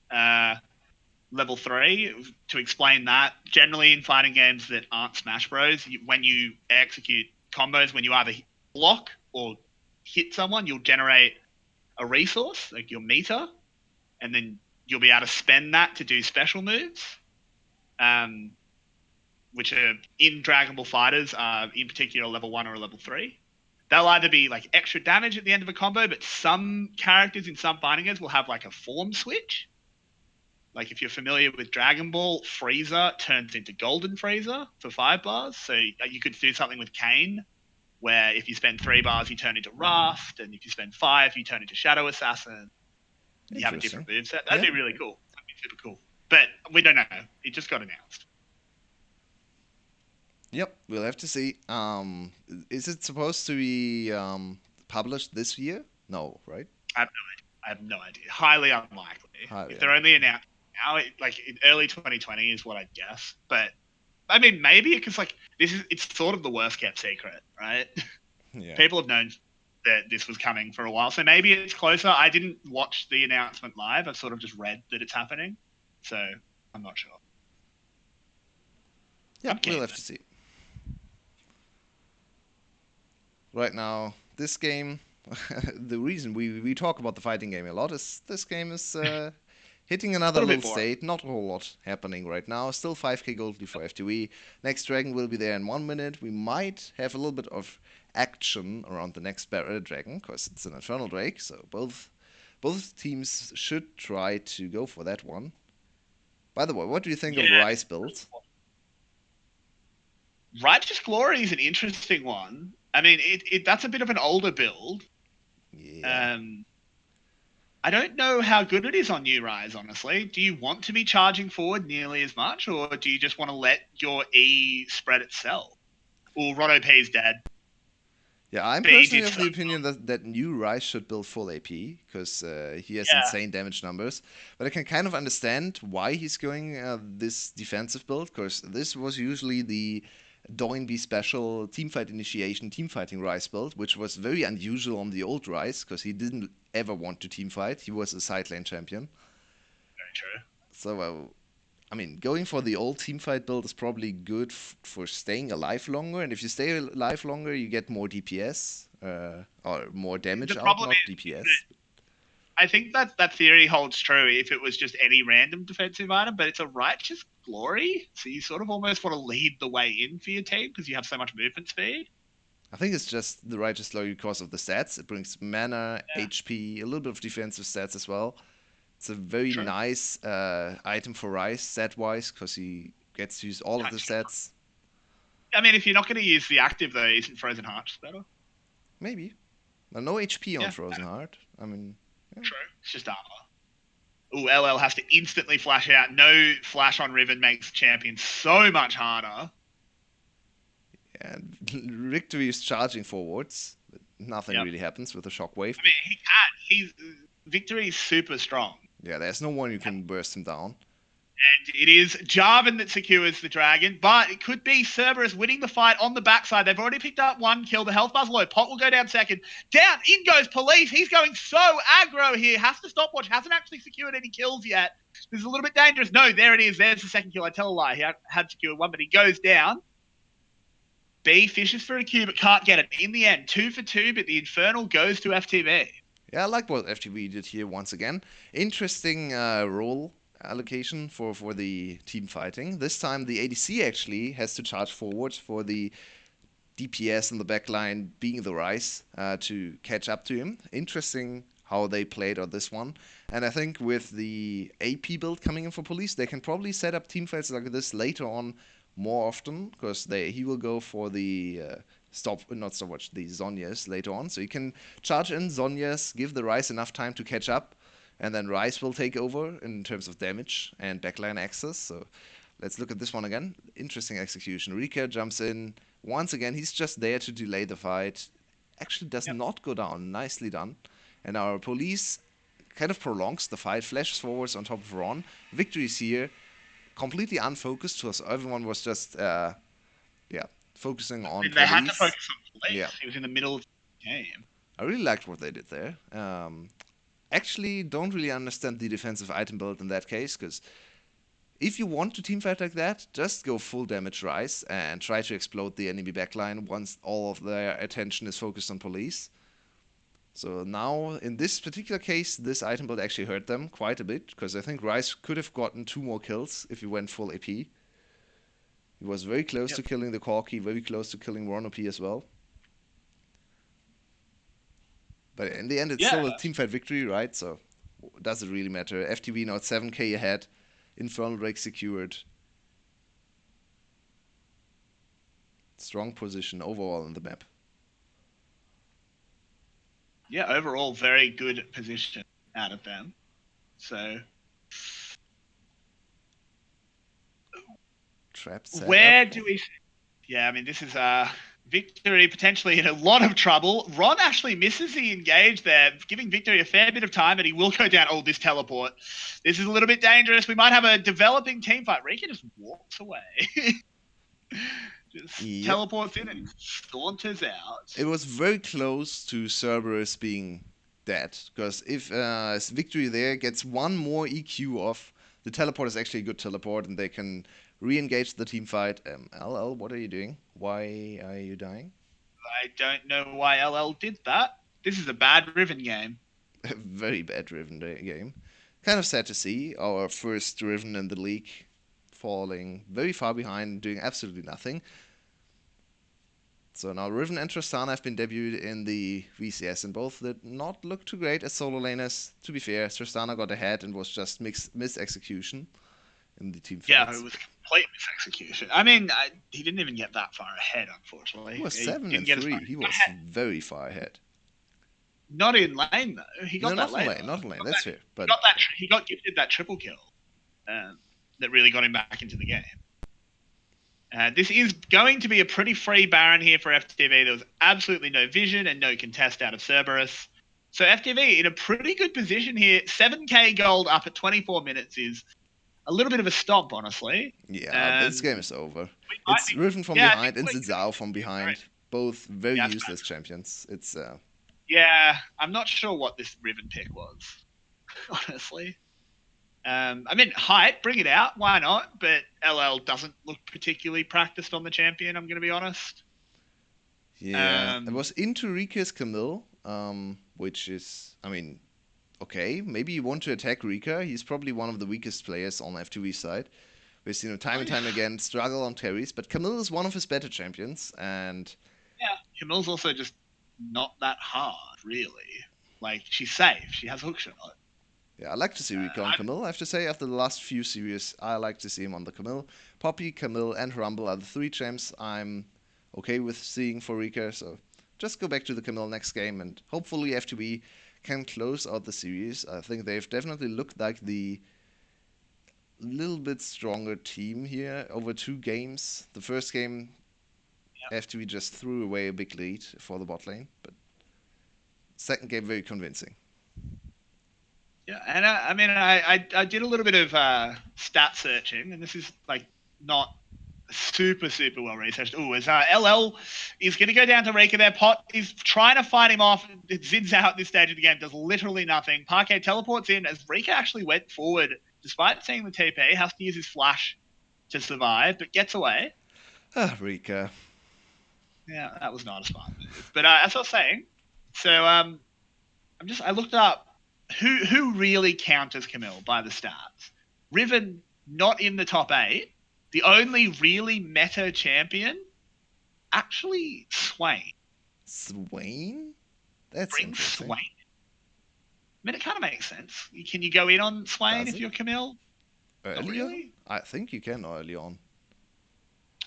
Speaker 1: level 3. To explain that, generally in fighting games that aren't Smash Bros, when you execute combos, when you either block or hit someone, you'll generate a resource, like your meter, and then you'll be able to spend that to do special moves, which are in Dragon Ball Fighters, in particular level 1 or level 3. They'll either be like extra damage at the end of a combo, but some characters in some fighting games will have like a form switch. Like if you're familiar with Dragon Ball, Frieza turns into Golden Frieza for 5 bars. So you could do something with Kane, where if you spend 3 bars, you turn into Raft, and if you spend 5, you turn into Shadow Assassin. You have a different moveset. That'd be really cool. That'd be super cool. But we don't know. It just got announced.
Speaker 2: Yep, we'll have to see. Is it supposed to be published this year? No, right?
Speaker 1: I have no idea. Highly unlikely. If they're only announced now, like in early 2020 is what I'd guess. But I mean, maybe because like it's sort of the worst kept secret, right?
Speaker 2: Yeah.
Speaker 1: People have known that this was coming for a while, so maybe it's closer. I didn't watch the announcement live. I've sort of just read that it's happening, so I'm not sure.
Speaker 2: Yeah, we'll have to see. Right now, this game, the reason we talk about the fighting game a lot is this game is hitting another little state. Not a whole lot happening right now. Still 5k gold before FTV. Next dragon will be there in 1 minute. We might have a little bit of action around the next dragon, because it's an Infernal Drake, so both teams should try to go for that one. By the way, what do you think of the Rice build?
Speaker 1: Righteous Glory is an interesting one. I mean, that's a bit of an older build.
Speaker 2: Yeah.
Speaker 1: I don't know how good it is on New Rise, honestly. Do you want to be charging forward nearly as much, or do you just want to let your E spread itself? Well, Roto P's dead.
Speaker 2: Yeah, I'm personally of the opinion that New Rise should build full AP, because he has insane damage numbers. But I can kind of understand why he's going this defensive build, because this was usually the Doinby special teamfight initiation, teamfighting Rise build, which was very unusual on the old Rise, because he didn't ever want to teamfight. He was a side lane champion.
Speaker 1: Very true.
Speaker 2: So, I mean, going for the old teamfight build is probably good for staying alive longer, and if you stay alive longer, you get more DPS, or more damage out, not DPS.
Speaker 1: I think that theory holds true if it was just any random defensive item, but it's a Righteous Glory, so you sort of almost want to lead the way in for your team because you have so much movement speed.
Speaker 2: I think it's just the righteous slow because of the stats. It brings mana,
Speaker 1: Yeah,
Speaker 2: HP, a little bit of defensive stats as well. It's a very
Speaker 1: true.
Speaker 2: nice item for Rice stat-wise because he gets to use all of the
Speaker 1: Touch.
Speaker 2: stats.
Speaker 1: I mean, if you're not going to use the active though, isn't Frozen Hearts better?
Speaker 2: Maybe. No HP on
Speaker 1: Yeah,
Speaker 2: Frozen Heart. I mean, yeah.
Speaker 1: true. It's just armor. Ooh, LL has to instantly flash out. No flash on Riven makes the champion so much harder.
Speaker 2: And Victory is charging forwards, but nothing
Speaker 1: Yep.
Speaker 2: really happens with the shockwave.
Speaker 1: I mean, he can. He's Victory is super strong.
Speaker 2: Yeah, there's no one who can burst him down.
Speaker 1: And it is Jarvan that secures the dragon, but it could be Cerberus winning the fight on the backside. They've already picked up one kill. The health bar's low. Pot will go down second. Down, in goes Police. He's going so aggro here. Has to stopwatch. Hasn't actually secured any kills yet. This is a little bit dangerous. No, there it is. There's the second kill. I tell a lie. He had secured one, but he goes down. B fishes for a Q, but can't get it. In the end, 2 for 2, but the Infernal goes to FTV.
Speaker 2: Yeah, I like what FTV did here once again. Interesting role allocation for the team fighting. This time the ADC actually has to charge forward for the DPS in the backline being the Rice to catch up to him. Interesting how they played on this one. And I think with the AP build coming in for Police, they can probably set up team fights like this later on more often because he will go for the not stopwatch, the Zhonya's later on. So you can charge in Zhonya's, give the Rice enough time to catch up, and then Rice will take over in terms of damage and backline access. So let's look at this one again. Interesting execution. Rika jumps in. Once again, he's just there to delay the fight. Actually does not go down. Nicely done. And our Police kind of prolongs the fight, flashes forwards on top of Ron. Victory's here. Completely unfocused because everyone was just focusing on
Speaker 1: They had to
Speaker 2: Police.
Speaker 1: focus on Police.
Speaker 2: Yeah.
Speaker 1: He was in the middle of the game.
Speaker 2: I really liked what they did there. Actually, don't really understand the defensive item build in that case, because if you want to teamfight like that, just go full damage Rise and try to explode the enemy backline once all of their attention is focused on Police. So now, in this particular case, this item build actually hurt them quite a bit, because I think Rise could have gotten 2 more kills if he went full AP. He was very close to killing the Corki, very close to killing Ron OP as well. But in the end, it's still a teamfight victory, right? So does it really matter? FTV now at 7k ahead. Infernal Drake secured. Strong position overall in the map.
Speaker 1: Yeah, overall, very good position out of them. So,
Speaker 2: Trap set
Speaker 1: where
Speaker 2: up.
Speaker 1: do we... Yeah, I mean, this is Victory potentially in a lot of trouble. Ron actually misses the engage there, giving Victory a fair bit of time, but he will go down. Oh, this teleport. This is a little bit dangerous. We might have a developing team fight. Rika just walks away. Just teleports in and saunters out.
Speaker 2: It was very close to Cerberus being dead, because if Victory there gets one more EQ off, the teleport is actually a good teleport, and they can re-engage the team fight. LL, what are you doing? Why are you dying?
Speaker 1: I don't know why LL did that. This is a bad Riven game.
Speaker 2: A very bad Riven game. Kind of sad to see our first Riven in the league falling very far behind, doing absolutely nothing. So now Riven and Tristana have been debuted in the VCS, and both did not look too great as solo laners. To be fair, Tristana got ahead and was just mis-execution in the team fights.
Speaker 1: Yeah, it was complete mis-execution. I mean, he didn't even get that far ahead, unfortunately.
Speaker 2: He was 7-3. He was very far ahead.
Speaker 1: Not in lane though. He got that
Speaker 2: not
Speaker 1: later.
Speaker 2: in lane. That's fair. But
Speaker 1: he got gifted that triple kill that really got him back into the game. This is going to be a pretty free Baron here for FTV. There was absolutely no vision and no contest out of Cerberus. So FTV in a pretty good position here. 7k gold up at 24 minutes is a little bit of a stomp, honestly.
Speaker 2: Yeah, this game is over. It's Riven from behind and Zizao from behind. Right. Both very useless champions. It's
Speaker 1: Yeah, I'm not sure what this Riven pick was, honestly. I mean, height, bring it out. Why not? But LL doesn't look particularly practiced on the champion, I'm going to be honest.
Speaker 2: Yeah, it was into Rika's Camille, which is, I mean, okay, maybe you want to attack Rika. He's probably one of the weakest players on FTV side. We've seen him time and time again struggle on carries, but Camille is one of his better champions, and...
Speaker 1: Yeah, Camille's also just not that hard, really. Like, she's safe. She has hookshot.
Speaker 2: Yeah, I like to see Rika on Camille. I have to say, after the last few series, I like to see him on the Camille. Poppy, Camille, and Rumble are the three champs I'm okay with seeing for Rika. So just go back to the Camille next game, and hopefully FTV can close out the series. I think they've definitely looked like the little bit stronger team here over 2 games. The first game, FTV just threw away a big lead for the bot lane, but second game very convincing.
Speaker 1: Yeah, and I did a little bit of stat searching, and this is like not super well researched. Oh, as LL is going to go down to Rika there. Pot is trying to fight him off. Zid's out at this stage of the game, does literally nothing. Parquet teleports in as Rika actually went forward despite seeing the TP. Has to use his flash to survive, but gets away.
Speaker 2: Rika.
Speaker 1: Yeah, that was not a smart move. But as I was saying, so I looked up who really counters Camille by the stats. Riven not in the top 8. The only really meta champion, actually Swain.
Speaker 2: Swain? That's
Speaker 1: Bring
Speaker 2: interesting.
Speaker 1: Swain. I mean, it kind of makes sense. Can you go in on Swain
Speaker 2: Does
Speaker 1: if
Speaker 2: it?
Speaker 1: you're Camille?
Speaker 2: Early
Speaker 1: Really?
Speaker 2: on? I think you can early on.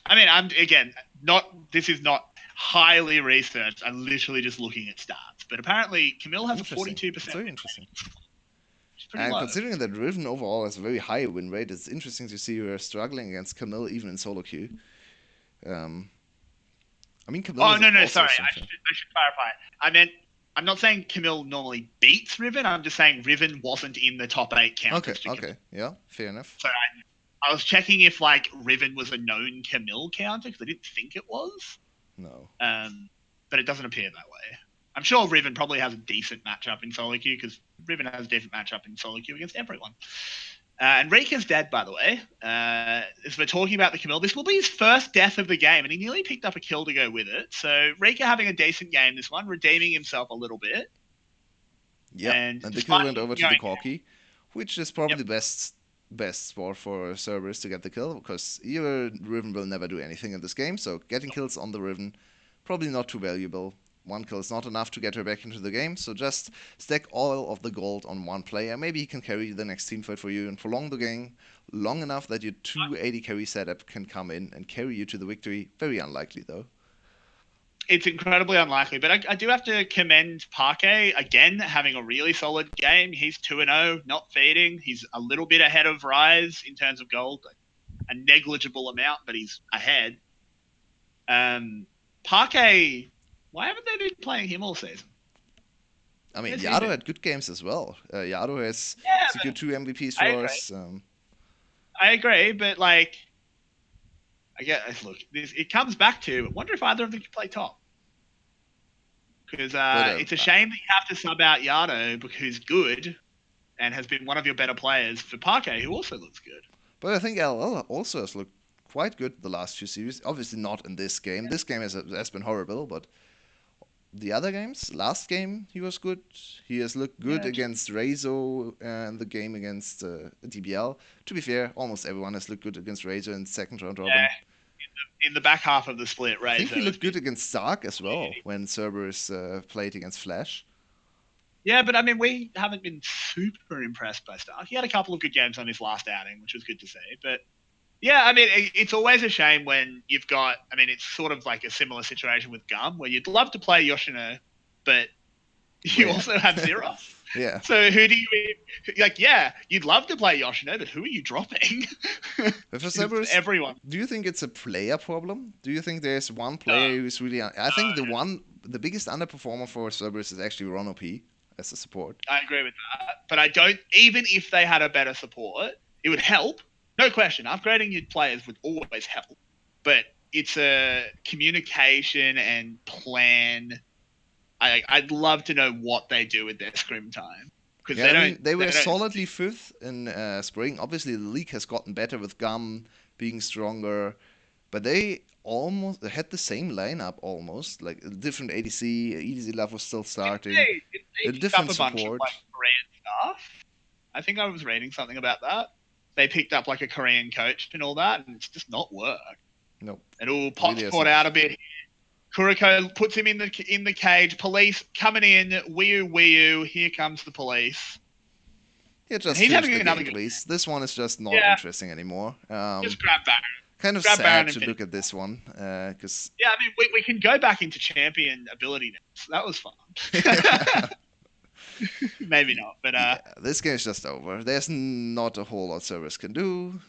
Speaker 1: I mean, this is not highly researched. I'm literally just looking at stats. But apparently, Camille has a 42%.
Speaker 2: It's very interesting.
Speaker 1: Pretty
Speaker 2: And
Speaker 1: low.
Speaker 2: considering that Riven overall has a very high win rate, it's interesting to see her struggling against Camille even in solo queue. I mean, Camille is
Speaker 1: no,
Speaker 2: also
Speaker 1: sorry. I should clarify. I'm not saying Camille normally beats Riven. I'm just saying Riven wasn't in the top 8 counters.
Speaker 2: Okay, yeah, fair enough.
Speaker 1: So I was checking if like Riven was a known Camille counter because I didn't think it was.
Speaker 2: No.
Speaker 1: But it doesn't appear that way. I'm sure Riven probably has a decent matchup in solo queue because Riven has a decent matchup in solo queue against everyone. And Rika's dead, by the way. As we're talking about the Camille, this will be his first death of the game, and he nearly picked up a kill to go with it. So Rika having a decent game this one, redeeming himself a little bit.
Speaker 2: Yeah, and the kill went over to the Corki, which is probably the best spot for Cerberus to get the kill, because either Riven will never do anything in this game, so getting kills on the Riven, probably not too valuable. One kill is not enough to get her back into the game, so just stack all of the gold on one player. Maybe he can carry the next teamfight for you and prolong the game long enough that your 280 carry setup can come in and carry you to the victory. Very unlikely, though.
Speaker 1: It's incredibly unlikely, but I do have to commend Parquet, again, having a really solid game. He's 2-0, not feeding. He's a little bit ahead of Rise in terms of gold, a negligible amount, but he's ahead. Parquet... Why haven't they been playing him all season?
Speaker 2: I mean, Yado had good games as well. Yado has secured 2 MVPs for us.
Speaker 1: I agree, but like, I guess, look, it comes back to, I wonder if either of them can play top. Because it's a shame that you have to sub out Yado, who's good and has been one of your better players, for Parquet, who also looks good.
Speaker 2: But I think LL also has looked quite good the last few series. Obviously not in this game. Yeah. This game has been horrible, but the other games, last game he was good. He has looked good against Rezo and the game against DBL. To be fair, almost everyone has looked good against Rezo in second round robin.
Speaker 1: Yeah. In the back half of the split, Rezo.
Speaker 2: I think he looked good against Stark as well when Cerberus played against Flash.
Speaker 1: Yeah, but I mean, we haven't been super impressed by Stark. He had a couple of good games on his last outing, which was good to see. But yeah, I mean, it's always a shame when you've got, I mean, it's sort of like a similar situation with Gum, where you'd love to play Yoshino, but you also have Zero.
Speaker 2: Yeah.
Speaker 1: So who do you, like, yeah, you'd love to play Yoshino, but who are you dropping?
Speaker 2: But for Cerberus,
Speaker 1: everyone.
Speaker 2: Do you think it's a player problem? Do you think there's one player who's really, I think the biggest underperformer for Cerberus is actually Ron OP as a support.
Speaker 1: I agree with that, but I don't, even if they had a better support, it would help. No question, upgrading your players would always help, but it's a communication and plan. I'd love to know what they do with their scrim time.
Speaker 2: Yeah, they were solidly 5th in spring. Obviously, the league has gotten better with Gum being stronger, but they almost had the same lineup almost, like a different ADC. EDC Love was still starting.
Speaker 1: A
Speaker 2: different support.
Speaker 1: Bunch of, like, Korean stuff. I think I was reading something about that. They picked up like a Korean coach and all that, and it's just not worked.
Speaker 2: Nope.
Speaker 1: It all pots poured out a bit. Kuriko puts him in the cage. Police coming in. Wii. Here comes the police.
Speaker 2: Yeah,
Speaker 1: And
Speaker 2: just
Speaker 1: he's
Speaker 2: finish
Speaker 1: having
Speaker 2: the
Speaker 1: another
Speaker 2: game,
Speaker 1: good.
Speaker 2: please. This one is just not
Speaker 1: Yeah,
Speaker 2: interesting anymore.
Speaker 1: just grab Baron.
Speaker 2: Kind of
Speaker 1: Grab Baron
Speaker 2: sad
Speaker 1: and
Speaker 2: to
Speaker 1: finish.
Speaker 2: look at this one, because
Speaker 1: Yeah, I mean, we can go back into champion ability now. So that was fun. Maybe not, but
Speaker 2: yeah, this game is just over. There's not a whole lot Cerberus can do.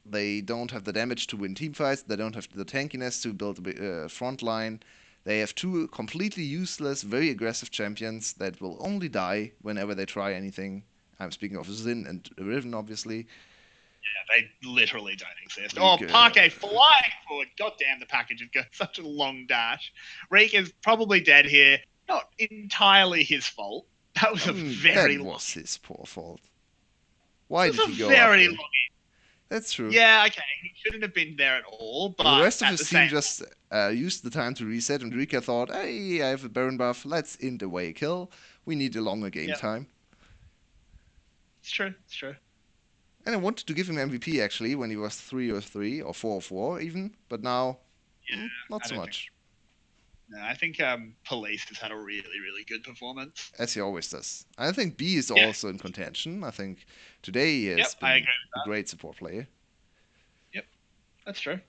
Speaker 2: They don't have the damage to win team fights. They don't have the tankiness to build a front line. They have two completely useless, very aggressive champions that will only die whenever they try anything. I'm speaking of Zin and Riven, obviously.
Speaker 1: yeah, they literally don't exist. Oh,
Speaker 2: Rika,
Speaker 1: Parquet flying forward. God damn, the package has got such a long dash. Reek is probably dead here. Not entirely his fault. That was a
Speaker 2: that
Speaker 1: very long.
Speaker 2: was his poor fault. Why
Speaker 1: It
Speaker 2: did
Speaker 1: was
Speaker 2: he
Speaker 1: a
Speaker 2: go up
Speaker 1: very
Speaker 2: there?
Speaker 1: long.
Speaker 2: That's true.
Speaker 1: Yeah, okay, he shouldn't have been there at all.
Speaker 2: The
Speaker 1: But
Speaker 2: rest of
Speaker 1: at
Speaker 2: his
Speaker 1: the
Speaker 2: team
Speaker 1: same,
Speaker 2: just used the time to reset, and Rika thought, hey, I have a Baron buff, let's end away kill. We need a longer game
Speaker 1: yeah,
Speaker 2: time.
Speaker 1: it's true. It's true.
Speaker 2: And I wanted to give him MVP actually when he was 3-3 or 4-4 even, but now,
Speaker 1: Yeah,
Speaker 2: not
Speaker 1: I
Speaker 2: so
Speaker 1: don't think.
Speaker 2: much.
Speaker 1: No, I think Police has had a really, really good performance.
Speaker 2: As he always does. I think B is
Speaker 1: Yeah.
Speaker 2: also in contention. I think today he
Speaker 1: Yep,
Speaker 2: has
Speaker 1: I
Speaker 2: been
Speaker 1: agree
Speaker 2: a
Speaker 1: with
Speaker 2: great support player.
Speaker 1: that. Yep, that's true.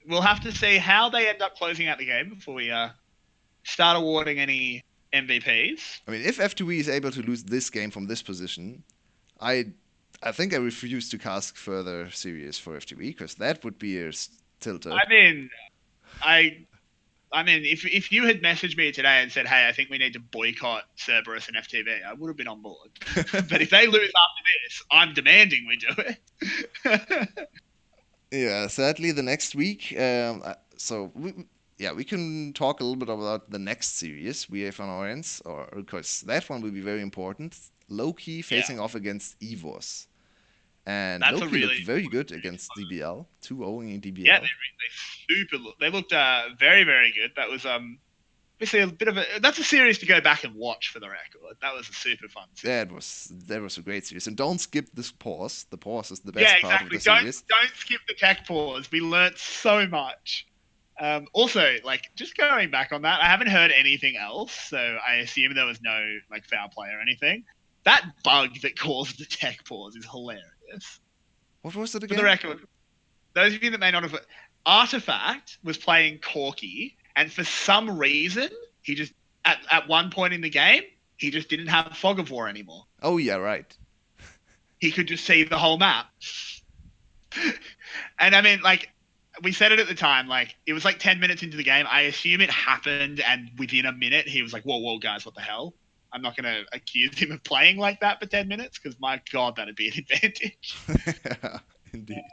Speaker 1: We'll have to see how they end up closing out the game before we start awarding any MVPs.
Speaker 2: I mean, if FTV is able to lose this game from this position, I I think I refuse to cast further series for FTV because that would be a tilter.
Speaker 1: I mean, I I mean, if you had messaged me today and said, "Hey, I think we need to boycott Cerberus and FTV," I would have been on board. But if they lose after this, I'm demanding we do it.
Speaker 2: Yeah, sadly, the next week. We can talk a little bit about the next series we have on our hands, or because that one will be very important. Loki facing
Speaker 1: Yeah.
Speaker 2: off against Evos, and
Speaker 1: That's a
Speaker 2: Loki looked
Speaker 1: really
Speaker 2: very good against DBL, 2-0 in DBL.
Speaker 1: yeah. They looked very very good. That was obviously a bit of a that's a series to go back and watch for the record. That was a super fun series.
Speaker 2: That was a great series, and don't skip this pause. The pause is the best
Speaker 1: Yeah,
Speaker 2: part of
Speaker 1: exactly.
Speaker 2: the
Speaker 1: Don't
Speaker 2: series.
Speaker 1: don't skip the tech pause. We learnt so much. Also, like just going back on that, I haven't heard anything else, so I assume there was no like foul play or anything. That bug that caused the tech pause is hilarious.
Speaker 2: What was it
Speaker 1: For
Speaker 2: again?
Speaker 1: the record, those of you that may not have, Artifact was playing Corky, and for some reason, he just at one point in the game, he just didn't have Fog of War anymore.
Speaker 2: Oh yeah, right.
Speaker 1: He could just see the whole map. And I mean, like, we said it at the time, like, it was like 10 minutes into the game. I assume it happened, and within a minute, he was like, whoa, guys, what the hell? I'm not going to accuse him of playing like that for 10 minutes, because my God, that'd be an advantage.
Speaker 2: Indeed.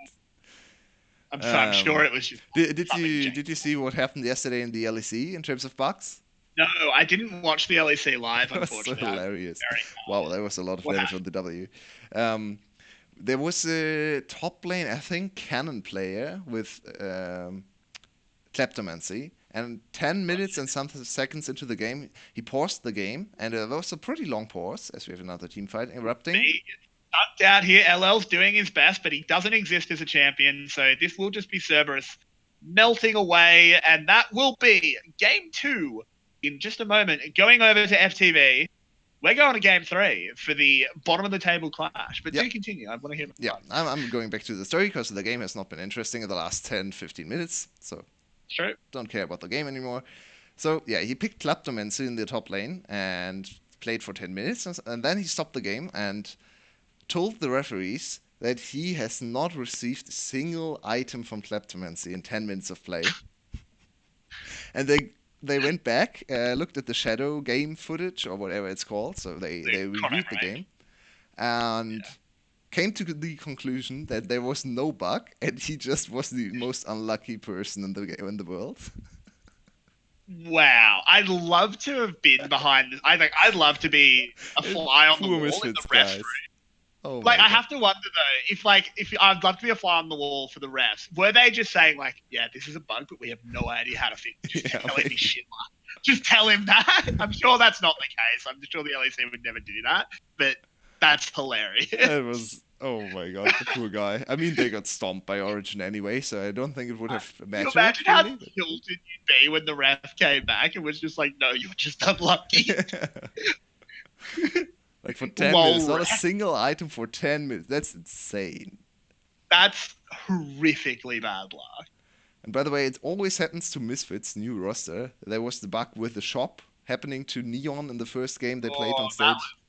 Speaker 1: I'm sure it was just.
Speaker 2: Did you see what happened yesterday in the LEC in terms of bugs?
Speaker 1: No, I didn't watch the LEC live,
Speaker 2: That was so
Speaker 1: unfortunately.
Speaker 2: hilarious. Wow, there was a lot of
Speaker 1: What
Speaker 2: damage on the W. There was a top lane, I think, cannon player with Kleptomancy, and 10 minutes and some seconds into the game, he paused the game, and there was a pretty long pause, as we have another team fight erupting.
Speaker 1: Tucked out here, LL's doing his best, but he doesn't exist as a champion, so this will just be Cerberus melting away, and that will be game 2 in just a moment. Going over to FTV, we're going to game 3 for the bottom of the table clash. But do continue. I want to hear.
Speaker 2: Yeah, I'm going back to the story because the game has not been interesting in the last 10-15 minutes, so
Speaker 1: True.
Speaker 2: Don't care about the game anymore. So yeah, he picked Kleptomancy in the top lane and played for 10 minutes, and then he stopped the game and told the referees that he has not received a single item from Kleptomancy in 10 minutes of play. And they went back, looked at the shadow game footage or whatever it's called, so they reviewed the game, and came to the conclusion that there was no bug, and he just was the most unlucky person in the world.
Speaker 1: Wow, I'd love to have been behind this. I think I'd love to be a fly on the wall in the ref room.
Speaker 2: Oh
Speaker 1: like, I have to wonder though, if I'd love to be a fly on the wall for the refs. Were they just saying like, yeah, this is a bug, but we have no idea how to fix it? Just tell him shit. Just tell him that. I'm sure that's not the case. I'm sure the LEC would never do that. But That's hilarious.
Speaker 2: It was, oh my god, the poor guy. I mean, they got stomped by Origin anyway, so I don't think it would have
Speaker 1: Can you
Speaker 2: mattered
Speaker 1: imagine how
Speaker 2: really. But
Speaker 1: tilted you'd be when the ref came back and was just like, "No, you're just unlucky."
Speaker 2: like for 10 minutes,
Speaker 1: Lol,
Speaker 2: not a
Speaker 1: ref.
Speaker 2: single item for 10 minutes. That's insane.
Speaker 1: That's horrifically bad luck.
Speaker 2: And by the way, it always happens to Misfits' new roster. There was the bug with the shop happening to Neon in the first game they played on
Speaker 1: Oh, that
Speaker 2: stage.
Speaker 1: was.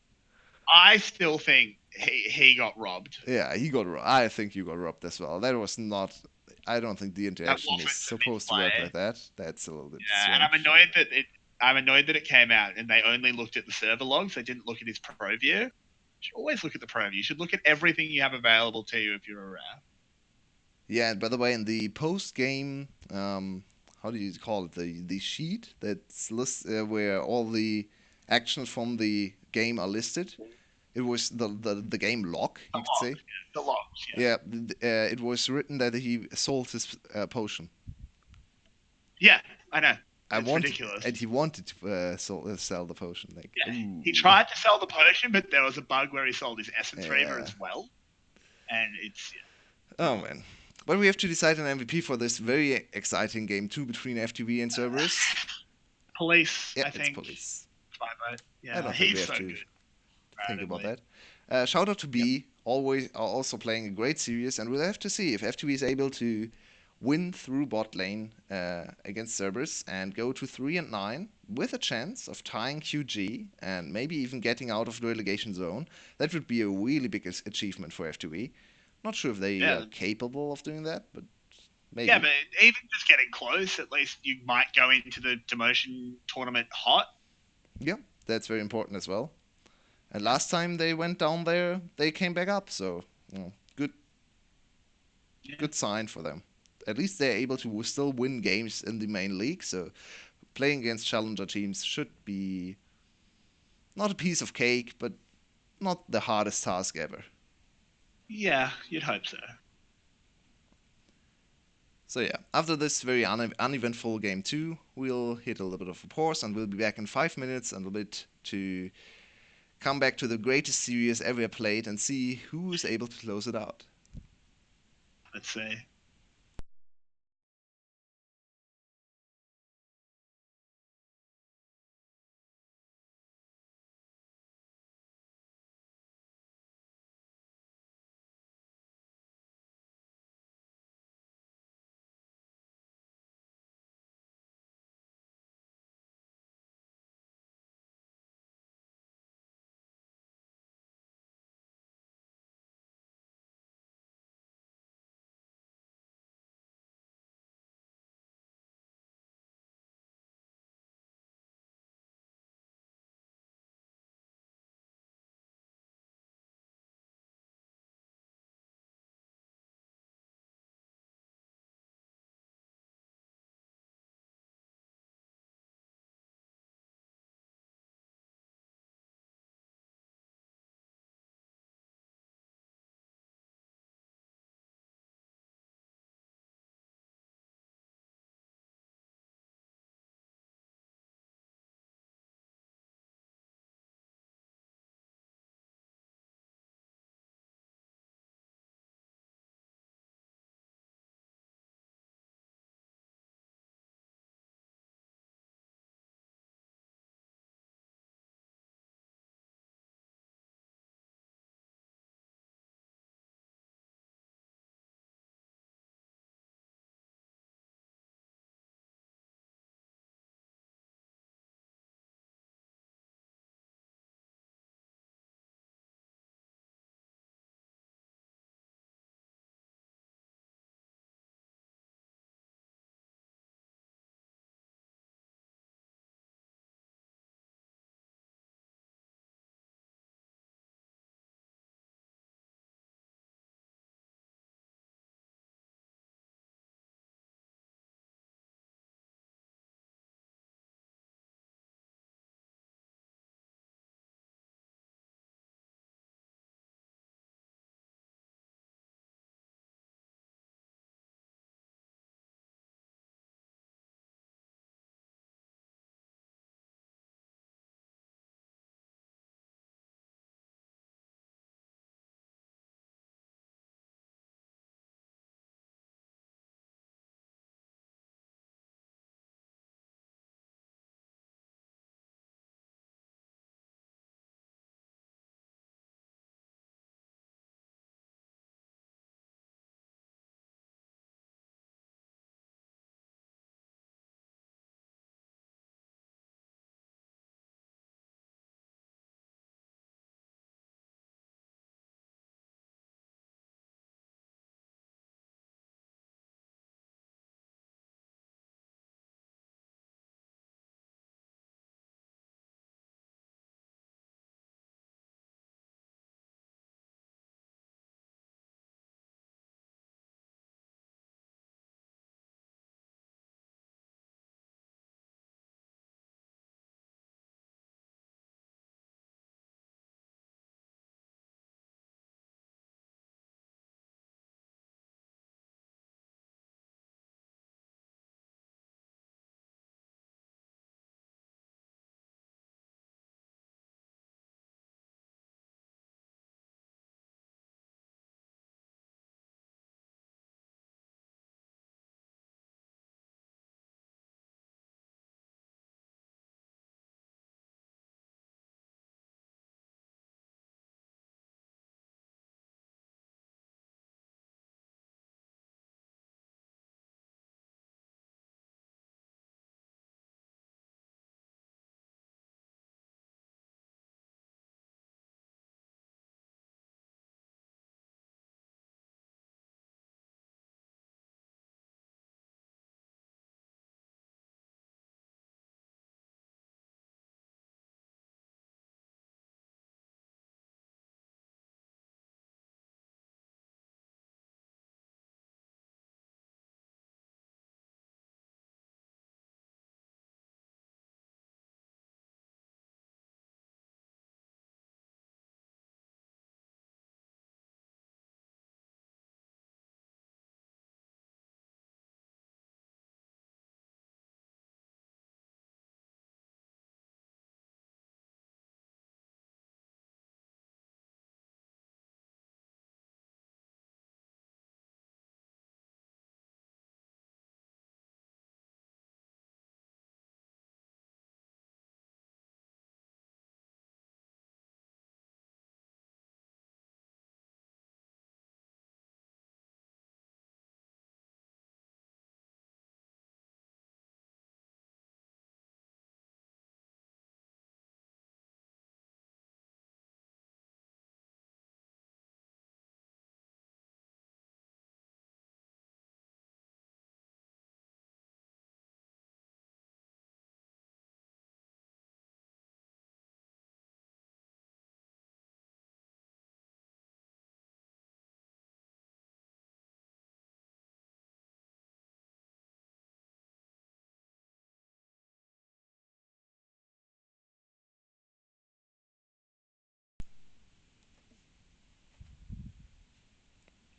Speaker 1: I still think he got robbed.
Speaker 2: Yeah, he got. I think you got robbed as well. That was not. I don't think the
Speaker 1: That
Speaker 2: interaction is
Speaker 1: wasn't the
Speaker 2: supposed to work like
Speaker 1: misplay.
Speaker 2: that. That's a little bit
Speaker 1: Yeah, and
Speaker 2: strange.
Speaker 1: I'm annoyed that it came out and they only looked at the server logs. They didn't look at his pro view. You should always look at the pro view. You should look at everything you have available to you if you're a ref.
Speaker 2: Yeah, and by the way, in the post game, how do you call it? The sheet that's where all the actions from the game are listed. It was the game log,
Speaker 1: The
Speaker 2: you could say.
Speaker 1: logs, yeah. The logs, yeah.
Speaker 2: Yeah, it was written that he sold his potion.
Speaker 1: Yeah, I know.
Speaker 2: I
Speaker 1: It's
Speaker 2: wanted,
Speaker 1: ridiculous.
Speaker 2: and he wanted to sell the potion. Like,
Speaker 1: Yeah, he
Speaker 2: ooh,
Speaker 1: tried to sell the potion, but there was a bug where he sold his essence reaver
Speaker 2: yeah.
Speaker 1: as well, and it's yeah,
Speaker 2: Oh
Speaker 1: not.
Speaker 2: man. But we have to decide an MVP for this very exciting game two between FTV and Cerberus.
Speaker 1: Police,
Speaker 2: Yeah,
Speaker 1: I
Speaker 2: it's
Speaker 1: think.
Speaker 2: police.
Speaker 1: My vote.
Speaker 2: I
Speaker 1: Yeah,
Speaker 2: don't think we
Speaker 1: he's
Speaker 2: have
Speaker 1: so
Speaker 2: to
Speaker 1: good,
Speaker 2: think about
Speaker 1: randomly.
Speaker 2: that. Shout out to
Speaker 1: Yep.
Speaker 2: B, always also playing a great series, and we'll have to see if FTV is able to win through bot lane against Cerberus and go to 3-9 with a chance of tying QG and maybe even getting out of the relegation zone. That would be a really big achievement for FTV. Not sure if they are
Speaker 1: Yeah,
Speaker 2: capable of doing that, but
Speaker 1: yeah,
Speaker 2: maybe.
Speaker 1: but even just getting close, at least you might go into the demotion tournament hot.
Speaker 2: Yeah, that's very important as well. And
Speaker 1: Yeah,
Speaker 2: last time they went down there, they came back up, so good
Speaker 1: yeah,
Speaker 2: good sign for them. At least they're able to still win games in the main league, so playing against challenger teams should be not a piece of cake, but not the hardest task ever.
Speaker 1: yeah. You'd hope so.
Speaker 2: So yeah, after this very uneventful game 2, we'll hit a little bit of a pause and we'll be back in 5 minutes and a bit to come back to the greatest series ever played and see who is able to close it out.
Speaker 1: Let's see.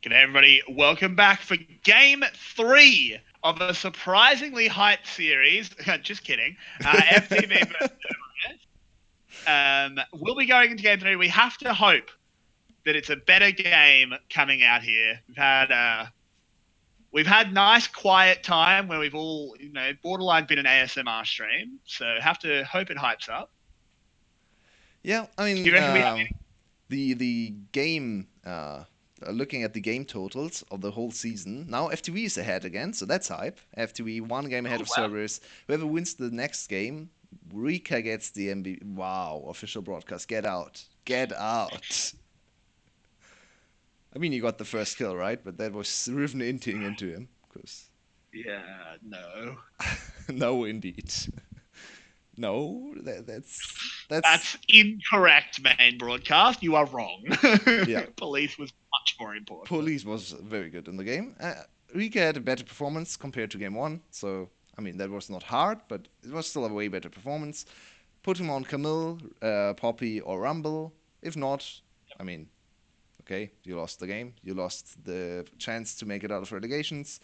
Speaker 1: G'day everybody, welcome back for Game 3 of a surprisingly hyped series. Just kidding. FTV versus we'll be going into Game 3. We have to hope that it's a better game coming out here. We've had nice quiet time where we've all, borderline been an ASMR stream. So have to hope it hypes up.
Speaker 2: Yeah, I
Speaker 1: Do you reckon we have
Speaker 2: mean, the game. Looking at the game totals of the whole season, now FTV is ahead again, so that's hype. FTV one game ahead of Cerberus. Whoever wins the next game, Rika gets the MVP. Wow, official broadcast. Get out. Get out. I mean, he got the first kill, right? But that was Riven inting into him. Cause
Speaker 1: Yeah, no.
Speaker 2: no, indeed. No,
Speaker 1: That's incorrect, main broadcast. You are wrong.
Speaker 2: Yeah.
Speaker 1: Police was much more important.
Speaker 2: Police was very good in the game. Rika had a better performance compared to game one, so I mean that was not hard, but it was still a way better performance. Put him on Camille, Poppy, or Rumble. If not, I mean, okay, you lost the game. You lost the chance to make it out of relegations.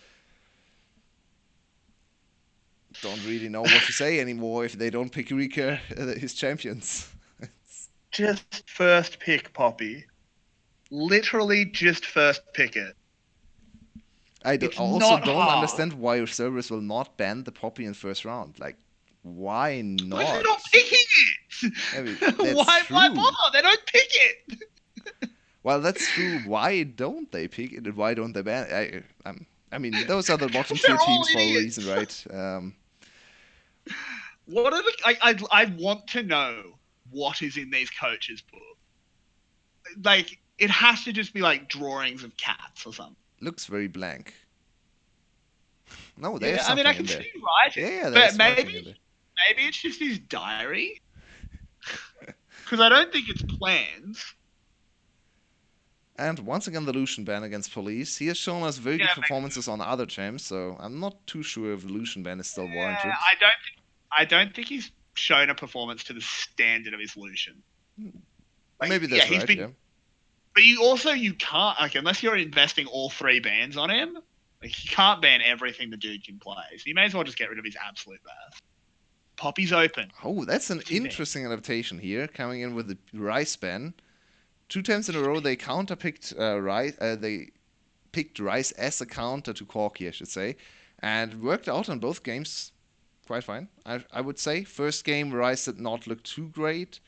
Speaker 2: Don't really know what to say anymore if they don't pick Rika his champions.
Speaker 1: Just first pick Poppy. Literally just first pick it.
Speaker 2: I also don't understand why Cerberus will not ban the Poppy in first round. Like, why not?
Speaker 1: Because they're not picking it.
Speaker 2: I mean,
Speaker 1: why bother? They don't pick it.
Speaker 2: Well, that's true. Why don't they pick it? And why don't they ban it? I mean, those are the bottom tier teams for a reason, right?
Speaker 1: What are the? I want to know what is in these coaches' book. Like, it has to just be like drawings of cats or something.
Speaker 2: Looks very blank. No, there's something
Speaker 1: I mean, I can see writing. Yeah, but maybe it's just his diary. Because I don't think it's plans.
Speaker 2: And once again, the Lucian ban against Police. He has shown us very good performances on other champs, so I'm not too sure if the Lucian ban is still warranted.
Speaker 1: I don't think he's shown a performance to the standard of his Lucian.
Speaker 2: Like, maybe that's right, yeah.
Speaker 1: But you can't, like, unless you're investing all 3 bans on him, like, you can't ban everything the dude can play. So you may as well just get rid of his absolute best. Poppy's open.
Speaker 2: Oh, that's an interesting adaptation here, coming in with the Rice ban. 2 times in a row they counterpicked Rice. They picked Rice as a counter to Corky, I should say, and worked out on both games quite fine. I would say first game Rice did not look too great.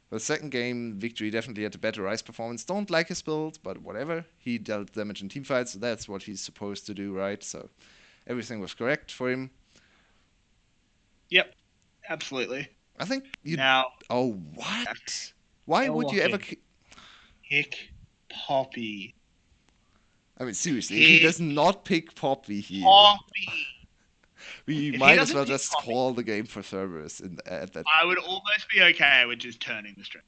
Speaker 2: The second game, Victory definitely had a better Rice performance. Don't like his build, but whatever. He dealt damage in teamfights, so that's what he's supposed to do, right? So everything was correct for him.
Speaker 1: Yep, absolutely.
Speaker 2: I think you. Now. Oh, what? Why would you ever
Speaker 1: pick Poppy?
Speaker 2: I mean, seriously, he does not pick Poppy here.
Speaker 1: Poppy.
Speaker 2: We might as well just call the game for Cerberus at that.
Speaker 1: I would almost be okay with just turning the stream.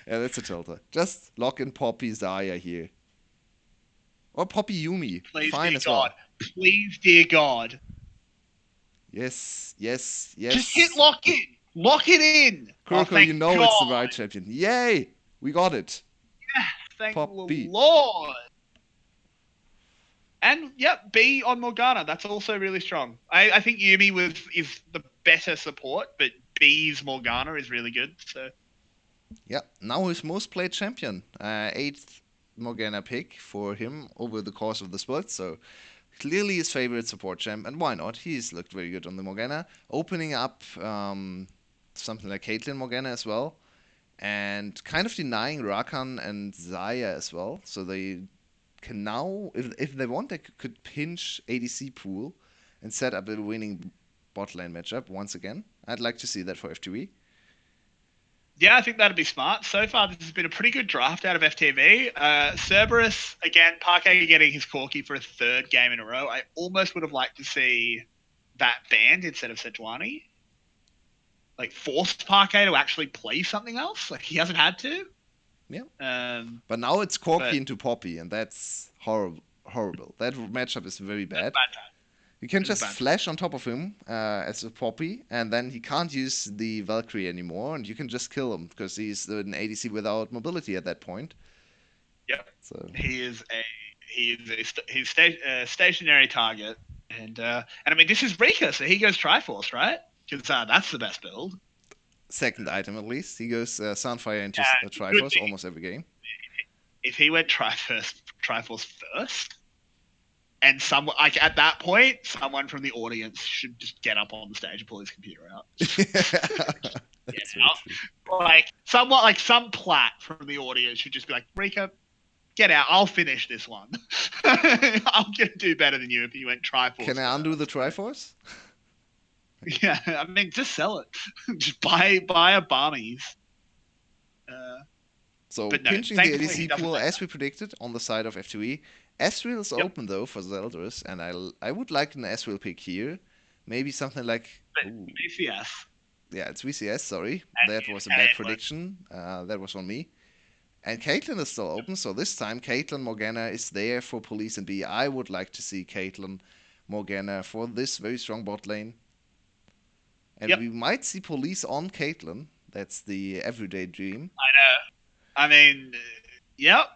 Speaker 2: Yeah, that's a tilter. Just lock in Poppy Zaya here. Or Poppy Yumi.
Speaker 1: Please,
Speaker 2: fine
Speaker 1: dear
Speaker 2: as
Speaker 1: God.
Speaker 2: Well.
Speaker 1: Please, dear God.
Speaker 2: Yes. Just
Speaker 1: hit lock in. Lock it in.
Speaker 2: Kuroko, you know God. It's the right champion. Yay! We got it.
Speaker 1: Yeah, thank the Lord. And B on Morgana. That's also really strong. I think Yumi is the better support, but B's Morgana is really good. So.
Speaker 2: Yeah, now his most played champion. 8th Morgana pick for him over the course of the split. So clearly his favorite support champ, and why not? He's looked very good on the Morgana, opening up something like Caitlyn Morgana as well, and kind of denying Rakan and Zaya as well. So they can now, if they want, they could pinch ADC pool and set up a winning bot lane matchup once again. I'd like to see that for FTV.
Speaker 1: Yeah, I think that'd be smart. So far, this has been a pretty good draft out of FTV. Cerberus, again, Parquet getting his Corky for a 3rd game in a row. I almost would have liked to see that banned instead of Sejuani. Like, forced Parquet to actually play something else. Like, he hasn't had to.
Speaker 2: Yeah. But now it's Corky into Poppy, and that's horrible. That matchup is very bad. You can just flash on top of him as a Poppy, and then he can't use the Valkyrie anymore, and you can just kill him, because he's an ADC without mobility at that point.
Speaker 1: Yep.
Speaker 2: So
Speaker 1: He's stationary target, and I mean this is Rika, so he goes Triforce, right? Because that's the best build.
Speaker 2: second item at least. He goes Sunfire into
Speaker 1: Good
Speaker 2: Triforce
Speaker 1: thing
Speaker 2: almost every game.
Speaker 1: if he went Triforce first, and someone like at that point, someone from the audience should just get up on the stage and pull his computer out.
Speaker 2: That's very true.
Speaker 1: Like somewhat like some plat from the audience should just be like, Rika, get out. I'll finish this one. I'm gonna do better than you if you went Triforce.
Speaker 2: Can I undo the Triforce?
Speaker 1: Yeah, I mean, just sell it. Just buy a Barmies.
Speaker 2: So
Speaker 1: But no,
Speaker 2: pinching the
Speaker 1: thankfully he
Speaker 2: ADC
Speaker 1: doesn't
Speaker 2: pool
Speaker 1: make
Speaker 2: as we predicted on the side of FTV. Ezreal is
Speaker 1: Yep.
Speaker 2: open though for Zeldris, and I would like an Ezreal pick here. Maybe something like
Speaker 1: VCS.
Speaker 2: Yeah, it's VCS. Sorry,
Speaker 1: And
Speaker 2: that was a
Speaker 1: UK
Speaker 2: bad
Speaker 1: England.
Speaker 2: prediction. That was on me. And Caitlyn is still open, so this time Caitlyn Morgana is there for Police and B. I would like to see Caitlyn Morgana for this very strong bot lane. And
Speaker 1: Yep.
Speaker 2: we might see Police on Caitlyn. That's the everyday dream.
Speaker 1: I know. I mean, yep.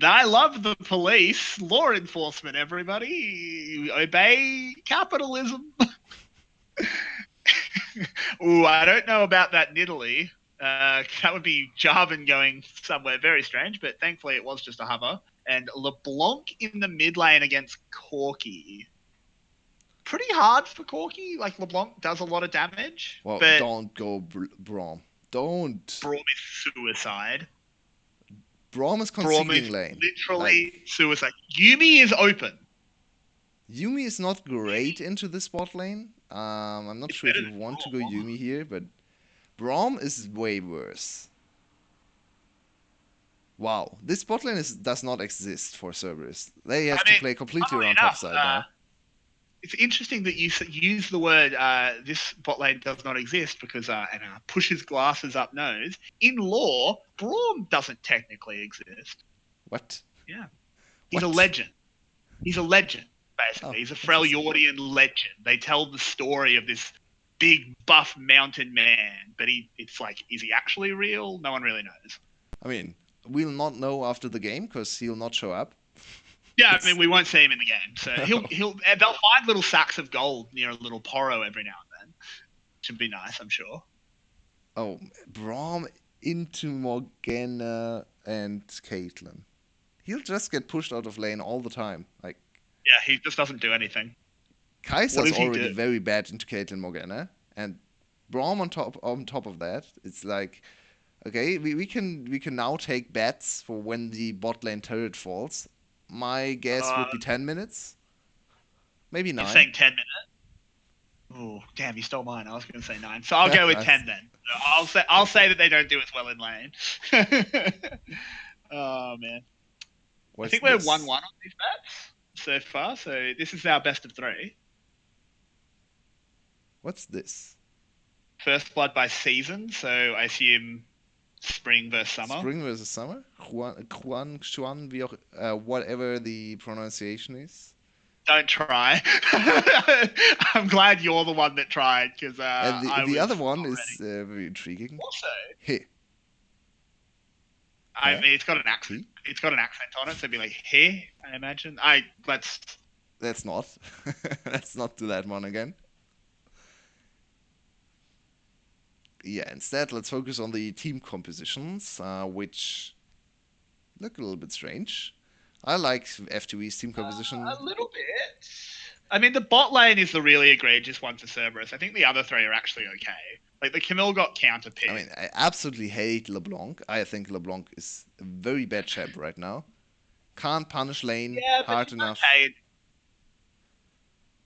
Speaker 1: I love the police, law enforcement. Everybody obey capitalism. Ooh, I don't know about that in Italy. That would be Jarvan going somewhere very strange, but thankfully it was just a hover. And LeBlanc in the mid lane against Corki. Pretty hard for Corki. Like LeBlanc does a lot of damage,
Speaker 2: Well,
Speaker 1: but
Speaker 2: don't go Braum. Don't.
Speaker 1: Braum is suicide.
Speaker 2: Braum is
Speaker 1: Braum
Speaker 2: conceding
Speaker 1: is
Speaker 2: lane.
Speaker 1: literally
Speaker 2: Like,
Speaker 1: suicide. Yumi is open.
Speaker 2: Yumi is not great into this bot lane. I'm not
Speaker 1: It's
Speaker 2: sure if
Speaker 1: better
Speaker 2: you
Speaker 1: than
Speaker 2: want to go
Speaker 1: Braum.
Speaker 2: Yumi here, but Braum is way worse. Wow, this bot lane does not exist for Cerberus. They have to play completely around top side now.
Speaker 1: It's interesting that you use the word this bot lane does not exist because pushes glasses up nose. In lore, Braum doesn't technically exist.
Speaker 2: What?
Speaker 1: Yeah, he's
Speaker 2: What?
Speaker 1: a legend. He's a legend, basically.
Speaker 2: Oh,
Speaker 1: He's a
Speaker 2: interesting.
Speaker 1: Freljordian legend. They tell the story of this big buff mountain man, but it's like, is he actually real? No one really knows.
Speaker 2: I mean, we'll not know after the game because he'll not show up.
Speaker 1: Yeah, I mean, we won't see him in the game, so they'll find little sacks of gold near a little poro every now and then. Should be nice, I'm sure.
Speaker 2: Oh, Braum into Morgana and Caitlyn. He'll just get pushed out of lane all the time. Like,
Speaker 1: Yeah, he just doesn't do anything.
Speaker 2: Kai'Sa's
Speaker 1: Does he
Speaker 2: already
Speaker 1: do?
Speaker 2: very bad into Caitlyn Morgana, and Braum on top of that, it's like, okay, we can now take bets for when the bot lane turret falls. My guess would be 10 minutes, maybe
Speaker 1: You're
Speaker 2: 9.
Speaker 1: saying 10 minutes? Oh, damn! You stole mine. I was going to say 9, so I'll go with 10 then. I'll say that they don't do as well in lane. Oh man, I think we're 1-1 on these bets so far. So this is our best of 3.
Speaker 2: What's this?
Speaker 1: First blood by season, so I assume spring versus summer.
Speaker 2: Spring versus summer? Xuan, whatever the pronunciation is.
Speaker 1: Don't try. I'm glad you're the one that tried because
Speaker 2: And the other one is very intriguing.
Speaker 1: Also,
Speaker 2: Hey.
Speaker 1: I mean, it's got an accent. It's got an accent on it, so it'd be like "hey." I imagine.
Speaker 2: Let's not. Let's not do that one again. Yeah, instead, let's focus on the team compositions, which look a little bit strange. I like FTV's team composition.
Speaker 1: A little bit. I mean, the bot lane is the really egregious one for Cerberus. I think the other 3 are actually okay. Like the Camille got counter picked.
Speaker 2: I mean, I absolutely hate LeBlanc. I think LeBlanc is a very bad champ right now. Can't punish lane hard enough.
Speaker 1: Okay.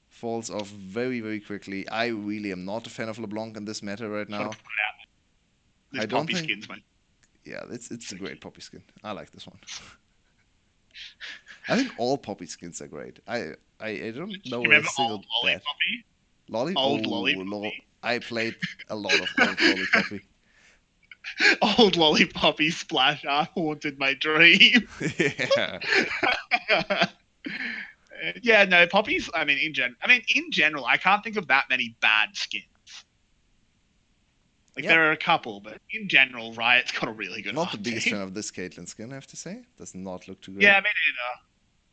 Speaker 2: Falls off very, very quickly. I really am not a fan of LeBlanc in this meta right now.
Speaker 1: I don't think. Skins, mate.
Speaker 2: Yeah, it's a great poppy skin. I like this one. I think all poppy skins are great. I don't know a single bad.
Speaker 1: Old Lollipop.
Speaker 2: I played a lot of old Lollipop.
Speaker 1: Old Lollipop splash art haunted my dream.
Speaker 2: Yeah.
Speaker 1: Yeah, no, poppies. I mean, in general, I can't think of that many bad skins. Like
Speaker 2: Yeah,
Speaker 1: there are a couple, but in general, Riot's got a really good
Speaker 2: not the
Speaker 1: art
Speaker 2: biggest fan
Speaker 1: team.
Speaker 2: of this Caitlyn skin, I have to say. Does not look too great.
Speaker 1: Yeah, me neither.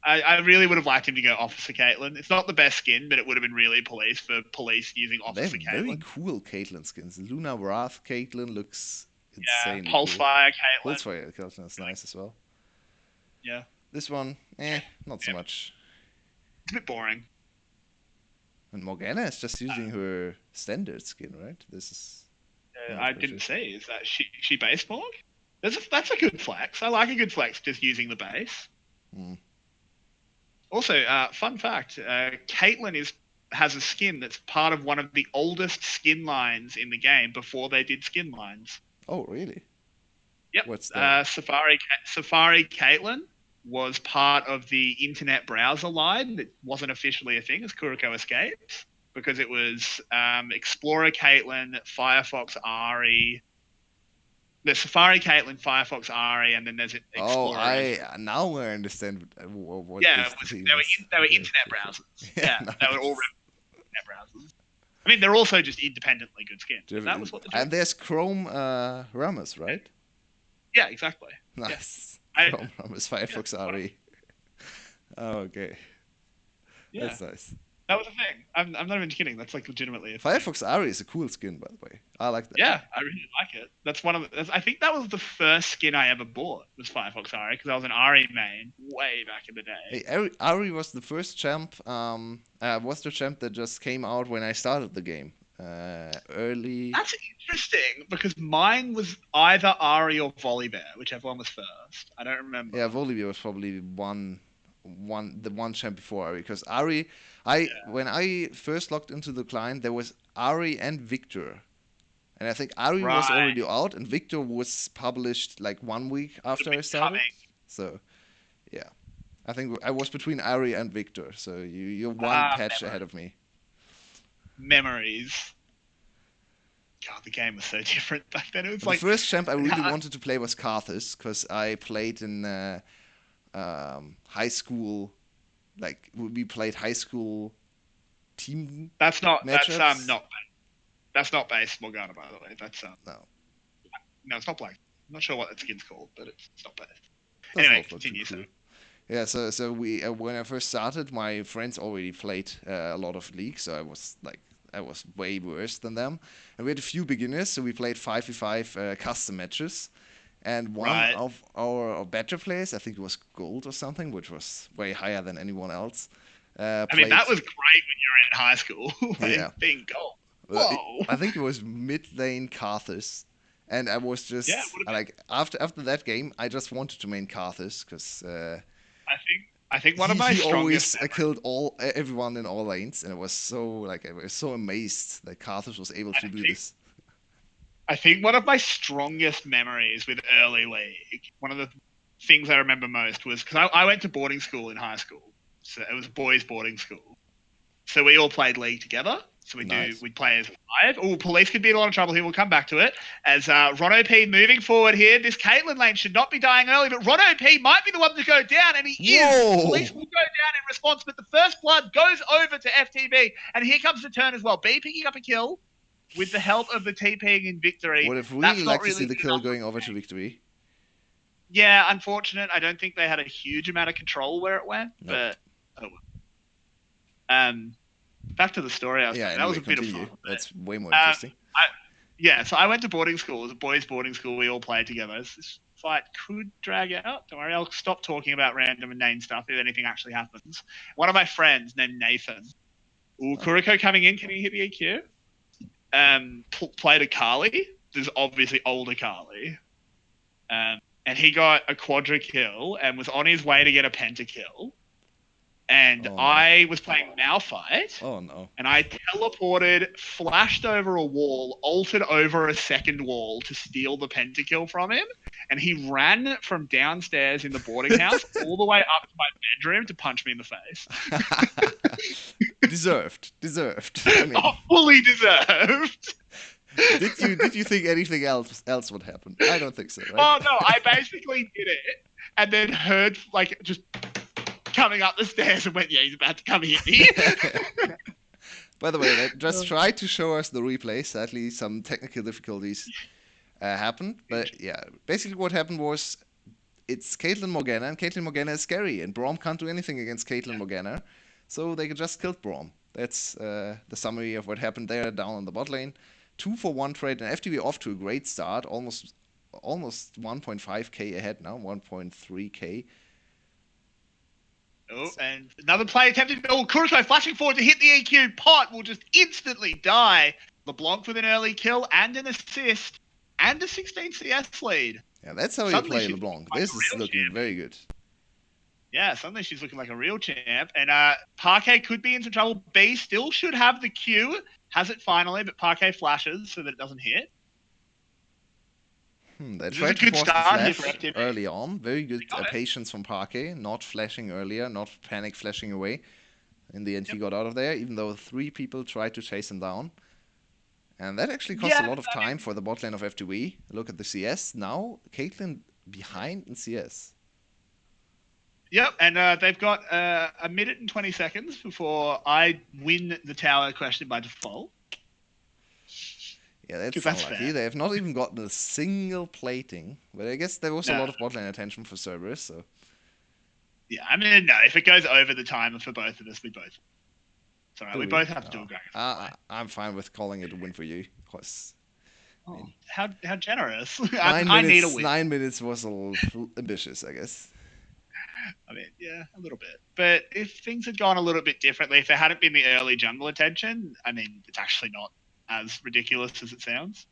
Speaker 1: I really would have liked him to go Officer Caitlyn. It's not the best skin, but it would have been really police for police using
Speaker 2: They have
Speaker 1: Officer
Speaker 2: very
Speaker 1: Caitlyn.
Speaker 2: cool Caitlyn skins. Luna Wrath Caitlyn looks
Speaker 1: Yeah,
Speaker 2: insanely cool.
Speaker 1: Pulsefire Caitlyn.
Speaker 2: Pulsefire Caitlyn is nice as well.
Speaker 1: Yeah,
Speaker 2: This one, not so
Speaker 1: yeah,
Speaker 2: much.
Speaker 1: it's a bit boring.
Speaker 2: And Morgana is just using her standard skin, right? This is not
Speaker 1: I
Speaker 2: special.
Speaker 1: didn't see. Is that she base Morg? That's a good flex. I like a good flex just using the base.
Speaker 2: Hmm.
Speaker 1: Also, fun fact: Caitlyn has a skin that's part of one of the oldest skin lines in the game before they did skin lines.
Speaker 2: Oh, really?
Speaker 1: Yep.
Speaker 2: What's that?
Speaker 1: Safari Caitlyn was part of the internet browser line that wasn't officially a thing as Kuroko Escapes because it was Explorer Caitlyn, Firefox Ari, the Safari Caitlyn, Firefox Ari, and then there's an
Speaker 2: Oh,
Speaker 1: Explorer as
Speaker 2: I now I understand what
Speaker 1: yeah.
Speaker 2: this theme
Speaker 1: They were
Speaker 2: is.
Speaker 1: they were
Speaker 2: Okay,
Speaker 1: internet
Speaker 2: okay, cool.
Speaker 1: browsers.
Speaker 2: Yeah,
Speaker 1: Yeah, they were all
Speaker 2: nice.
Speaker 1: internet browsers. I mean, they're also just independently good skins. But that was what the
Speaker 2: And
Speaker 1: joke.
Speaker 2: there's Chrome Ramus, right?
Speaker 1: Yeah, exactly. Yeah,
Speaker 2: Nice.
Speaker 1: I
Speaker 2: Chrome Ramus
Speaker 1: yeah,
Speaker 2: Firefox RE. Oh, okay,
Speaker 1: yeah.
Speaker 2: that's nice.
Speaker 1: That was a thing. I'm not even kidding. That's like legitimately a thing.
Speaker 2: Firefox RE is a cool skin, by the way. I like that.
Speaker 1: Yeah, I really like it. That's one of the. I think that was the first skin I ever bought was Firefox Ari because I was an Ari main way back in the
Speaker 2: Hey,
Speaker 1: day.
Speaker 2: Ari was the first champ. Was the champ that just came out when I started the game. Early.
Speaker 1: That's interesting because mine was either Ari or Volibear, whichever one was first. I don't remember.
Speaker 2: Yeah, Volibear was probably the one champ before Ari, because Ari,
Speaker 1: Yeah,
Speaker 2: when I first logged into the client, there was Ari and Victor, and I think Ari was
Speaker 1: right.
Speaker 2: already out, and Victor was published like 1 week
Speaker 1: Would have
Speaker 2: after I
Speaker 1: been
Speaker 2: started.
Speaker 1: coming.
Speaker 2: So yeah, I think I was between Ari and Victor, so you're one
Speaker 1: Ah,
Speaker 2: patch ahead of me.
Speaker 1: memories. God, the game was so different back then. It was
Speaker 2: But the
Speaker 1: like,
Speaker 2: first champ I really wanted to play was Karthus, because I played in high school, like we played high school team
Speaker 1: that's not
Speaker 2: matchups.
Speaker 1: that's not base Morgana, by the way. That's
Speaker 2: No,
Speaker 1: no, it's not black. I'm not sure what that skin's called, but it's not base.
Speaker 2: that's
Speaker 1: Anyway,
Speaker 2: also too
Speaker 1: continue. So
Speaker 2: cool. Yeah, so we when I first started, my friends already played a lot of League, so I was way worse than them. And we had a few beginners, so we played 5v5 custom matches. And one
Speaker 1: right.
Speaker 2: of our better players, I think it was Gold or something, which was way higher than anyone else,
Speaker 1: I mean,
Speaker 2: played.
Speaker 1: that was great when you were in high school.
Speaker 2: Yeah,
Speaker 1: Like being gold.
Speaker 2: uh,
Speaker 1: Whoa.
Speaker 2: I think it was mid lane Karthus, and I was
Speaker 1: Yeah, it
Speaker 2: just
Speaker 1: would have been.
Speaker 2: like after that game, I just wanted to main Karthus because
Speaker 1: I think one of my
Speaker 2: he
Speaker 1: strongest
Speaker 2: always
Speaker 1: memories.
Speaker 2: killed everyone in all lanes, and I was so amazed that Karthus was able
Speaker 1: I
Speaker 2: to do
Speaker 1: think
Speaker 2: this.
Speaker 1: I think one of my strongest memories with early league. One of the things I remember most was because I went to boarding school in high school, so it was a boys' boarding school. So we all played league together. So
Speaker 2: Nice.
Speaker 1: we'd play as five. Oh, police could be in a lot of trouble here. We'll come back to it. As Ron OP moving forward here, this Caitlyn lane should not be dying early, but Ron OP might be the one to go down, and he is. Police will
Speaker 2: Whoa!
Speaker 1: go down in response, but the first blood goes over to FTV, and here comes the turn as well. B picking up a kill with the help of the TPing in victory.
Speaker 2: Would have really
Speaker 1: That's not
Speaker 2: liked to
Speaker 1: really
Speaker 2: see the
Speaker 1: good
Speaker 2: kill
Speaker 1: enough.
Speaker 2: going over to victory.
Speaker 1: Yeah, unfortunate. I don't think they had a huge amount of control where it went,
Speaker 2: Nope.
Speaker 1: but oh well. Back to the story I was
Speaker 2: Yeah.
Speaker 1: telling. That was
Speaker 2: Anyway,
Speaker 1: a bit of fun.
Speaker 2: continue. That's way more
Speaker 1: Um,
Speaker 2: interesting.
Speaker 1: yeah, so I went to boarding school. It was a boys' boarding school. We all played together. This fight could drag out. Don't worry, I'll stop talking about random and name stuff if anything actually happens. One of my friends named Nathan. Ooh,
Speaker 2: Oh.
Speaker 1: Kuriko coming in. Can you hit the EQ? Played a Kali. There's obviously older Kali. And he got a quadra kill and was on his way to get a pentakill. And
Speaker 2: Oh no.
Speaker 1: I was playing Malphite.
Speaker 2: Oh no.
Speaker 1: And I teleported, flashed over a wall, altered over a second wall to steal the pentakill from him. And he ran from downstairs in the boarding house all the way up to my bedroom to punch me in the face.
Speaker 2: Deserved. I mean,
Speaker 1: Oh, fully deserved.
Speaker 2: did you think anything else would happen? I don't think so, right?
Speaker 1: Oh no, I basically did it and then heard like just coming up the stairs and went, yeah, he's about to come hit me.
Speaker 2: By the way, they just tried to show us the replay. Sadly, some technical difficulties happened. But yeah, basically what happened was it's Caitlyn Morgana, and Caitlyn Morgana is scary, and Braum can't do anything against Caitlyn Morgana, so they just killed Braum. That's the summary of what happened there down on the bot lane. 2-for-1 trade, and FTV off to a great start, almost 1.5k ahead now, 1.3k.
Speaker 1: Oh, and another play attempted. Oh, Kuriko flashing forward to hit the EQ. Pot will just instantly die. LeBlanc with an early kill and an assist and a 16 CS lead.
Speaker 2: Yeah, that's how
Speaker 1: Suddenly
Speaker 2: you play
Speaker 1: she's
Speaker 2: LeBlanc.
Speaker 1: like
Speaker 2: This
Speaker 1: a
Speaker 2: is
Speaker 1: real
Speaker 2: looking
Speaker 1: champ.
Speaker 2: very good.
Speaker 1: Yeah, suddenly she's looking like a real champ. And Parquet could be in some trouble. B still should have the Q. Has it finally, but Parquet flashes so that it doesn't hit.
Speaker 2: They
Speaker 1: This is
Speaker 2: tried
Speaker 1: a
Speaker 2: to
Speaker 1: good
Speaker 2: force the
Speaker 1: start here
Speaker 2: flash
Speaker 1: for FTV.
Speaker 2: early on. Very good
Speaker 1: They got it.
Speaker 2: patience from Parquet, not flashing earlier, not panic flashing away. In the end, he
Speaker 1: Yep.
Speaker 2: got out of there, even though 3 people tried to chase him down. And that actually cost a lot of time for the bot lane of FTV. Look at the CS. Now, Caitlyn behind in CS.
Speaker 1: Yep, and they've got a minute and 20 seconds before I win the tower question by default.
Speaker 2: Yeah, that's
Speaker 1: 'Cause that's
Speaker 2: unlucky.
Speaker 1: fair.
Speaker 2: They have not even gotten a single plating. But I guess there was a
Speaker 1: No.
Speaker 2: lot of bot lane attention for Cerberus, so...
Speaker 1: Yeah, I mean, no, if it goes over the timer for both of us, we both. It's all right. We both have to do a great.
Speaker 2: I'm fine with calling it a win for you, because...
Speaker 1: Oh, how generous.
Speaker 2: 9
Speaker 1: I
Speaker 2: minutes,
Speaker 1: need a win.
Speaker 2: 9 minutes was a little ambitious, I guess.
Speaker 1: I mean, yeah, a little bit. But if things had gone a little bit differently, if there hadn't been the early jungle attention, I mean, it's actually not as ridiculous as it sounds.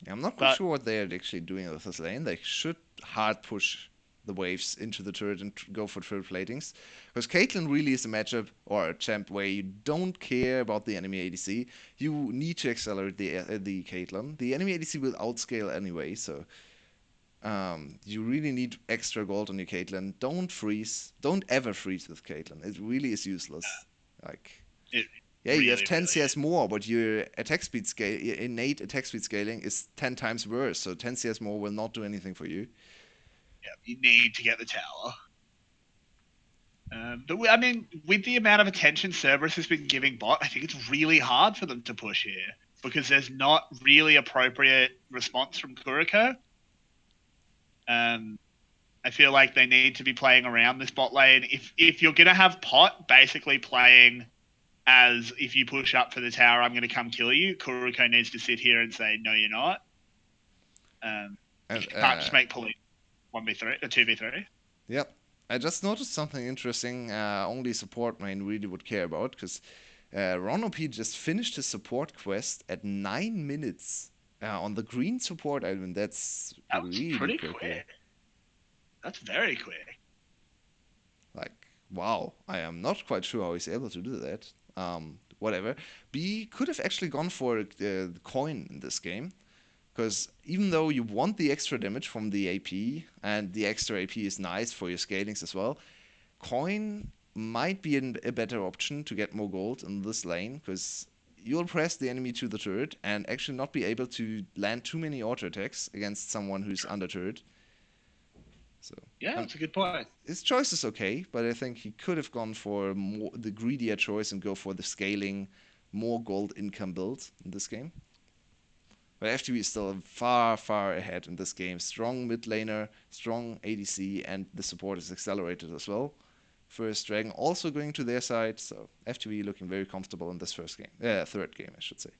Speaker 2: Yeah, I'm not quite sure what they're actually doing with this lane. They should hard push the waves into the turret and go for turret platings. Because Caitlyn really is a matchup or a champ where you don't care about the enemy ADC. You need to accelerate the Caitlyn. The enemy ADC will outscale anyway, so you really need extra gold on your Caitlyn. Don't freeze. Don't ever freeze with Caitlyn. It really is useless. Yeah, you have 10 CS more, but your attack speed scale, your innate attack speed scaling is 10 times worse. So 10 CS more will not do anything for you.
Speaker 1: Yeah, you need to get the tower. But I mean, with the amount of attention Cerberus has been giving bot, I think it's really hard for them to push here because there's not really appropriate response from Kuriko. I feel like they need to be playing around this bot lane. If you're gonna have Pot basically playing as if you push up for the tower, I'm gonna come kill you, Kuriko needs to sit here and say, no, you're not. You can't just make police 1v3 or 2v3.
Speaker 2: Yep. I just noticed something interesting. Only support main really would care about because Ron OP just finished his support quest at 9 minutes on the green support island. That's really
Speaker 1: pretty
Speaker 2: quick.
Speaker 1: That's very quick.
Speaker 2: Like, wow. I am not quite sure how he's able to do that. Whatever. B could have actually gone for the coin in this game. Because even though you want the extra damage from the AP, and the extra AP is nice for your scalings as well, coin might be a better option to get more gold in this lane, because you'll press the enemy to the turret and actually not be able to land too many auto attacks against someone who's under turret. So
Speaker 1: yeah, that's a good point.
Speaker 2: His choice is okay, but I think he could have gone for the greedier choice and go for the scaling, more gold income build in this game. But FTV is still far, far ahead in this game. Strong mid laner, strong ADC, and the support is accelerated as well. First Dragon also going to their side, so FTV looking very comfortable in this third game, I should say.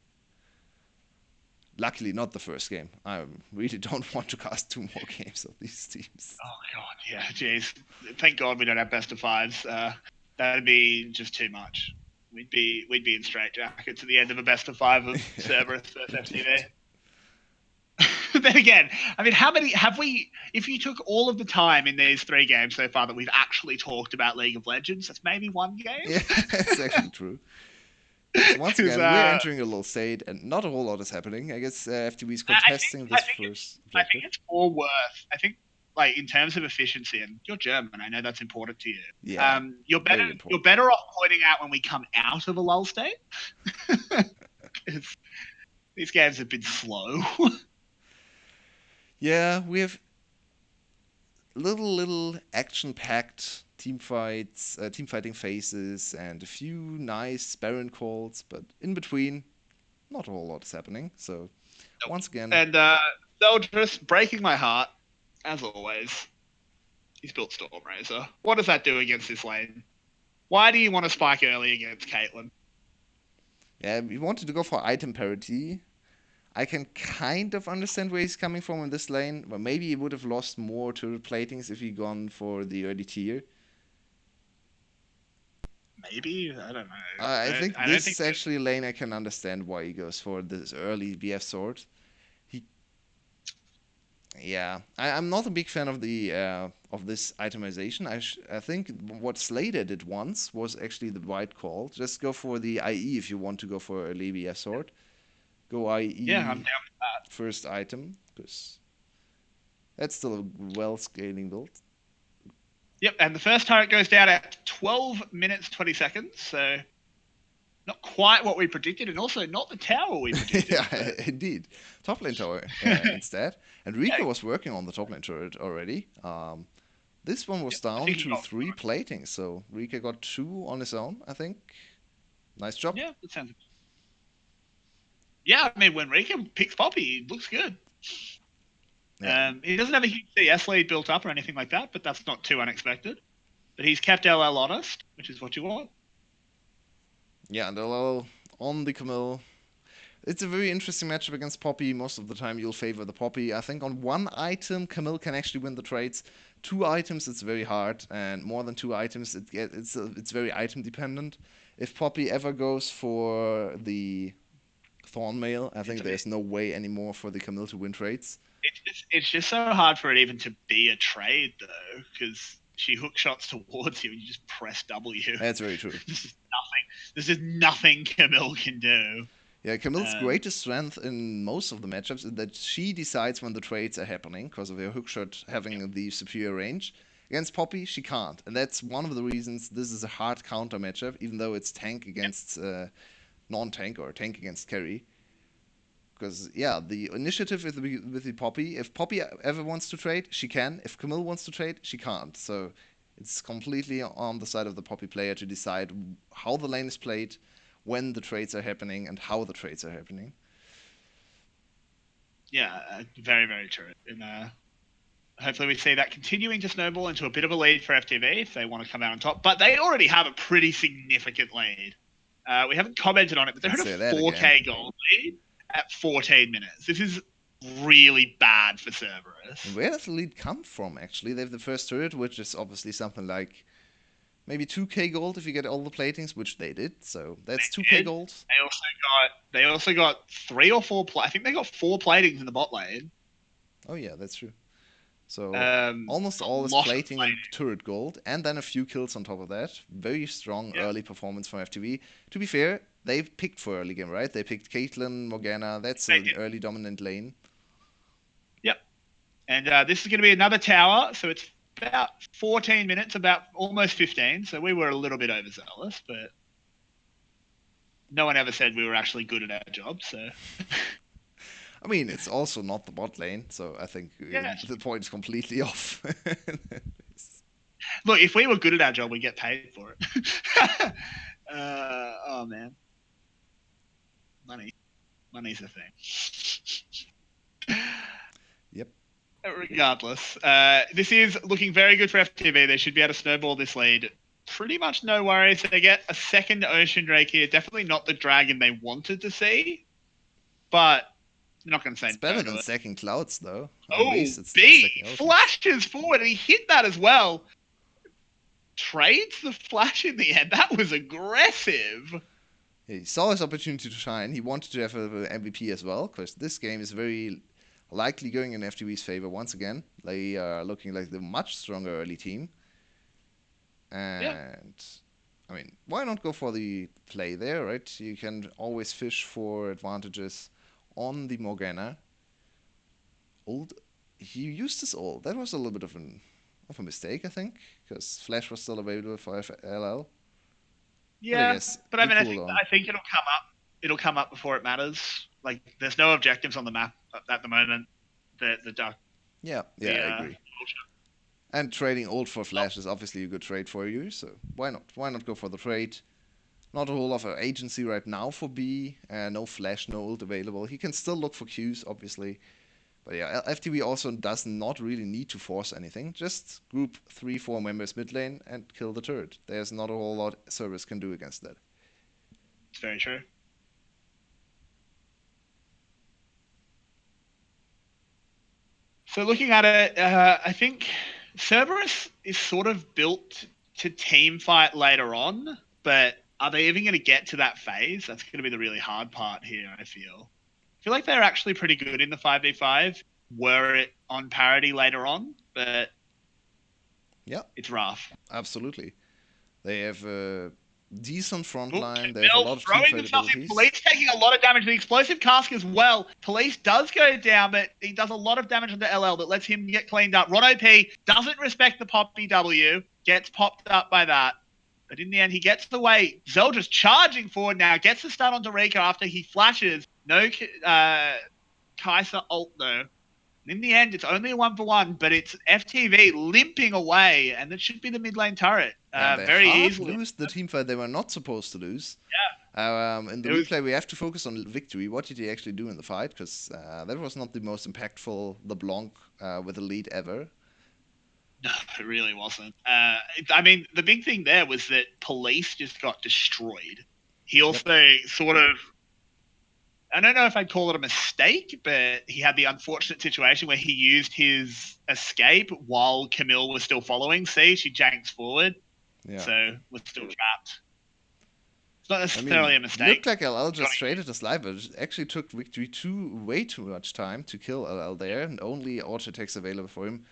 Speaker 2: Luckily, not the first game. I really don't want to cast 2 more games of these teams.
Speaker 1: Oh god, yeah, jeez. Thank God we don't have best of fives. That'd be just too much. We'd be in straitjackets at the end of a best of 5 of Cerberus versus FTV. Then again, I mean, how many have we? If you took all of the time in these 3 games so far that we've actually talked about League of Legends, that's maybe 1 game.
Speaker 2: Yeah, that's actually true. So once again, we're entering a little shade, and not a whole lot is happening. I guess FTV is contesting this first objective.
Speaker 1: I think it's more worth. I think, like in terms of efficiency, and you're German, I know that's important to you.
Speaker 2: Yeah,
Speaker 1: you're better off pointing out when we come out of a lull state. These games have been slow.
Speaker 2: Yeah, we have little action-packed team fights, team fighting phases, and a few nice Baron calls, but in between, not a whole lot is happening. So
Speaker 1: Nope.
Speaker 2: once again,
Speaker 1: And Zeldris breaking my heart, as always. He's built Stormrazor. What does that do against this lane? Why do you want to spike early against Caitlyn?
Speaker 2: yeah, we wanted to go for item parity. I can kind of understand where he's coming from in this lane, but maybe he would have lost more turret platings if he'd gone for the early tier.
Speaker 1: Maybe, I don't know.
Speaker 2: I think
Speaker 1: I don't
Speaker 2: this
Speaker 1: think
Speaker 2: is actually a lane I can understand why he goes for this early BF sword. He, yeah, I'm not a big fan of the of this itemization. I think what Slater did once was actually the right call. Just go for the IE if you want to go for a BF sword. Go
Speaker 1: Yeah, I'm down
Speaker 2: IE
Speaker 1: with that.
Speaker 2: first item because that's still a well scaling build.
Speaker 1: Yep, and the first turret goes down at 12 minutes 20 seconds, so not quite what we predicted, and also not the tower we predicted.
Speaker 2: Yeah, indeed. Top lane tower instead. And
Speaker 1: Yeah,
Speaker 2: Rika was working on the top lane turret already. This one was
Speaker 1: yep, I
Speaker 2: down
Speaker 1: think he
Speaker 2: to
Speaker 1: got.
Speaker 2: 3 platings, so Rika got 2 on his own, I think. Nice job.
Speaker 1: Yeah, that sounds. Yeah, I mean, when Rika picks Poppy, it looks good.
Speaker 2: Yeah.
Speaker 1: He doesn't have a huge CS lead built up or anything like that, but that's not too unexpected. But he's kept LL honest, which is what you want.
Speaker 2: Yeah, and LL on the Camille. It's a very interesting matchup against Poppy. Most of the time, you'll favor the Poppy. I think on one item, Camille can actually win the trades. 2 items, it's very hard, and more than 2 items, it's very item dependent. If Poppy ever goes for the Thornmail, I think there's no way anymore for the Camille to win trades.
Speaker 1: It's just so hard for it even to be a trade though, because she hook shots towards you and you just press W.
Speaker 2: That's very true.
Speaker 1: This is nothing. This is nothing Camille can do.
Speaker 2: Yeah, Camille's greatest strength in most of the matchups is that she decides when the trades are happening because of her hookshot having the superior range. Against Poppy, she can't, and that's one of the reasons this is a hard counter matchup, even though it's tank against non-tank or tank against carry. Because yeah, the initiative with the Poppy. If Poppy ever wants to trade, she can. If Camille wants to trade, she can't. So it's completely on the side of the Poppy player to decide how the lane is played, when the trades are happening, and how the trades are happening.
Speaker 1: Yeah, very very true. And hopefully we see that continuing to snowball into a bit of a lead for FTV if they want to come out on top. But they already have a pretty significant lead. We haven't commented on it, but they're at a 4K gold lead at 14 minutes. This is really bad for Cerberus.
Speaker 2: And where does the lead come from, actually? They have the first turret, which is obviously something like maybe 2k gold if you get all the platings, which they did. So that's 2k gold.
Speaker 1: They also got 3 or 4. I think they got 4 platings in the bot lane.
Speaker 2: Oh yeah, that's true. So almost
Speaker 1: a
Speaker 2: all is
Speaker 1: lot of
Speaker 2: plating and turret gold, and then a few kills on top of that. Very strong early performance from FTV. To be fair, they picked for early game, right? They picked Caitlyn, Morgana. That's an early dominant lane.
Speaker 1: Yep. And this is going to be another tower, so it's about 14 minutes, about almost 15. So we were a little bit overzealous, but no one ever said we were actually good at our job. So
Speaker 2: I mean, it's also not the bot lane, so I think the point is completely off.
Speaker 1: Look, if we were good at our job, we'd get paid for it. Oh man, money's a thing.
Speaker 2: Yep.
Speaker 1: Regardless, this is looking very good for FTV. They should be able to snowball this lead. Pretty much no worries. They get a second Ocean Drake here. Definitely not the dragon they wanted to see, but I'm not going to say
Speaker 2: it's better than second Clouds, though.
Speaker 1: Oh, B flashes forward and he hit that as well. Trades the flash in the end. That was aggressive.
Speaker 2: He saw his opportunity to shine. He wanted to have an MVP as well, because this game is very likely going in FTV's favor once again. They are looking like the much stronger early team. And, I mean, why not go for the play there, right? You can always fish for advantages on the Morgana. He used his ult. That was a little bit of a mistake, I think, because Flash was still available for LL.
Speaker 1: Yeah, but I mean, I think it'll come up. It'll come up before it matters. Like, there's no objectives on the map at the moment. The duck.
Speaker 2: Yeah, I agree. And trading ult for flash is obviously a good trade for you, so why not? Why not go for the trade? Not a whole lot of agency right now for B. No flash, no ult available. He can still look for Qs, obviously. But yeah, FTV also does not really need to force anything. Just group 3-4 members mid lane and kill the turret. There's not a whole lot Cerberus can do against that.
Speaker 1: It's very true. So looking at it, I think Cerberus is sort of built to team fight later on, but are they even going to get to that phase? That's going to be the really hard part here, I feel. I feel like they're actually pretty good in the 5v5, were it on parity later on, but
Speaker 2: yeah,
Speaker 1: it's rough.
Speaker 2: Absolutely. They have a decent front
Speaker 1: Ooh,
Speaker 2: line. They have a lot of team
Speaker 1: throwing
Speaker 2: fight
Speaker 1: themselves in.
Speaker 2: abilities.
Speaker 1: Police taking a lot of damage. The explosive cask as well. Police does go down, but he does a lot of damage onto LL that lets him get cleaned up. Ron OP doesn't respect the Poppy W, gets popped up by that. But in the end, he gets away. Zelda's charging forward now, gets the stun onto Rika after he flashes. No Kaiser ult though. In the end, it's only a 1-for-1, but it's FTV limping away, and that should be the mid lane turret
Speaker 2: And they
Speaker 1: very
Speaker 2: half
Speaker 1: easily.
Speaker 2: lose the team fight they were not supposed to lose.
Speaker 1: Yeah.
Speaker 2: In the replay, we have to focus on victory. What did he actually do in the fight? Because that was not the most impactful LeBlanc with a lead ever.
Speaker 1: No, it really wasn't. I mean, the big thing there was that Police just got destroyed. He also sort of, I don't know if I'd call it a mistake, but he had the unfortunate situation where he used his escape while Camille was still following. See, she janks forward, so was still trapped. It's not necessarily a mistake.
Speaker 2: Looked like LL just traded his life, but it actually took Victory way too much time to kill LL there, and only auto attacks available for him.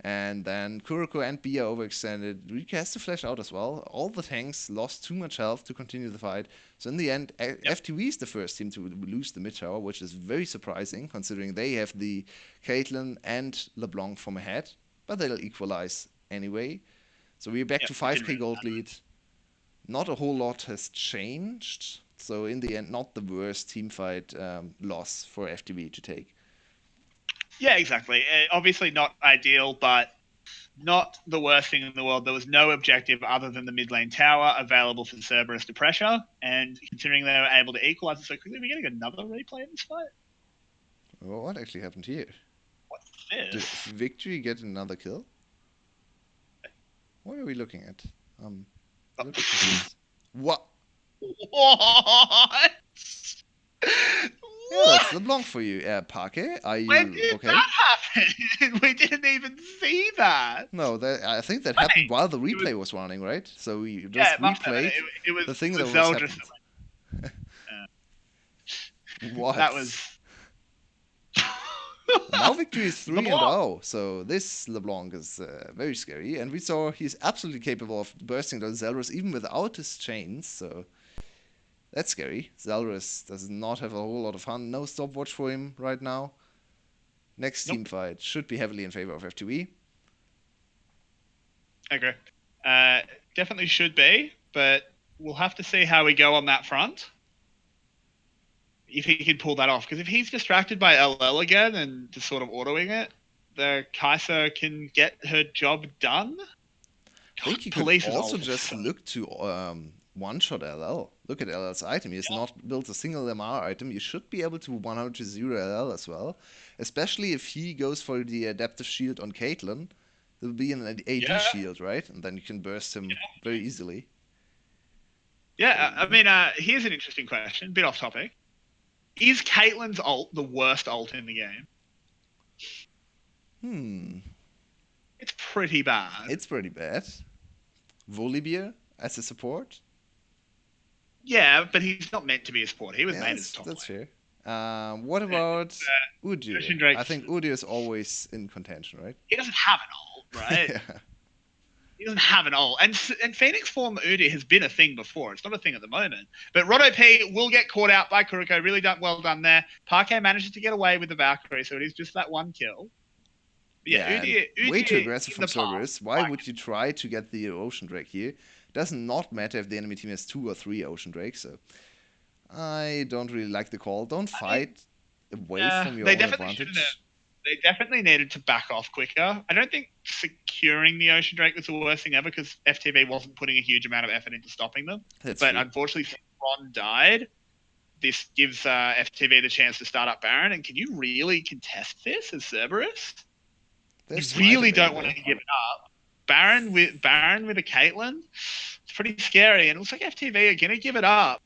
Speaker 2: And then Kuroko and B are overextended. Rika has to flash out as well. All the tanks lost too much health to continue the fight. So in the end, FTV is the first team to lose the mid tower, which is very surprising considering they have the Caitlyn and LeBlanc from ahead. But they'll equalize anyway. So we're back to 5k gold lead. Not a whole lot has changed. So in the end, not the worst team fight loss for FTV to take.
Speaker 1: Yeah, exactly. Obviously not ideal, but not the worst thing in the world. There was no objective other than the mid lane tower available for Cerberus to pressure, and considering they were able to equalize it so quickly, we're getting another replay in this fight.
Speaker 2: Well, what actually happened here?
Speaker 1: What's this?
Speaker 2: Did Victory get another kill? What are we looking at? What?
Speaker 1: What?
Speaker 2: Yeah, that's LeBlanc for you. Parquet, are you
Speaker 1: when did
Speaker 2: okay?
Speaker 1: that happen? We didn't even see that.
Speaker 2: No, I think that happened while the replay was running, right? So we just replayed the thing that was happening. What?
Speaker 1: That was...
Speaker 2: Now Victory is 3-0, so this LeBlanc is very scary. And we saw he's absolutely capable of bursting those Zelrus even without his chains, so... That's scary. Zelrus does not have a whole lot of fun. No stopwatch for him right now. Next team fight should be heavily in favor of FTV.
Speaker 1: Okay. Definitely should be, but we'll have to see how we go on that front. If he can pull that off. Because if he's distracted by LL again and just sort of autoing it, the Kaiser can get her job done.
Speaker 2: I think he could also just look to one-shot LL. Look at LL's item. He has not built a single MR item. You should be able to 100-0 LL as well. Especially if he goes for the adaptive shield on Caitlyn. There will be an AD shield, right? And then you can burst him very easily.
Speaker 1: Yeah, I mean, here's an interesting question. Bit off topic. Is Caitlyn's ult the worst ult in the game? It's pretty bad.
Speaker 2: It's pretty bad. Volibear as a support?
Speaker 1: Yeah, but he's not meant to be a support. He was made as a top
Speaker 2: That's fair. What about Udyr? I think Udyr is always in contention, right?
Speaker 1: He doesn't have an ult, right? He doesn't have an ult. And Phoenix form Udyr has been a thing before. It's not a thing at the moment. But Rodo P will get caught out by Kuroko. Really well done there. Parquet manages to get away with the Valkyrie, so it is just that one kill. But Udyr,
Speaker 2: way too aggressive from Cerberus. Why would you try to get the Ocean Drake here? Does not matter if the enemy team has 2 or 3 Ocean Drakes, so I don't really like the call. Don't fight away from your own advantage.
Speaker 1: They definitely needed to back off quicker. I don't think securing the Ocean Drake was the worst thing ever because FTV wasn't putting a huge amount of effort into stopping them.
Speaker 2: That's
Speaker 1: But
Speaker 2: true.
Speaker 1: unfortunately, since Ron died, this gives FTV the chance to start up Baron. And can you really contest this as Cerberus? You
Speaker 2: There's Smite
Speaker 1: really don't want
Speaker 2: available.
Speaker 1: to give it up. Baron with a Caitlyn, it's pretty scary. And it looks like FTV are gonna give it up.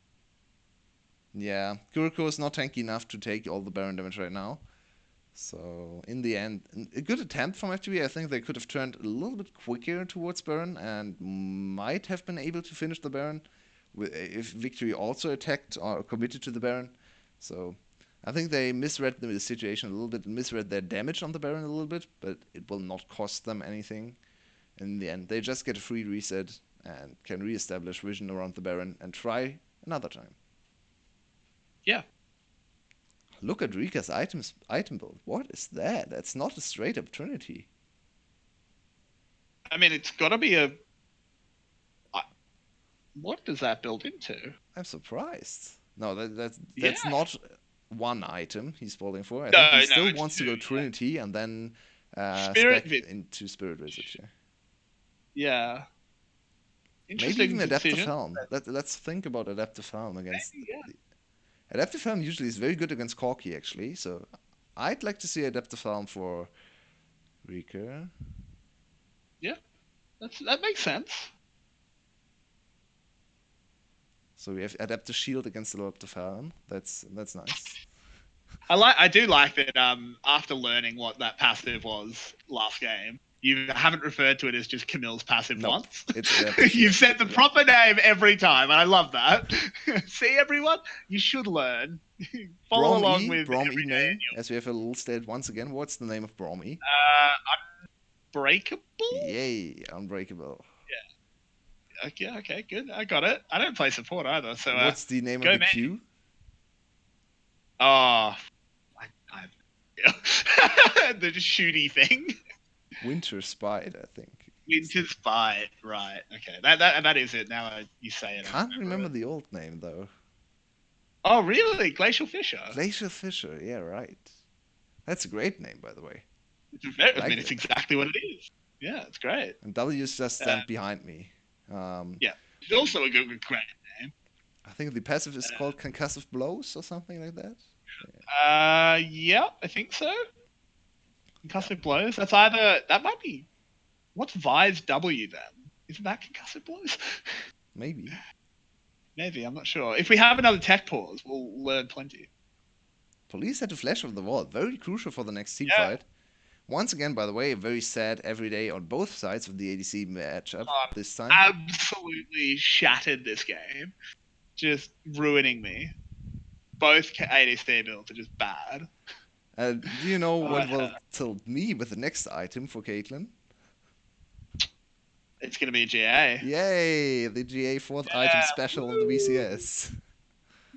Speaker 2: Yeah, Kuriko is not tanky enough to take all the Baron damage right now. So in the end, a good attempt from FTV. I think they could have turned a little bit quicker towards Baron and might have been able to finish the Baron if Victory also attacked or committed to the Baron. So I think they misread the situation a little bit and misread their damage on the Baron a little bit, but it will not cost them anything. In the end, they just get a free reset and can re-establish vision around the Baron and try another time.
Speaker 1: Yeah.
Speaker 2: Look at Rika's item build. What is that? That's not a straight up Trinity.
Speaker 1: I mean, it's got to be a. What does that build into?
Speaker 2: I'm surprised. No, that's
Speaker 1: Yeah.
Speaker 2: not one item he's building for. I think he
Speaker 1: No,
Speaker 2: still
Speaker 1: it's
Speaker 2: wants to
Speaker 1: two.
Speaker 2: go Trinity and then
Speaker 1: Spirit
Speaker 2: spec
Speaker 1: Vid.
Speaker 2: into Spirit Wizard. Yeah.
Speaker 1: Yeah.
Speaker 2: Maybe
Speaker 1: Interesting
Speaker 2: even Adaptive
Speaker 1: decision.
Speaker 2: Helm. Let's think about Adaptive Helm against.
Speaker 1: Maybe, yeah.
Speaker 2: Adaptive Helm usually is very good against Corki, actually. So I'd like to see Adaptive Helm for Rika.
Speaker 1: Yeah. That makes sense.
Speaker 2: So we have Adaptive Shield against Adaptive Helm. That's nice.
Speaker 1: I do like that. After learning what that passive was last game, you haven't referred to it as just Camille's passive
Speaker 2: Nope,
Speaker 1: once.
Speaker 2: it's Adaptive Shield.
Speaker 1: You've said the proper name every time, and I love that. See, everyone, you should learn. Follow along with
Speaker 2: Brom E
Speaker 1: Everyday
Speaker 2: name, as we have a little state once again. What's the name of Brom E?
Speaker 1: Unbreakable.
Speaker 2: Yay, Unbreakable.
Speaker 1: Yeah, okay, good. I got it. I don't play support either, so
Speaker 2: What's the name of
Speaker 1: go
Speaker 2: the
Speaker 1: man.
Speaker 2: Q?
Speaker 1: Oh, yeah. The shooty thing.
Speaker 2: Winter Spite, I think.
Speaker 1: Winter's Bite, right? Okay, that is it. Now you say it.
Speaker 2: Can't remember the old name though.
Speaker 1: Oh, really? Glacial Fisher.
Speaker 2: Glacier Fisher, yeah, right. That's a great name, by the way.
Speaker 1: I mean, it's exactly what it is. Yeah, it's great.
Speaker 2: And W's just stand behind me.
Speaker 1: Yeah, it's also a great name.
Speaker 2: I think the passive is called Concussive Blows or something like that.
Speaker 1: Yeah, I think so. Concussive
Speaker 2: Yeah.
Speaker 1: blows. That might be. What's Vi's W then? Isn't that concussive blows?
Speaker 2: Maybe.
Speaker 1: Maybe, I'm not sure. If we have another tech pause, we'll learn plenty.
Speaker 2: Police had to flash over the wall. Very crucial for the next team
Speaker 1: Yeah.
Speaker 2: fight. Once again, by the way, very sad every day on both sides of the ADC matchup this time.
Speaker 1: Absolutely shattered this game. Just ruining me. Both ADC builds are just bad.
Speaker 2: Do you know what will tilt me with the next item for Caitlyn?
Speaker 1: It's going to be a GA.
Speaker 2: Yay! The GA fourth item special on the VCS.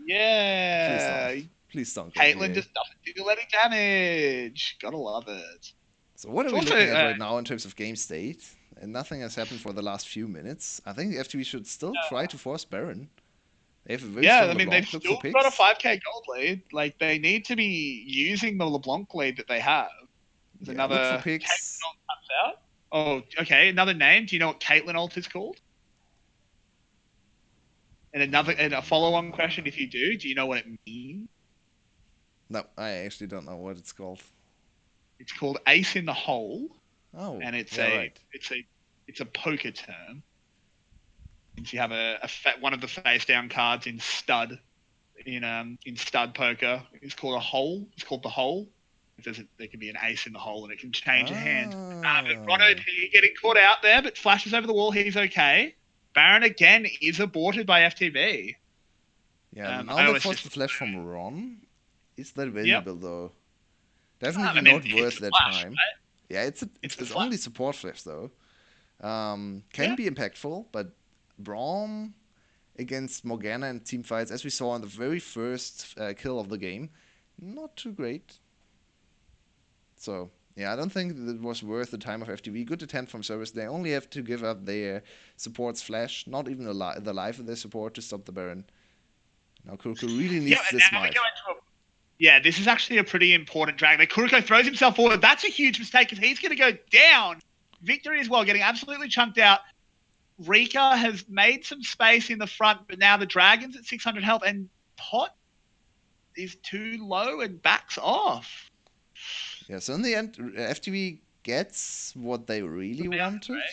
Speaker 1: Yeah.
Speaker 2: Please don't go
Speaker 1: Caitlyn
Speaker 2: GA.
Speaker 1: just doesn't do any damage. Gotta love it.
Speaker 2: So what are we
Speaker 1: also,
Speaker 2: looking at right now in terms of game state? And nothing has happened for the last few minutes. I think FTV should still try to force Baron. They have a very strong
Speaker 1: I mean,
Speaker 2: LeBlanc.
Speaker 1: they've still got a 5k gold lead. Like, they need to be using the LeBlanc lead that they have. There's another
Speaker 2: look for picks.
Speaker 1: Caitlyn ult comes out. Oh, okay. Another name. Do you know what Caitlyn ult is called? And a follow-on question: if you do you know what it means?
Speaker 2: No, I actually don't know what it's called.
Speaker 1: It's called Ace in the Hole.
Speaker 2: Oh,
Speaker 1: and it's
Speaker 2: right.
Speaker 1: it's a poker term. Since you have one of the face down cards in stud in stud poker, it's called a hole. It's called the hole. There can be an ace in the hole and it can change a hand. But Rono getting caught out there, but flashes over the wall. He's okay. Baron again is aborted by FTV.
Speaker 2: Yeah, now they forced the flash from Ron. Is that valuable though? Definitely not worth their time. Right? Yeah, it's only support flash though. Can be impactful, but Braum against Morgana in team fights, as we saw in the very first kill of the game, not too great. So yeah, I don't think it was worth the time of FTV. Good attempt from Service. They only have to give up their support's flash, not even the life of their support to stop the Baron. Now Kurko really needs this smite.
Speaker 1: Yeah, this is actually a pretty important drag. Kuriko throws himself forward. That's a huge mistake because he's going to go down. Victory as well, getting absolutely chunked out. Rika has made some space in the front, but now the Dragon's at 600 health, and Pot is too low and backs off.
Speaker 2: Yeah, so in the end, FTV gets what they
Speaker 1: The
Speaker 2: really
Speaker 1: mountain
Speaker 2: wanted.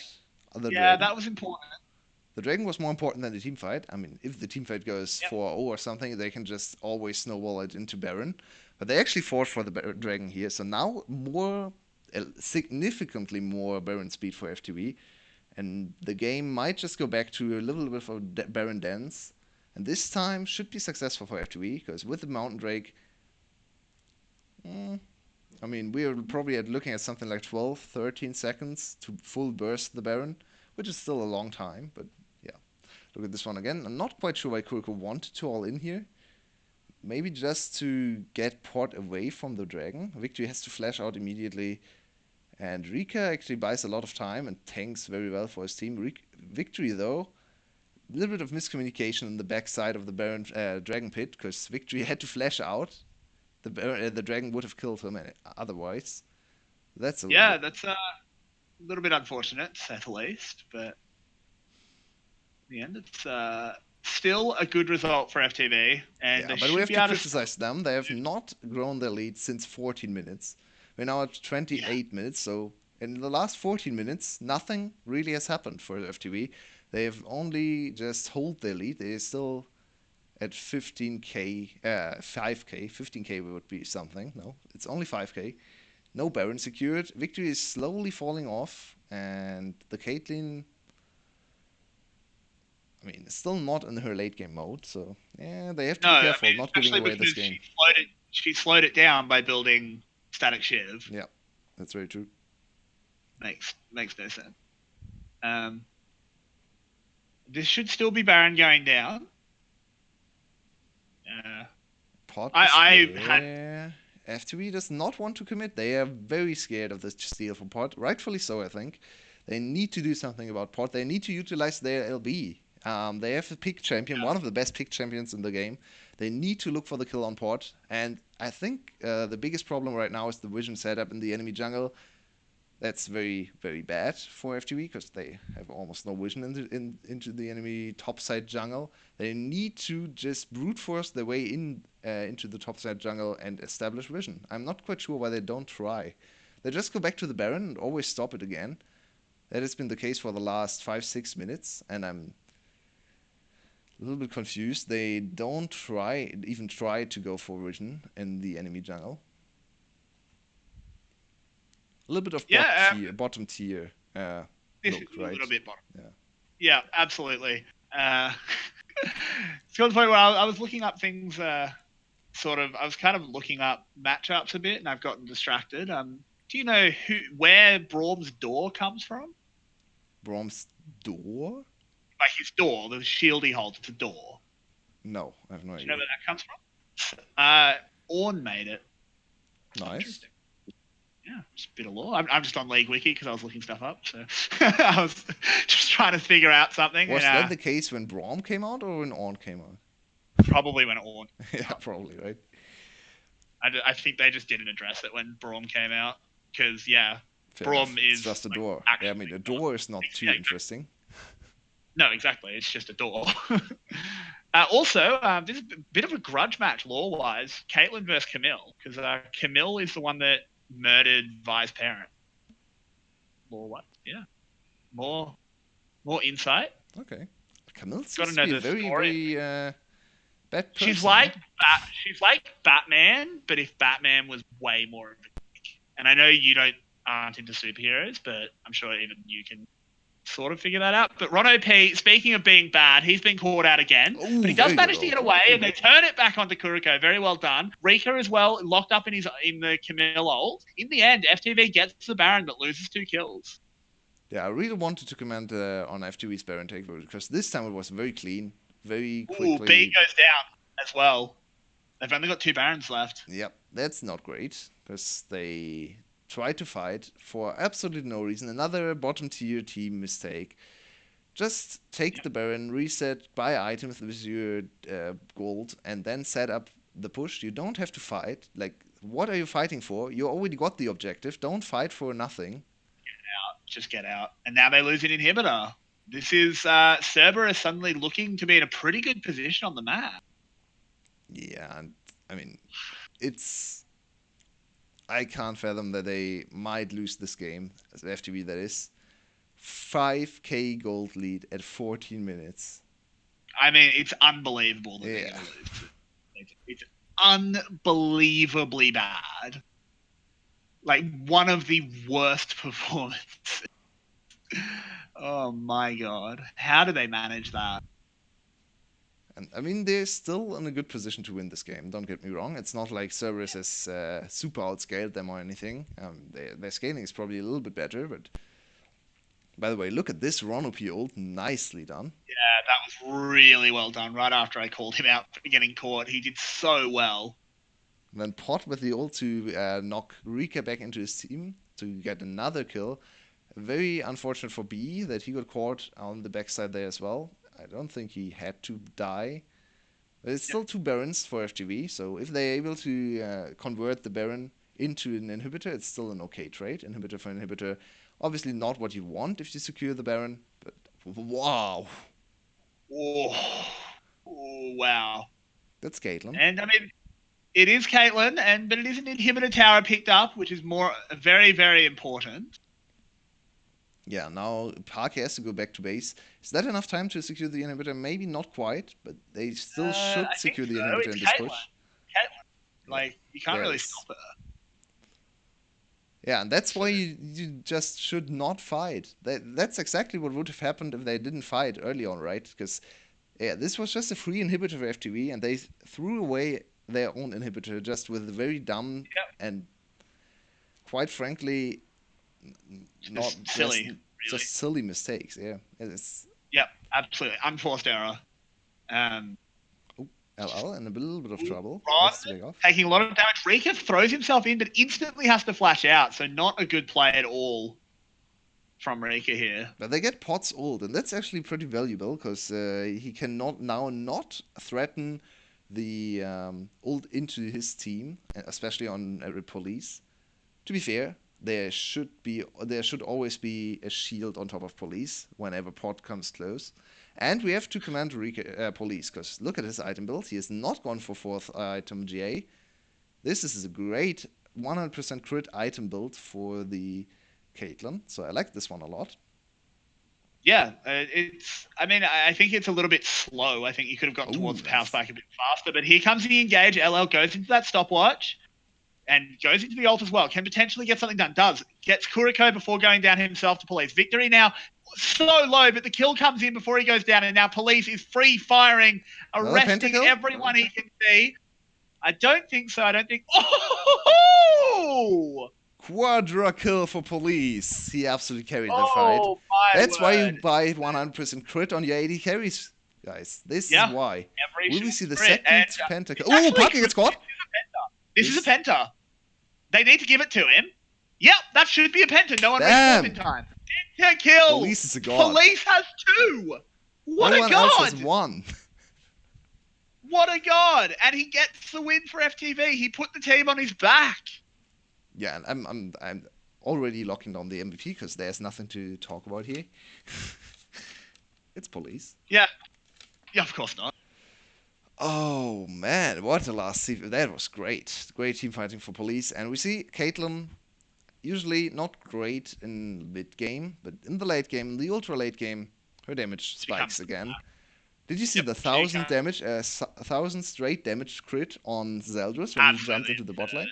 Speaker 1: break.
Speaker 2: The
Speaker 1: Yeah,
Speaker 2: dragon.
Speaker 1: that was important.
Speaker 2: The dragon was more important than the team fight. I mean, if the team fight goes
Speaker 1: Yep.
Speaker 2: 4-0 or something, they can just always snowball it into Baron. But they actually fought for the dragon here, so now significantly more Baron speed for FTV, and the game might just go back to a little bit of Baron dance. And this time should be successful for FTV, because with the Mountain Drake, mm, I mean, we are probably looking at something like 12, 13 seconds to full burst the Baron, which is still a long time, but yeah. Look at this one again. I'm not quite sure why Kuriko wanted to all in here. Maybe just to get Port away from the dragon. Victory has to flash out immediately. And Rika actually buys a lot of time and tanks very well for his team. Victory, though, a little bit of miscommunication in the backside of the Baron Dragon Pit, because Victory had to flash out. The dragon would have killed him otherwise. That's a little
Speaker 1: Yeah,
Speaker 2: bit.
Speaker 1: that's a little bit unfortunate, to say the least. But in the end, it's still a good result for FTV, and
Speaker 2: Yeah,
Speaker 1: they
Speaker 2: but we
Speaker 1: should
Speaker 2: have
Speaker 1: be
Speaker 2: to
Speaker 1: able to.
Speaker 2: criticize them. They have not grown their lead since 14 minutes. We're now at
Speaker 1: Yeah.
Speaker 2: 28 minutes, so in the last 14 minutes, nothing really has happened for FTV. They have only just hold their lead. They're still at 15k, 5k. 15k would be something. No, it's only 5k. No Baron secured. Victory is slowly falling off, and the Caitlyn, I mean, it's still not in her late game mode, so yeah, they have to
Speaker 1: No,
Speaker 2: be
Speaker 1: I
Speaker 2: careful
Speaker 1: mean
Speaker 2: not giving
Speaker 1: especially
Speaker 2: away
Speaker 1: because
Speaker 2: this game.
Speaker 1: she slowed it down by building static shiv.
Speaker 2: Yeah, that's very true.
Speaker 1: Makes no sense. Um, this should still be Baron going down. Uh,
Speaker 2: Pot is
Speaker 1: I had
Speaker 2: there. FTV does not want to commit. They are very scared of this steal from Pot. Rightfully so, I think. They need to do something about Pot. They need to utilize their LB. They have a pick champion, one of the best pick champions in the game. They need to look for the kill on Pot. And I think the biggest problem right now is the vision setup in the enemy jungle. That's very, very bad for FTV because they have almost no vision into the enemy topside jungle. They need to just brute force their way into the topside jungle and establish vision. I'm not quite sure why they don't try. They just go back to the Baron and always stop it again. That has been the case for the last 5-6 minutes, and I'm a little bit confused. They don't even try to go for vision in the enemy jungle. A little bit of
Speaker 1: yeah.
Speaker 2: bottom tier
Speaker 1: This is
Speaker 2: look,
Speaker 1: a little
Speaker 2: right?
Speaker 1: bit bottom.
Speaker 2: Yeah.
Speaker 1: Yeah, absolutely. It's got to the point where I was looking up things. I was kind of looking up matchups a bit, and I've gotten distracted. Do you know where Braum's door comes from?
Speaker 2: Brom's door?
Speaker 1: Like his door, the shield he holds. It's a door.
Speaker 2: No, I have no
Speaker 1: Do you know
Speaker 2: idea.
Speaker 1: where that comes from? Orn made it.
Speaker 2: Nice.
Speaker 1: Interesting. Yeah, just a bit of lore. I'm just on League Wiki because I was looking stuff up, so I was just trying to figure out something.
Speaker 2: Was
Speaker 1: And
Speaker 2: that the case when Brom came out or when Orn came out?
Speaker 1: probably when Orn.
Speaker 2: Yeah, probably, right?
Speaker 1: I think they just didn't address it when Braum came out because yeah,
Speaker 2: Fair
Speaker 1: Braum
Speaker 2: enough.
Speaker 1: is
Speaker 2: It's just a
Speaker 1: like,
Speaker 2: door. Yeah, I mean, a
Speaker 1: actually
Speaker 2: door is not too
Speaker 1: yeah,
Speaker 2: interesting.
Speaker 1: no, exactly. It's just a door. Also, this is a bit of a grudge match lore-wise. Caitlyn versus Camille, because Camille is the one that murdered Vi's parent. Lore-wise, yeah. More, more insight.
Speaker 2: Okay. Camille
Speaker 1: Got
Speaker 2: seems
Speaker 1: to
Speaker 2: to
Speaker 1: know
Speaker 2: be a
Speaker 1: the
Speaker 2: very,
Speaker 1: story.
Speaker 2: very bad
Speaker 1: She's
Speaker 2: person, huh?
Speaker 1: like she's like Batman, but if Batman was way more of a dick. And I know you aren't into superheroes, but I'm sure even you can sort of figure that out. But Ron OP, speaking of being bad, he's been caught out again, but
Speaker 2: Oh,
Speaker 1: he does
Speaker 2: very good
Speaker 1: manage to get
Speaker 2: ult.
Speaker 1: away, and they turn it back onto Kuriko. Very well done. Rika as well, locked up in the Camille ult. In the end, FTV gets the Baron, but loses 2 kills.
Speaker 2: Yeah, I really wanted to comment on FTV's Baron takeover because this time it was very clean, very
Speaker 1: Ooh, B
Speaker 2: quickly.
Speaker 1: goes down as well. They've only got 2 Barons left.
Speaker 2: Yep, that's not great because they tried to fight for absolutely no reason. Another bottom tier team mistake. Just take
Speaker 1: Yep.
Speaker 2: the Baron, reset, buy items with your gold, and then set up the push. You don't have to fight. Like, what are you fighting for? You already got the objective. Don't fight for nothing.
Speaker 1: Just get out. And now they lose an inhibitor. This is Cerberus suddenly looking to be in a pretty good position on the map.
Speaker 2: Yeah, and I mean, it's I can't fathom that they might lose this game, as FTV that is. 5k gold lead at 14 minutes.
Speaker 1: I mean, it's unbelievable that they're
Speaker 2: Yeah.
Speaker 1: going to lose. It's unbelievably bad. Like, one of the worst performances. Oh my god. How do they manage that?
Speaker 2: And I mean, they're still in a good position to win this game. Don't get me wrong. It's not like Cerberus has super outscaled them or anything. Their scaling is probably a little bit better. But by the way, look at this Ron OP ult. Nicely done.
Speaker 1: Yeah, that was really well done. Right after I called him out for getting caught, he did so well.
Speaker 2: And then Pot with the ult to knock Rika back into his team to get another kill. Very unfortunate for B that he got caught on the backside there as well. I don't think he had to die. But it's still two Barons for FTV, so if they're able to convert the Baron into an inhibitor, it's still an okay trade. Inhibitor for inhibitor. Obviously not what you want if you secure the Baron, but wow.
Speaker 1: Oh, wow.
Speaker 2: That's Caitlyn.
Speaker 1: And I mean, it is Caitlyn, but it is an inhibitor tower picked up, which is more very, very important.
Speaker 2: Yeah, now Parky has to go back to base. Is that enough time to secure the inhibitor? Maybe not quite, but they still should
Speaker 1: I
Speaker 2: secure
Speaker 1: think
Speaker 2: the
Speaker 1: so.
Speaker 2: inhibitor
Speaker 1: It's
Speaker 2: in this
Speaker 1: Caitlyn.
Speaker 2: push.
Speaker 1: Like, you can't
Speaker 2: There it
Speaker 1: really
Speaker 2: is.
Speaker 1: stop her.
Speaker 2: Yeah, and that's why you just should not fight. That's exactly what would have happened if they didn't fight early on, right? Because yeah, this was just a free inhibitor for FTV, and they threw away their own inhibitor just with very dumb and, quite frankly, not
Speaker 1: silly,
Speaker 2: just silly mistakes. Yeah, it's
Speaker 1: Yep, absolutely. Unforced error.
Speaker 2: LL in a little bit of trouble.
Speaker 1: Ron
Speaker 2: That's the big off.
Speaker 1: taking a lot of damage. Rika throws himself in, but instantly has to flash out. So not a good play at all from Rika here.
Speaker 2: But they get Pot's ult, and that's actually pretty valuable because he cannot now not threaten the ult into his team, especially on police. To be fair, there should always be a shield on top of police whenever Pot comes close. And we have to command police, because look at his item build. He has not gone for 4th item GA. This is a great 100% crit item build for the Caitlyn, so I like this one a lot.
Speaker 1: Yeah, I mean, I think it's a little bit slow. I think you could have gotten towards the power spike a bit faster. But here comes the engage. LL goes into that stopwatch and goes into the ult as well. Can potentially get something done. Does. Gets Kuriko before going down himself to police. Victory now so low, but the kill comes in before he goes down. And now police is free firing, arresting everyone he can see. I don't think so. I don't think. Oh!
Speaker 2: Quadra kill for police. He absolutely carried the fight. That's why you buy 100% crit on your 80 carries, guys. This is why. Will we see the second pentakill? Oh, Parky gets caught.
Speaker 1: This is a penta. They need to give it to him. Yep, that should be a penta. No one responds in time. Penta kill.
Speaker 2: Police is a god.
Speaker 1: Police has 2. What
Speaker 2: no
Speaker 1: a
Speaker 2: one
Speaker 1: god.
Speaker 2: Else has 1.
Speaker 1: What a god. And he gets the win for FTV. He put the team on his back.
Speaker 2: Yeah, and I'm already locking down the MVP because there's nothing to talk about here. It's police.
Speaker 1: Yeah. Yeah, of course not.
Speaker 2: Oh man, what a last season. That was great. Great team fighting for police. And we see Caitlyn usually not great in mid game, but in the late game, in the ultra late game, her damage spikes again. Did you see the 1,000 damage, 1,000 straight damage crit on Zeldris when he jumped into the bot lane?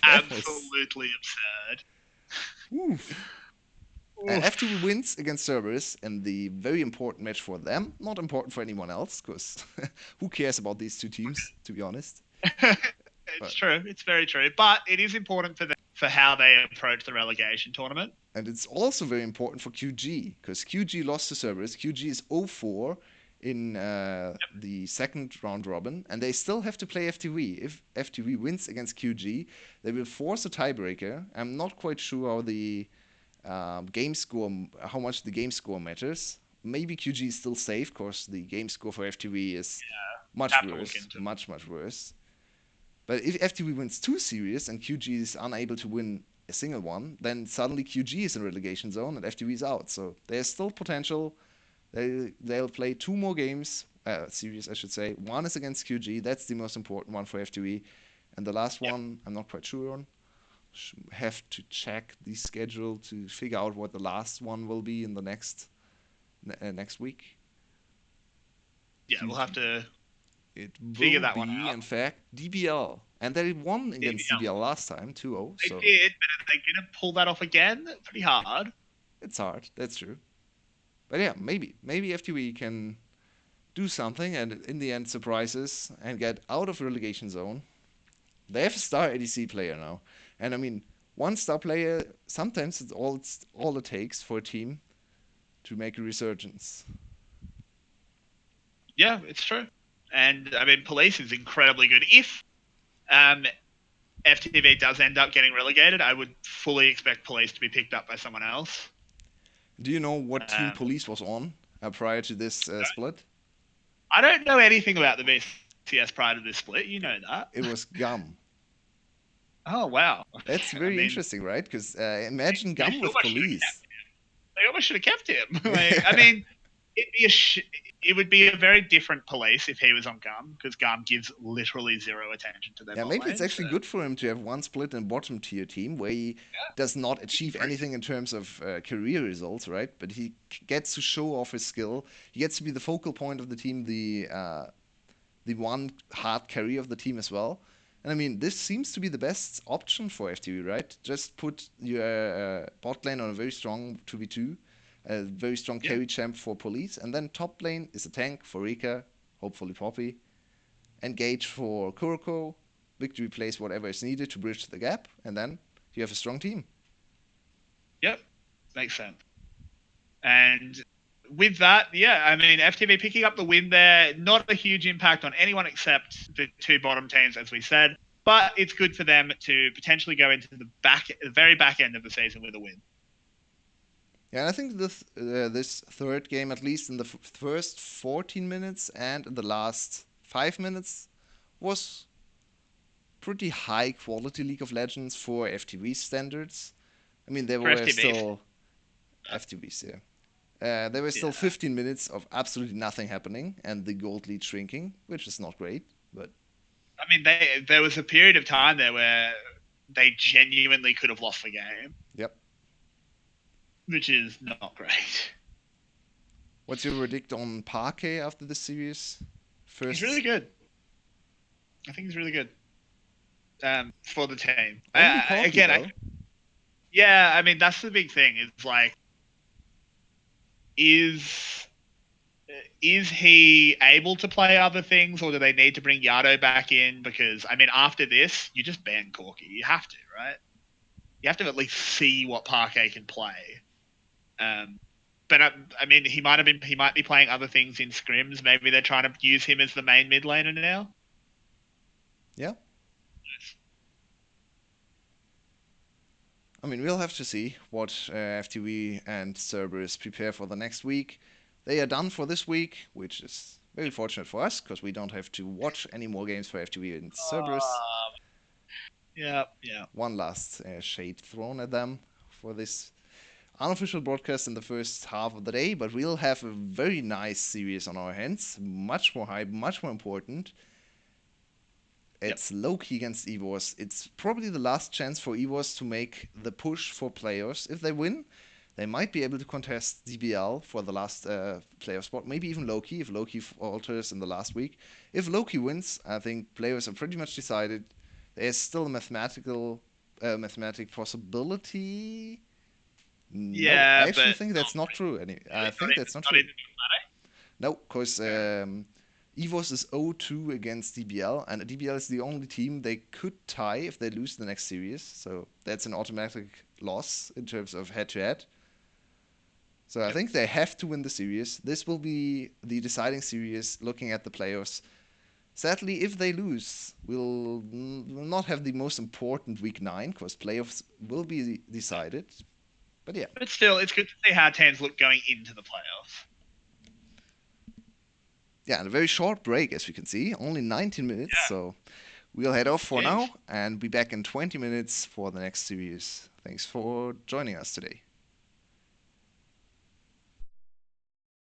Speaker 1: Absolutely absurd.
Speaker 2: Oof. FTV wins against Cerberus in the very important match for them. Not important for anyone else, because who cares about these two teams, to be honest?
Speaker 1: It's true. It's very true. But it is important for them, for how they approach the relegation tournament.
Speaker 2: And it's also very important for QG, because QG lost to Cerberus. QG is 0-4 in the second round robin, and they still have to play FTV. If FTV wins against QG, they will force a tiebreaker. I'm not quite sure how the game score, how much the game score matters. Maybe QG is still safe, because the game score for FTV is much worse. But if FTV wins 2 series and QG is unable to win a single one, then suddenly QG is in relegation zone and FTV is out. So there's still potential. They'll play 2 more games, series I should say. One is against QG. That's the most important one for FTV. And the last
Speaker 1: Yep.
Speaker 2: one, I'm not quite sure on. Have to check the schedule to figure out what the last one will be in the next week.
Speaker 1: Yeah, we'll have to
Speaker 2: It
Speaker 1: figure
Speaker 2: will
Speaker 1: that one
Speaker 2: be,
Speaker 1: out.
Speaker 2: in fact, DBL. And they won against
Speaker 1: DBL.
Speaker 2: DBL last time, 2-0.
Speaker 1: They
Speaker 2: So
Speaker 1: did, but are they going to pull that off again? Pretty hard.
Speaker 2: it's hard. That's true. But yeah, maybe FTV can do something and in the end surprise us and get out of relegation zone. They have a star ADC player now, and I mean, one star player sometimes it's all it takes for a team to make a resurgence.
Speaker 1: Yeah, it's true. And I mean, Police is incredibly good. If FTV does end up getting relegated, I would fully expect Police to be picked up by someone else.
Speaker 2: Do you know what team Police was on prior to this split?
Speaker 1: I don't know anything about the VCS prior to this split. You know that.
Speaker 2: It was Gum.
Speaker 1: Oh, wow.
Speaker 2: That's
Speaker 1: I
Speaker 2: very
Speaker 1: mean,
Speaker 2: interesting, right? Because imagine
Speaker 1: they
Speaker 2: Gum with Police.
Speaker 1: almost should have kept him. Like, I mean, it would be a very different Police if he was on Gum, because Gum gives literally zero attention to their
Speaker 2: Yeah,
Speaker 1: bot
Speaker 2: maybe
Speaker 1: lane,
Speaker 2: it's actually
Speaker 1: so.
Speaker 2: good for him to have one split in bottom tier team where he does not achieve anything in terms of career results, right? But he gets to show off his skill. He gets to be the focal point of the team, the one hard carry of the team as well. And I mean, this seems to be the best option for FTV, right? Just put your bot lane on a very strong 2v2, a very strong
Speaker 1: Yeah.
Speaker 2: carry champ for Police, and then top lane is a tank for Rika, hopefully Poppy, engage for Kuroko, victory plays whatever is needed to bridge the gap, and then you have a strong team.
Speaker 1: Yep, makes sense. And with that, yeah, I mean, FTV picking up the win there, not a huge impact on anyone except the 2 bottom teams, as we said, but it's good for them to potentially go into the very back end of the season with a win.
Speaker 2: Yeah, and I think this third game, at least in the first 14 minutes and in the last 5 minutes, was pretty high quality League of Legends for FTV standards. I mean, there
Speaker 1: For
Speaker 2: were
Speaker 1: FTV,
Speaker 2: still FTVs, yeah. There were still
Speaker 1: yeah.
Speaker 2: 15 minutes of absolutely nothing happening and the gold lead shrinking, which is not great, but
Speaker 1: I mean, there was a period of time there where they genuinely could have lost the game.
Speaker 2: yep.
Speaker 1: Which is not great.
Speaker 2: What's your verdict on Parquet after the series?
Speaker 1: He's really
Speaker 2: First,
Speaker 1: good. I think he's really good for the team.
Speaker 2: only Parquet though.
Speaker 1: Yeah, I mean that's the big thing. It's like, is is he able to play other things, or do they need to bring Yado back in? Because I mean, after this, you just ban Corky. You have to, right? You have to at least see what Parquet can play. But I mean, he might be playing other things in scrims. Maybe they're trying to use him as the main mid laner now.
Speaker 2: Yeah. I mean, we'll have to see what FTV and Cerberus prepare for the next week. They are done for this week, which is very fortunate for us because we don't have to watch any more games for FTV and Cerberus.
Speaker 1: Yeah, yeah.
Speaker 2: One last shade thrown at them for this unofficial broadcast in the first half of the day, but we'll have a very nice series on our hands. Much more hype, much more important. It's Loki against EVOS. It's probably the last chance for EVOS to make the push for playoffs. If they win, they might be able to contest DBL for the last playoff spot. Maybe even Loki, if Loki falters in the last week. If Loki wins, I think players are pretty much decided. There's still a mathematic possibility. No,
Speaker 1: Yeah,
Speaker 2: I actually
Speaker 1: but
Speaker 2: think that's not true. I think that's not true. No, because EVOS is 0-2 against DBL, and DBL is the only team they could tie if they lose the next series. So that's an automatic loss in terms of head-to-head. So I think they have to win the series. This will be the deciding series looking at the playoffs. Sadly, if they lose, we'll not have the most important week 9 because playoffs will be decided. But yeah.
Speaker 1: But still, it's good to see how teams look going into the playoffs.
Speaker 2: Yeah, and a very short break, as we can see, only 19 minutes.
Speaker 1: Yeah.
Speaker 2: So we'll head off for
Speaker 1: Yes.
Speaker 2: now and be back in 20 minutes for the next series. Thanks for joining us today.